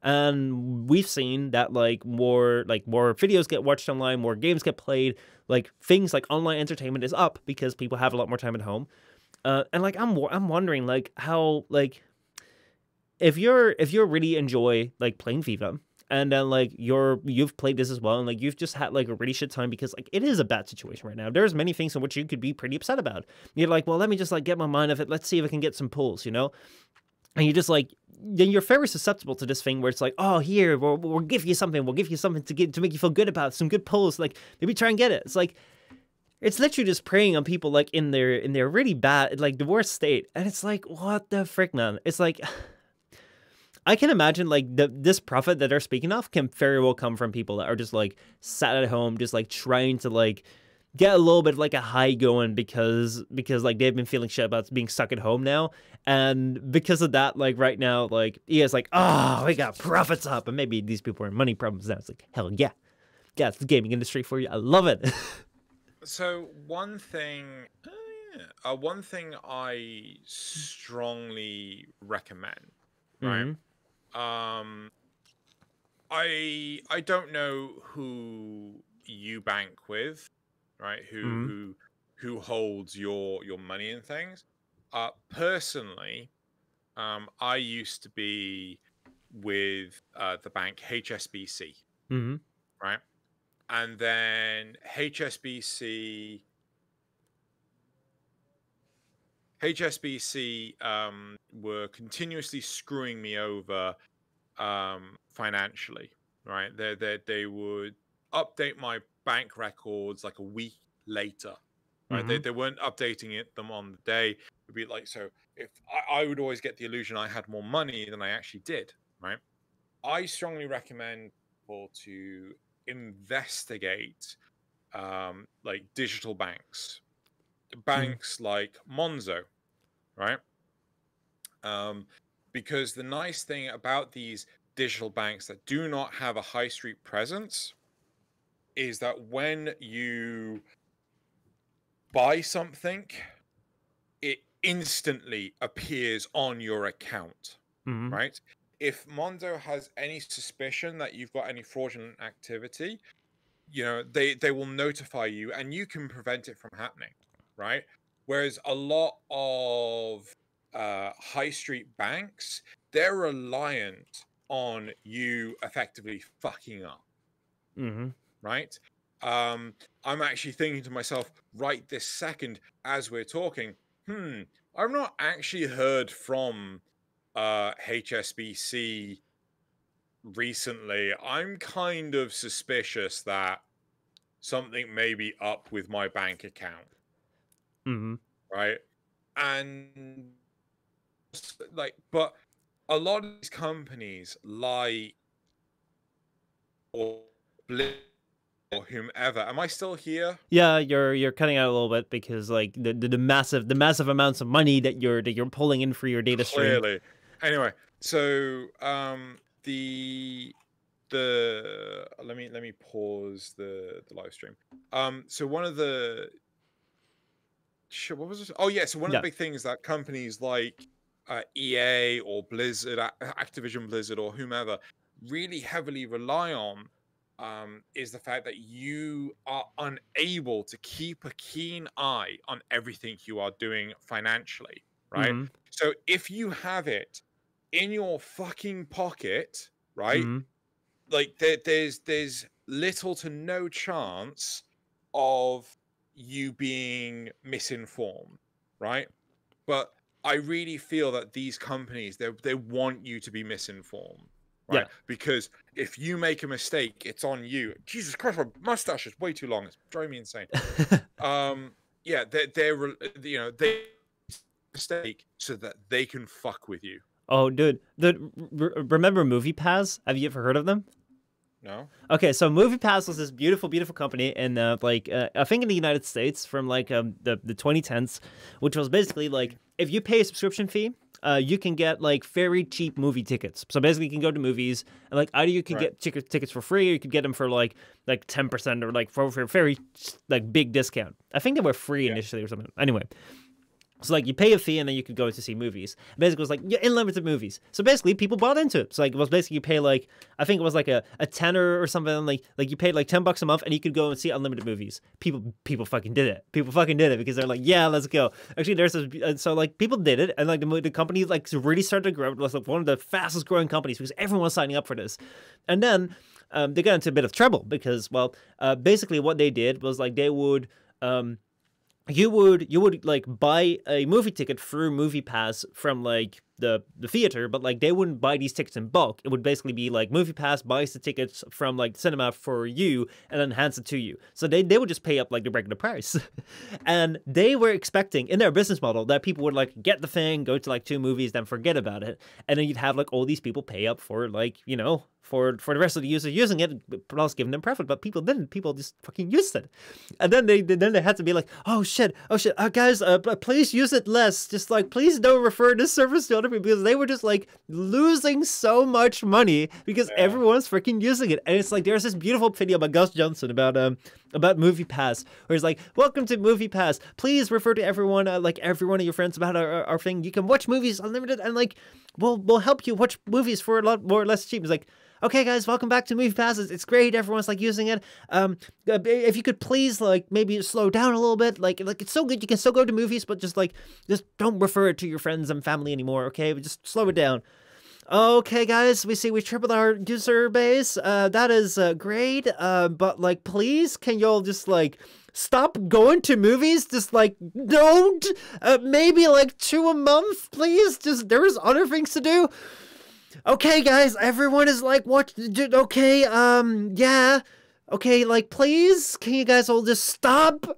And we've seen that, like, more videos get watched online, more games get played, like, things like online entertainment is up because people have a lot more time at home. And, like, I'm wondering, like, how, like, if you really enjoy, like, playing FIFA, and then like you've played this as well, and like you've just had like a really shit time because like it is a bad situation right now. There's many things in which you could be pretty upset about. You're like, well, let me just like get my mind off it. Let's see if I can get some pulls, And you just like, then you're very susceptible to this thing where it's like, oh, here we'll give you something. We'll give you something to make you feel good about some good pulls. Like maybe try and get it. It's like, it's literally just preying on people like in their really bad, like the worst state. And it's like, what the frick, man? It's like, I can imagine like this profit that they're speaking of can very well come from people that are just like sat at home, just like trying to like get a little bit of like a high going because like they've been feeling shit about being stuck at home now, and because of that, like right now, like EA's like, oh, we got profits up, and maybe these people are in money problems now. It's like, hell yeah, it's the gaming industry for you. I love it. So one thing I strongly recommend, right? I don't know who you bank with, right? Who holds your money and things. Personally, I used to be with the bank HSBC, right? And then HSBC were continuously screwing me over financially, right? They would update my bank records like a week later, right? They weren't updating them on the day. It'd be like, so if I would always get the illusion I had more money than I actually did, right? I strongly recommend people to investigate like digital banks like Monzo, right? Because the nice thing about these digital banks that do not have a high street presence is that when you buy something, it instantly appears on your account, right? If Monzo has any suspicion that you've got any fraudulent activity, you know, they will notify you and you can prevent it from happening, right? Whereas a lot of high street banks, they're reliant on you effectively fucking up, right? I'm actually thinking to myself right this second as we're talking, I've not actually heard from HSBC recently. I'm kind of suspicious that something may be up with my bank account, right? And like, but a lot of these companies like or whomever, am I still here? Yeah, you're cutting out a little bit because like the massive amounts of money that you're pulling in for your data stream. Clearly. Anyway, so the let me pause the live stream. So one of the what was this? Oh yeah, so one of the big things that companies like EA or Blizzard, Activision Blizzard or whomever really heavily rely on is the fact that you are unable to keep a keen eye on everything you are doing financially, right? So if you have it in your fucking pocket, right? Like there's little to no chance of you being misinformed, right? But I really feel that these companies, they want you to be misinformed, right? Because if you make a mistake, it's on you. Jesus Christ, my mustache is way too long. It's driving me insane. Yeah, they're you know, they mistake so that they can fuck with you. Oh, dude, remember MoviePass? Have you ever heard of them? No. Okay, so MoviePass was this beautiful company in I think in the United States from like the 2010s, which was basically like if you pay a subscription fee, you can get like very cheap movie tickets. So basically, you can go to movies and like either you can get tickets for free, or you could get them for like 10% or like for a very like big discount. I think they were free initially or something. Anyway. So, like, you pay a fee, and then you could go to see movies. Basically, it was like, unlimited movies. So, basically, people bought into it. So, like, it was basically you pay, like, I think it was, like, a tenner or something. Like you paid, like, $10 a month, and you could go and see unlimited movies. People fucking did it. People fucking did it because they're like, yeah, let's go. Actually, there's this, so, like, people did it, and, like, the company, like, really started to grow. It was, like, one of the fastest growing companies because everyone was signing up for this. And then they got into a bit of trouble because, well, basically what they did was, like, they would... You would like buy a movie ticket through MoviePass from like the theater, but like they wouldn't buy these tickets in bulk. It would basically be like MoviePass buys the tickets from like cinema for you and then hands it to you. So they would just pay up like the regular price. And they were expecting in their business model that people would like get the thing, go to like 2 movies, then forget about it. And then you'd have like all these people pay up for like, you know, for the rest of the users using it, plus giving them profit. But people didn't. People just fucking used it, and then they had to be like, oh shit, guys, please use it less. Just like, please don't refer this service to other people, because they were just like losing so much money because everyone's freaking using it. And it's like, there's this beautiful video by Gus Johnson about Movie Pass, where he's like, welcome to Movie Pass. Please refer to everyone, like every one of your friends about our thing. You can watch movies unlimited, and like, we'll help you watch movies for a lot more or less cheap. It's like, okay, guys, welcome back to Movie Pass. It's great. Everyone's like using it. If you could please like maybe slow down a little bit. Like it's so good. You can still go to movies, but just don't refer it to your friends and family anymore. Okay, but just slow it down. Okay, guys, we see we tripled our user base. That is great. But like, please, can y'all just like stop going to movies? Just like, don't. Maybe like 2 a month, please. Just there's other things to do. Okay, guys, everyone is like, what? Okay, yeah. Okay, like, please, can you guys all just stop?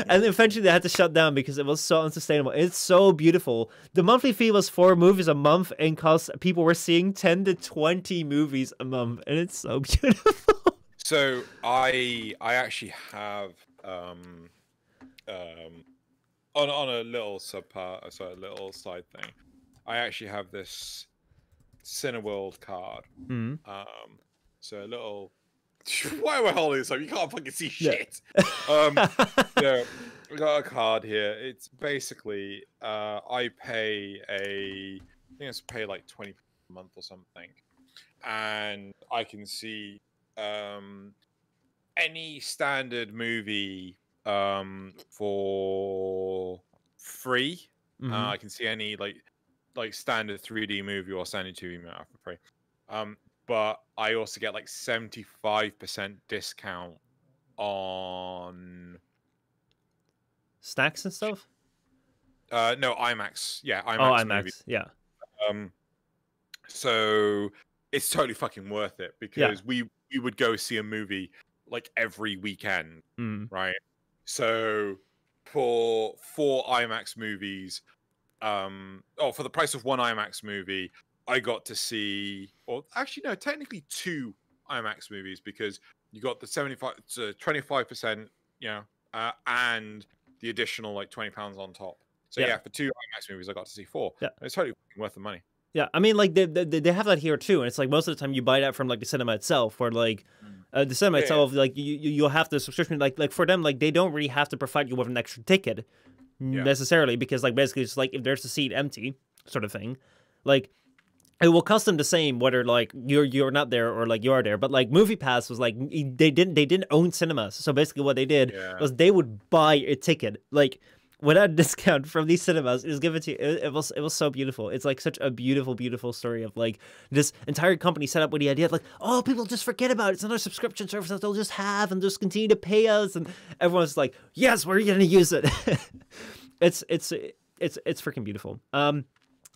And eventually they had to shut down because it was so unsustainable. It's so beautiful. The monthly fee was 4 movies a month, and people were seeing 10 to 20 movies a month, and it's so beautiful. So I actually have on a little a little side thing. I actually have this Cineworld card. So a little. Why am I holding this up? You can't fucking see shit. Yeah, I got a card here. It's basically I think it's pay like 20 a month or something, and I can see any standard movie for free. I can see any like standard 3D movie or standard 2D movie for free. But I also get like 75% discount on snacks and stuff. No, IMAX. Yeah, IMAX. Oh, IMAX. Movies. Yeah. So it's totally fucking worth it because we would go see a movie like every weekend, right? So for 4 IMAX movies, for the price of 1 IMAX movie, I got to see, or actually no, technically 2 IMAX movies because you got the 25%, and the additional like £20 on top. So yeah, for 2 IMAX movies, I got to see 4. Yeah, it's totally worth the money. Yeah, I mean, like they have that here too, and it's like most of the time you buy that from like the cinema itself, where like the cinema itself, like you'll have the subscription, like for them, like they don't really have to provide you with an extra ticket necessarily, because like basically it's like if there's a seat empty, sort of thing, like. It will cost them the same whether like you're not there or like you are there. But like Movie Pass was like they didn't own cinemas, so basically what they did was they would buy a ticket like without a discount from these cinemas. It was given to you. It was so beautiful. It's like such a beautiful story of like this entire company set up with the idea of like, oh, people just forget about it. It's another subscription service that they'll just have and just continue to pay us, and everyone's like, yes, we're gonna use it. It's freaking beautiful.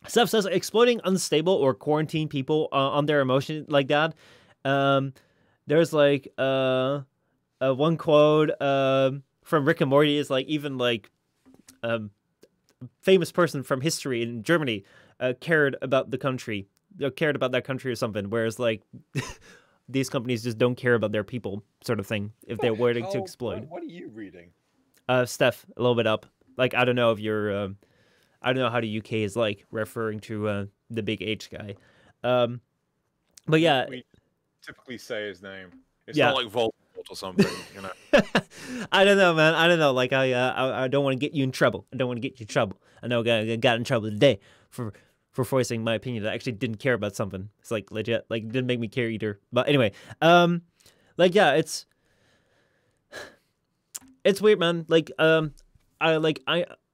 Steph says, exploiting unstable or quarantine people on their emotion like that. There's like one quote from Rick and Morty is like, even like famous person from history in Germany cared about the country, cared about that country or something. Whereas like these companies just don't care about their people, sort of thing, if they're willing to exploit. What are you reading? Steph, a little bit up. Like, I don't know if you're... I don't know how the UK is like referring to the big H guy, but yeah, we typically say his name. It's not like Voldemort or something, you know. I don't know, man. I don't know. Like I don't want to get you in trouble. I don't want to get you in trouble. I know I got in trouble today for voicing my opinion that I actually didn't care about something. It's like legit, like didn't make me care either. But anyway, like yeah, it's weird, man. Like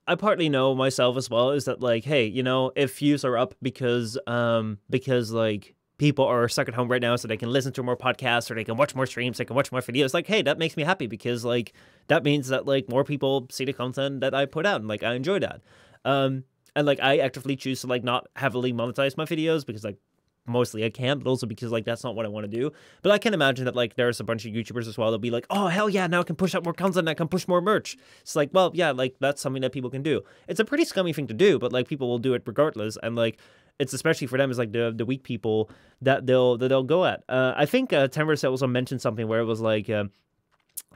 I partly know myself as well, is that like, hey, you know, if views are up because like people are stuck at home right now so they can listen to more podcasts or they can watch more streams, they can watch more videos, like, hey, that makes me happy because like that means that like more people see the content that I put out and like I enjoy that. And like I actively choose to like not heavily monetize my videos because like mostly I can't, but also because like that's not what I want to do. But I can imagine that like there's a bunch of YouTubers as well that'll be like, oh hell yeah, now I can push out more content, I can push more merch. It's like, well, yeah, like that's something that people can do. It's a pretty scummy thing to do, but like people will do it regardless. And like it's especially for them is like the weak people that they'll go at. I think Tenrosei also mentioned something where it was like,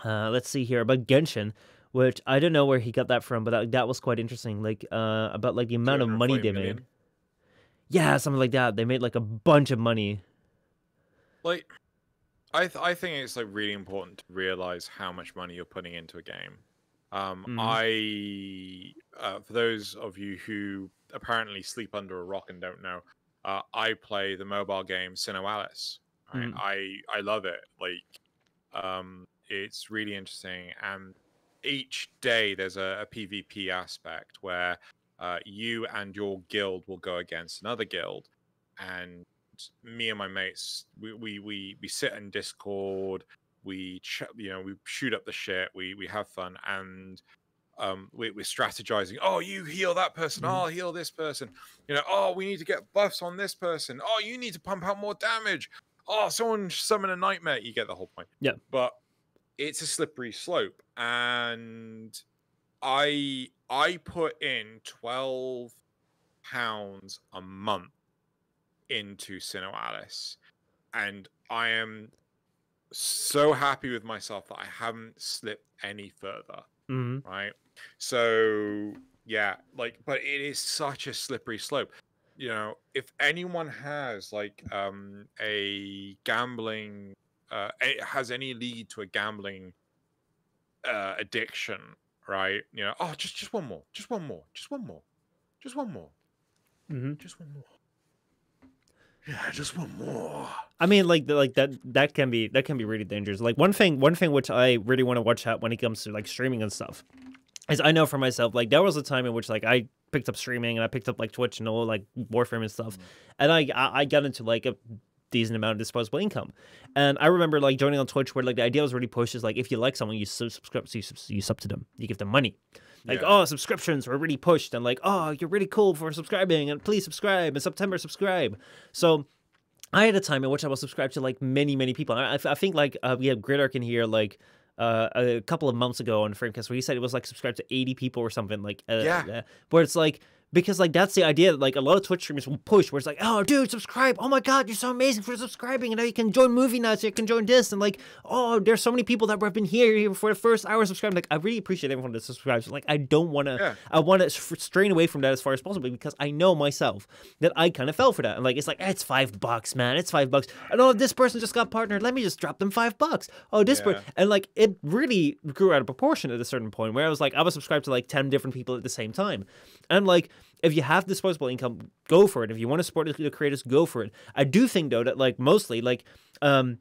let's see here about Genshin, which I don't know where he got that from, but that was quite interesting. Like about like the amount of money they made. Yeah, something like that. They made like a bunch of money. Like, I think it's like really important to realize how much money you're putting into a game. For those of you who apparently sleep under a rock and don't know, I play the mobile game Xenoalice. Right? I love it. Like, it's really interesting, and each day there's a PvP aspect where you and your guild will go against another guild, and me and my mates we sit in Discord, we shoot up the shit, we have fun, and we're strategizing. Oh, you heal that person. Oh, I'll heal this person. Oh, we need to get buffs on this person. Oh, you need to pump out more damage. Oh, someone summon a nightmare. You get the whole point. Yeah. But it's a slippery slope, and I put in £12 a month into Xenoalice, and I am so happy with myself that I haven't slipped any further. Right? So yeah, like, but it is such a slippery slope. If anyone has like a gambling it has any lead to a gambling addiction, right? Oh, just one more, just one more, just one more, just one more, just one more. Yeah, just one more. I mean, like that can be really dangerous. Like one thing which I really want to watch out when it comes to like streaming and stuff is I know for myself, like there was a time in which like I picked up streaming and I picked up like Twitch and all like Warframe and stuff, and I got into like a decent amount of disposable income. And I remember like joining on Twitch where like the idea was really pushed is like if you like someone, you subscribe, so you sub to them, you give them money. Like, oh, subscriptions were really pushed, and like, oh, you're really cool for subscribing, and please subscribe, in September subscribe. So I had a time in which I was subscribed to like many people. I think like we had Gridark in here like a couple of months ago on FrameCast where he said it was like subscribed to 80 people or something like where it's like, because like that's the idea that like a lot of Twitch streamers will push where it's like, oh dude, subscribe, oh my god, you're so amazing for subscribing, and now you can join movie nights, you can join this, and like, oh, there's so many people that have been here for the first hour subscribing. Like I really appreciate everyone that subscribes. Like I don't want to I want to strain away from that as far as possible, because I know myself that I kind of fell for that. And like it's like, it's $5, man, it's $5. And oh, this person just got partnered, let me just drop them $5. Oh, this person, and like it really grew out of proportion at a certain point where I was subscribed to like 10 different people at the same time. And like, if you have disposable income, go for it. If you want to support the creators, go for it. I do think though that like mostly like I'm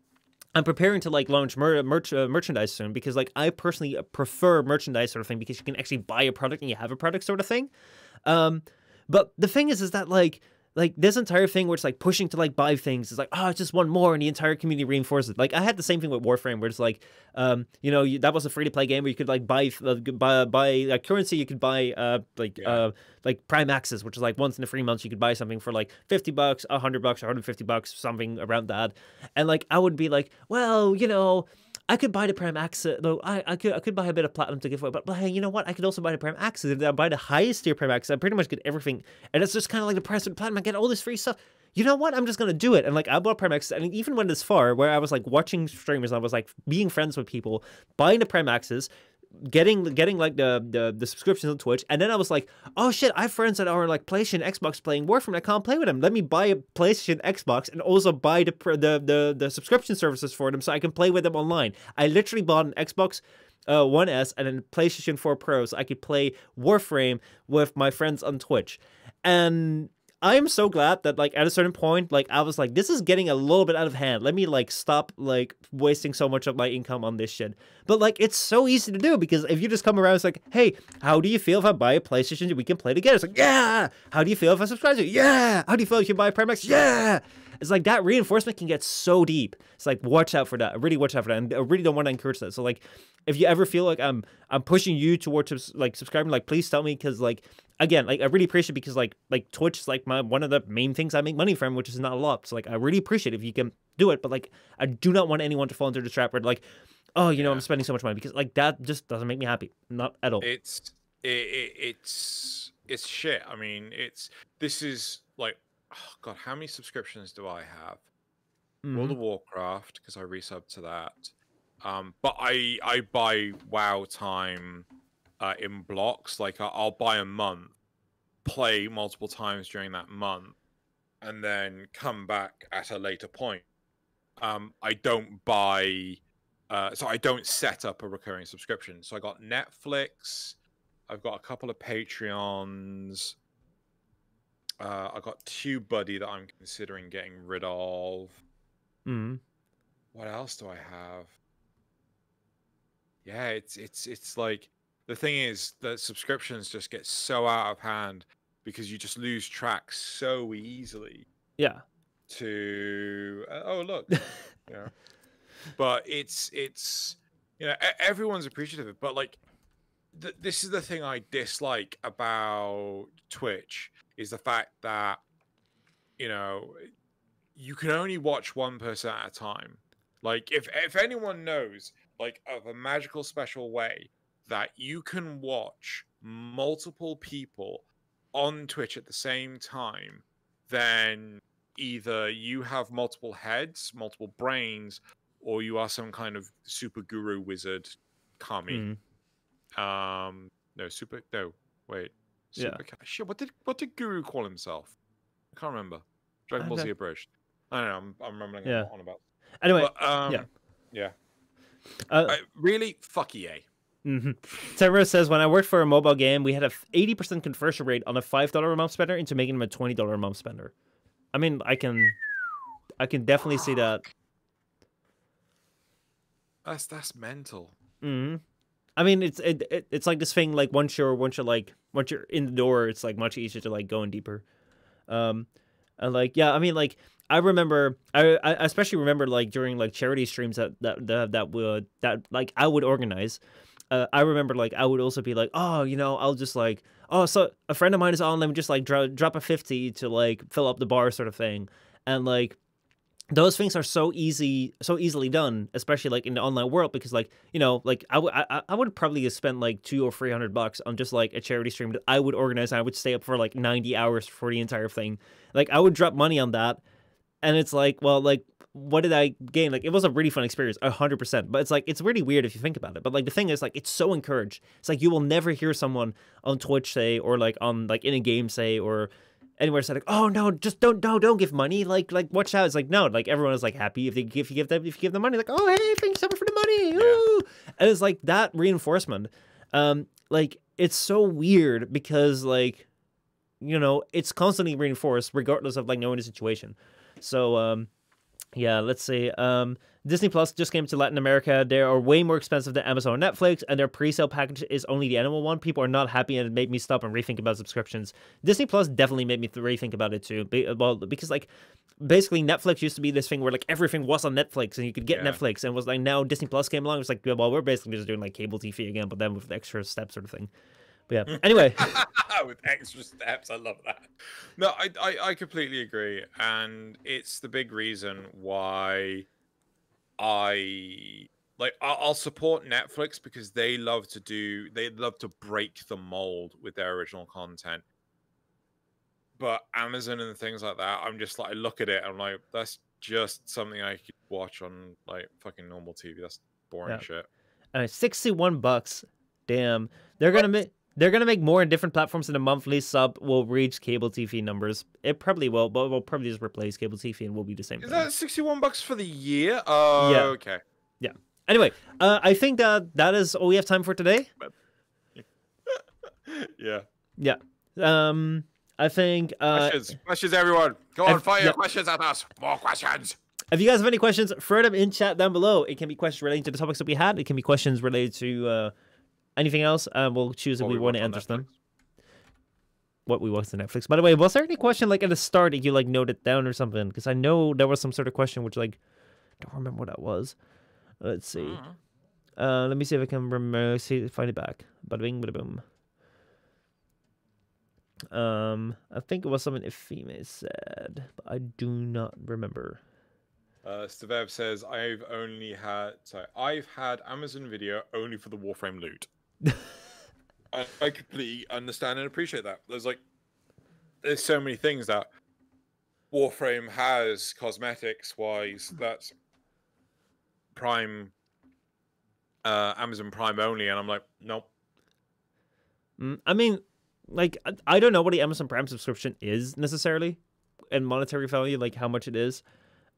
preparing to like launch merchandise soon, because like I personally prefer merchandise sort of thing, because you can actually buy a product and you have a product sort of thing. But the thing is that like this entire thing where it's like pushing to like buy things is like, oh, it's just one more, and the entire community reinforces it. Like I had the same thing with Warframe where it's like, that was a free to play game where you could like buy currency. You could buy like Prime Access, which is like once in the 3 months you could buy something for like $50, $100, $150, something around that. And like I would be like, well, I could buy the Prime Access. No, I could buy a bit of Platinum to give away, but hey, you know what? I could also buy the Prime Access. If I buy the highest tier Prime Access, I pretty much get everything, and it's just kind of like the price of the Platinum. I get all this free stuff. You know what? I'm just gonna do it. And like I bought Prime Access, and even went this far where I was like watching streamers, and I was like being friends with people, buying the Prime Access, getting like the subscriptions on Twitch, and then I was like, oh shit, I have friends that are like PlayStation, Xbox playing Warframe. I can't play with them. Let me buy a PlayStation, Xbox, and also buy the subscription services for them so I can play with them online. I literally bought an Xbox One S and a PlayStation 4 Pro so I could play Warframe with my friends on Twitch. And I am so glad that like at a certain point, like I was like, this is getting a little bit out of hand. Let me like stop like wasting so much of my income on this shit. But like it's so easy to do, because if you just come around, it's like, hey, how do you feel if I buy a PlayStation? We can play together. It's like, yeah. How do you feel if I subscribe to you? Yeah. How do you feel if you buy Prime Max? Yeah. It's like that reinforcement can get so deep. It's like, watch out for that. I really watch out for that. And I really don't want to encourage that. So like, if you ever feel like I'm pushing you towards like subscribing, like please tell me, because like again, like I really appreciate it, because like Twitch is like one of the main things I make money from, which is not a lot. So like I really appreciate it if you can do it, but like I do not want anyone to fall into the trap where like, oh, I'm spending so much money, because like that just doesn't make me happy, not at all. It's shit. I mean, this is like oh God, how many subscriptions do I have? World Mm-hmm. of Warcraft, because I resub to that. But I buy WoW time in blocks. Like I'll buy a month, play multiple times during that month, and then come back at a later point. I don't buy, so I don't set up a recurring subscription. So I got Netflix, I've got a couple of Patreons, I got TubeBuddy that I'm considering getting rid of. Mm-hmm. What else do I have? Yeah, it's like the thing is that subscriptions just get so out of hand because you just lose track so easily Yeah. to oh look, you know. But it's you know everyone's appreciative of it, but like this is the thing I dislike about Twitch is the fact that you know you can only watch one person at a time. Like if anyone knows like of a magical special way that you can watch multiple people on Twitch at the same time, then either you have multiple heads, multiple brains, or you are some kind of super guru wizard, kami. No super. No, wait. Yeah. Super. Shit. What did Guru call himself? I can't remember. Dragon Ball Okay. Z abridged. I don't know. I'm rambling Yeah. on about. Anyway. But Yeah. yeah. Uh, Really, fuck EA. Mm-hmm. Tenrosei says, when I worked for a mobile game, we had a 80% conversion rate on a $5 a month spender into making him a $20 a month spender. I mean, I can definitely see that. That's mental. Mm-hmm. I mean, it's like this thing. Like once you're in the door, it's like much easier to like go in deeper. And like yeah, I mean like I remember I especially remember like during like charity streams that like I would organize. I remember like I would also be like, oh, you know, I'll just like, oh, so a friend of mine is on, let me just like drop a 50 to like fill up the bar sort of thing, and like those things are so easily done, especially like in the online world, because like, you know, like I would probably have spent like $200 or $300 on just like a charity stream that I would organize, and I would stay up for like 90 hours for the entire thing. Like I would drop money on that, and it's like, well, like what did I gain? Like it was a really fun experience, 100%. But it's like it's really weird if you think about it. But like the thing is, like it's so encouraged. It's like you will never hear someone on Twitch say, or like on like in a game say, or anywhere say like, oh no, just don't give money. Like watch out. It's like no, like everyone is like happy if you give them money. Like oh hey, thanks so much for the money. Ooh. And it's like that reinforcement. Like it's so weird because like, you know, it's constantly reinforced regardless of like knowing the situation. So yeah, let's see. Disney Plus just came to Latin America. They are way more expensive than Amazon and Netflix, and their pre-sale package is only the annual one. People are not happy, and it made me stop and rethink about subscriptions. Disney Plus definitely made me rethink about it too. Well, because like basically Netflix used to be this thing where like everything was on Netflix and you could get Netflix, and it was like now Disney Plus came along. It was like, well, we're basically just doing like cable TV again, but then with extra steps sort of thing. But yeah. Anyway. With extra steps, I love that. No, I completely agree, and it's the big reason why I'll support Netflix because they love to break the mold with their original content. But Amazon and things like that, I'm just like I look at it, I'm like, that's just something I could watch on like fucking normal TV. That's boring shit. $61. Damn, they're gonna make more in different platforms, and the monthly sub will reach cable TV numbers. It probably will, but we'll probably just replace cable TV and will be the same. Is that $61 for the year? Yeah. Okay. Yeah. Anyway, I think that is all we have time for today. Yeah. Yeah. I think questions, everyone. Go on, fire your questions at us. More questions. If you guys have any questions, throw them in chat down below. It can be questions relating to the topics that we had. It can be questions related to anything else. We'll choose if we want to answer them. What we watched on Netflix. By the way, was there any question like at the start that you like noted down or something? Because I know there was some sort of question which like I don't remember what that was. Let's see. Let me see if I can remember. Find it back. Bada bing, bada boom. I think it was something Ifime said, but I do not remember. Stevev says I've had Amazon Video only for the Warframe loot. I completely understand and appreciate that. There's so many things that Warframe has cosmetics-wise that's Prime, Amazon Prime only, and I'm like, nope. I mean, like, I don't know what the Amazon Prime subscription is necessarily, and monetary value, like how much it is.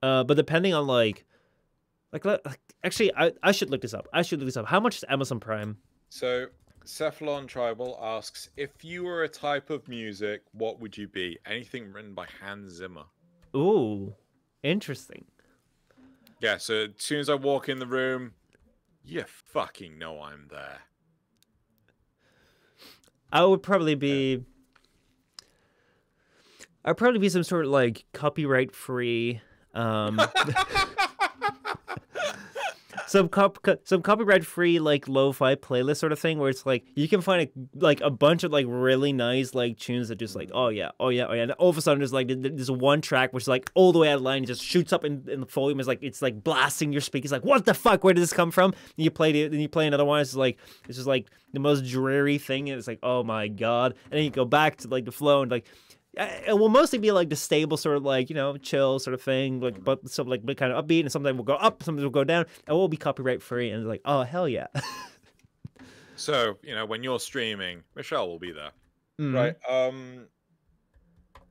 But depending on like actually, I should look this up. How much is Amazon Prime? So CephalonTribal asks, if you were a type of music, what would you be? Anything written by Hans Zimmer. Ooh, interesting. Yeah, so as soon as I walk in the room, you fucking know I'm there. I would probably be... I'd probably be some sort of, like, copyright-free... some copyright-free, like, lo-fi playlist sort of thing, where it's like you can find a bunch of like really nice like tunes that just like oh yeah, and all of a sudden there's like there's one track which is like all the way out of line, just shoots up in the volume, is like it's like blasting your speakers, like what the fuck, where did this come from? And you play it, then you play another one, it's just like the most dreary thing, and it's like oh my god, and then you go back to like the flow and like. It will mostly be like the stable sort of like, you know, chill sort of thing, like but some like kind of upbeat, and sometimes will go up, sometimes will go down, and we'll be copyright free, and it's like, oh hell yeah. So, you know, when you're streaming, Michelle will be there. Mm-hmm. Right.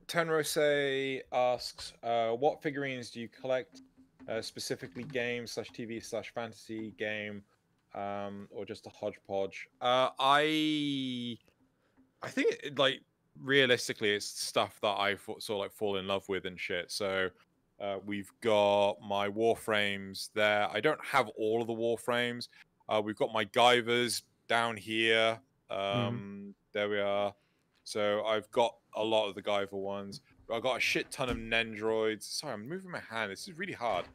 Tenrosei asks, what figurines do you collect? Specifically game/TV/fantasy game, or just a hodgepodge? I think like realistically, it's stuff that I sort of like fall in love with and shit. So we've got my Warframes there. I don't have all of the Warframes. We've got my Guyvers down here. There we are. So I've got a lot of the Guyver ones. I've got a shit ton of Nendroids. Sorry, I'm moving my hand. This is really hard.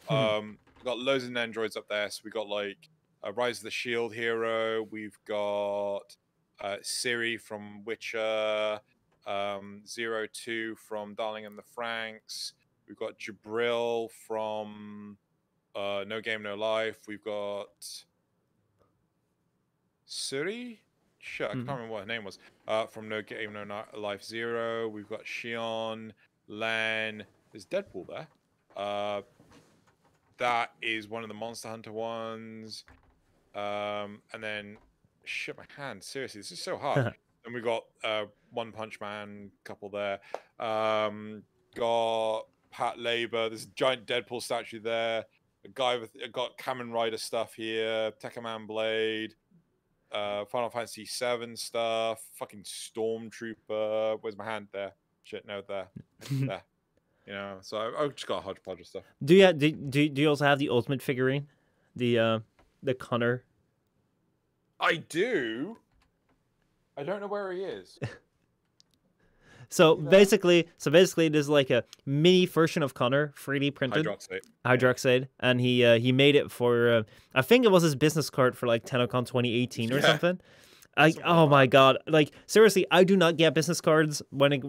We've got loads of Nendroids up there. So we got like Rise of the Shield hero. We've got Ciri from Witcher, 02 from Darling and the Franxx. We've got Jabril from No Game No Life. We've got Ciri? Shit, I can't remember what her name was. From No Game No Life 0. We've got Shion, Len. There's Deadpool there. That is one of the Monster Hunter ones. And then shit, my hand. Seriously, this is so hard. And we got One Punch Man couple there. Got Pat Labor. There's a giant Deadpool statue there. A guy with got Kamen Rider stuff here. Tekkaman Blade. Final Fantasy 7 stuff. Fucking Stormtrooper. Where's my hand? There. Shit, no, there. There. You know, so I've just got a hodgepodge of stuff. Do you also have the ultimate figurine, the Connor? I do. I don't know where he is. So basically, there's like a mini version of Connor, 3D printed, Hydroxide, and he made it for I think it was his business card for like TennoCon 2018 or something. Oh my god! Like seriously, I do not get business cards when it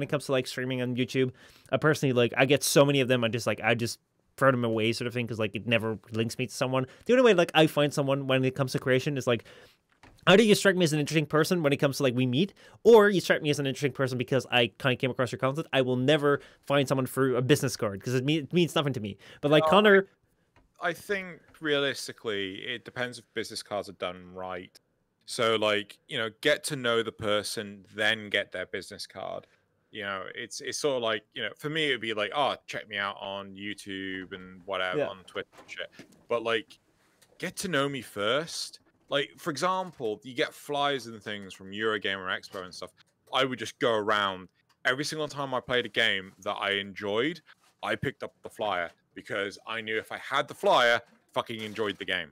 comes to like streaming on YouTube. I personally I get so many of them. I just throw them away sort of thing because like it never links me to someone. The only way like I find someone when it comes to creation is like either you strike me as an interesting person when it comes to like we meet, or you strike me as an interesting person because I kind of came across your content. I will never find someone through a business card because it means nothing to me. But like Connor, I think realistically it depends if business cards are done right. So like, you know, get to know the person, then get their business card. You know, it's sort of like, you know, for me, it would be like, oh, check me out on YouTube and whatever, on Twitter and shit. But like, get to know me first. Like, for example, you get flyers and things from Eurogamer Expo and stuff. I would just go around. Every single time I played a game that I enjoyed, I picked up the flyer because I knew if I had the flyer, fucking enjoyed the game.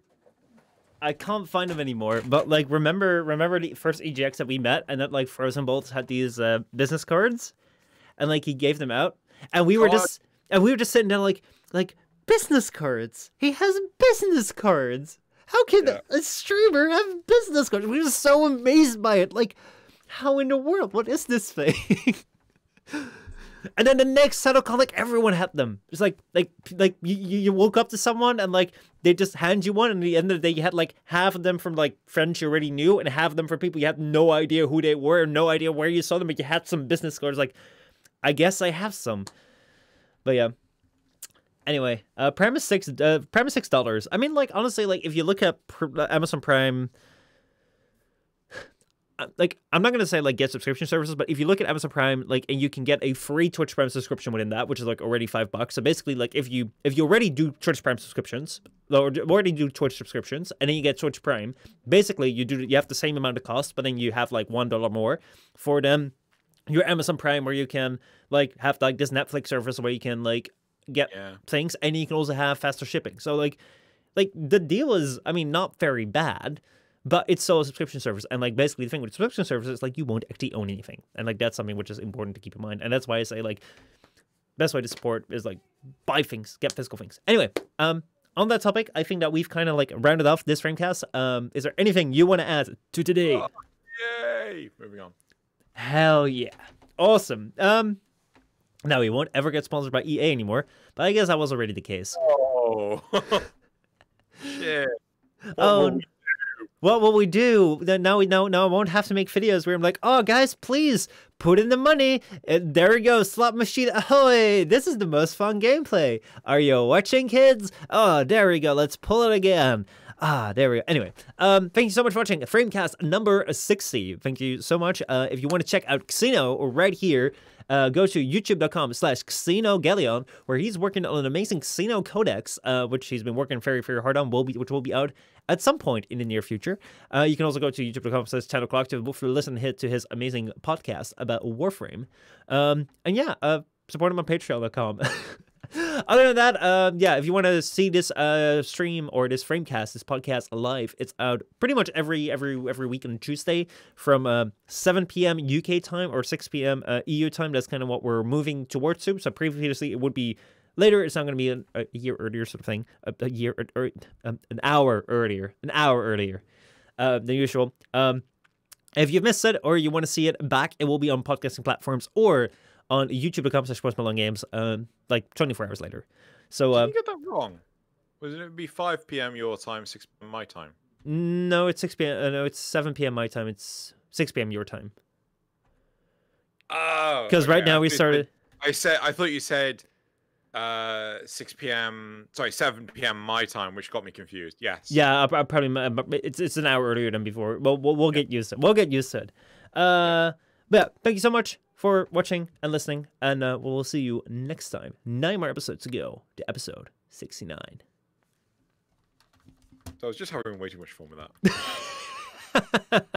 I can't find them anymore, but like remember the first EGX that we met, and that like Frozen Bolts had these business cards, and like he gave them out, and we were just sitting down like business cards. He has business cards. How can a streamer have business cards? We were just so amazed by it. Like, how in the world? What is this thing? And then the next SettleCon, like everyone had them. It's like you woke up to someone and like they just hand you one, and at the end of the day you had like half of them from like friends you already knew, and half of them from people you had no idea who they were, no idea where you saw them, but you had some business cards. Like, I guess I have some. But yeah. Anyway, Prime is $6. I mean, like, honestly, like, if you look at Amazon Prime, like, I'm not gonna say like get subscription services, but if you look at Amazon Prime, like, and you can get a free Twitch Prime subscription within that, which is like already $5. So basically, like, if you already do Twitch Prime subscriptions, or already do Twitch subscriptions, and then you get Twitch Prime, basically you have the same amount of cost, but then you have like $1 more for them. Your Amazon Prime, where you can like have like this Netflix service where you can like get things, and you can also have faster shipping. So like the deal is, I mean, not very bad, but it's still a subscription service. And like basically the thing with subscription services is like you won't actually own anything, and like that's something which is important to keep in mind. And that's why I say like best way to support is like buy things, get physical things. Anyway, on that topic, I think that we've kind of like rounded off this Framecast. Is there anything you want to add to today? Oh, yay! Moving on. Hell yeah, awesome. Now, we won't ever get sponsored by EA anymore, but I guess that was already the case. Oh, shit. What will we do? Now I won't have to make videos where I'm like, oh, guys, please put in the money. And there we go, slot machine, ahoy! This is the most fun gameplay. Are you watching, kids? Oh, there we go. Let's pull it again. There we go. Anyway, thank you so much for watching Framecast number 60. Thank you so much. If you want to check out Xeno right here, go to youtube.com/XenoGalleon, where he's working on an amazing Xeno Codex, which he's been working very, very hard on, which will be out at some point in the near future. You can also go to youtube.com/10o'clock to listen to his amazing podcast about Warframe. And yeah, support him on patreon.com. Other than that, yeah, if you want to see this stream or this Framecast, this podcast live, it's out pretty much every week on Tuesday from 7 p.m. UK time or 6 p.m. EU time. That's kind of what we're moving towards to. So previously it would be later. It's not going to be a year earlier sort of thing. A year or an hour earlier. Than usual. If you've missed it or you want to see it back, it will be on podcasting platforms or on youtube.com/postmalongames, like 24 hours later. So did you get that wrong? Wasn't it be 5 p.m. your time, 6 p.m. my time? No, it's 6 p.m. No, it's 7 p.m. my time. It's 6 p.m. your time. Oh, because right now we started. I thought you said 6 p.m. Sorry, 7 p.m. my time, which got me confused. Yes. Yeah, I probably it's an hour earlier than before. Well, we'll get used to it. We'll get used to it. But yeah, thank you so much for watching and listening, and we'll see you next time. 9 more episodes to go to episode 69. So I was just having way too much fun with that.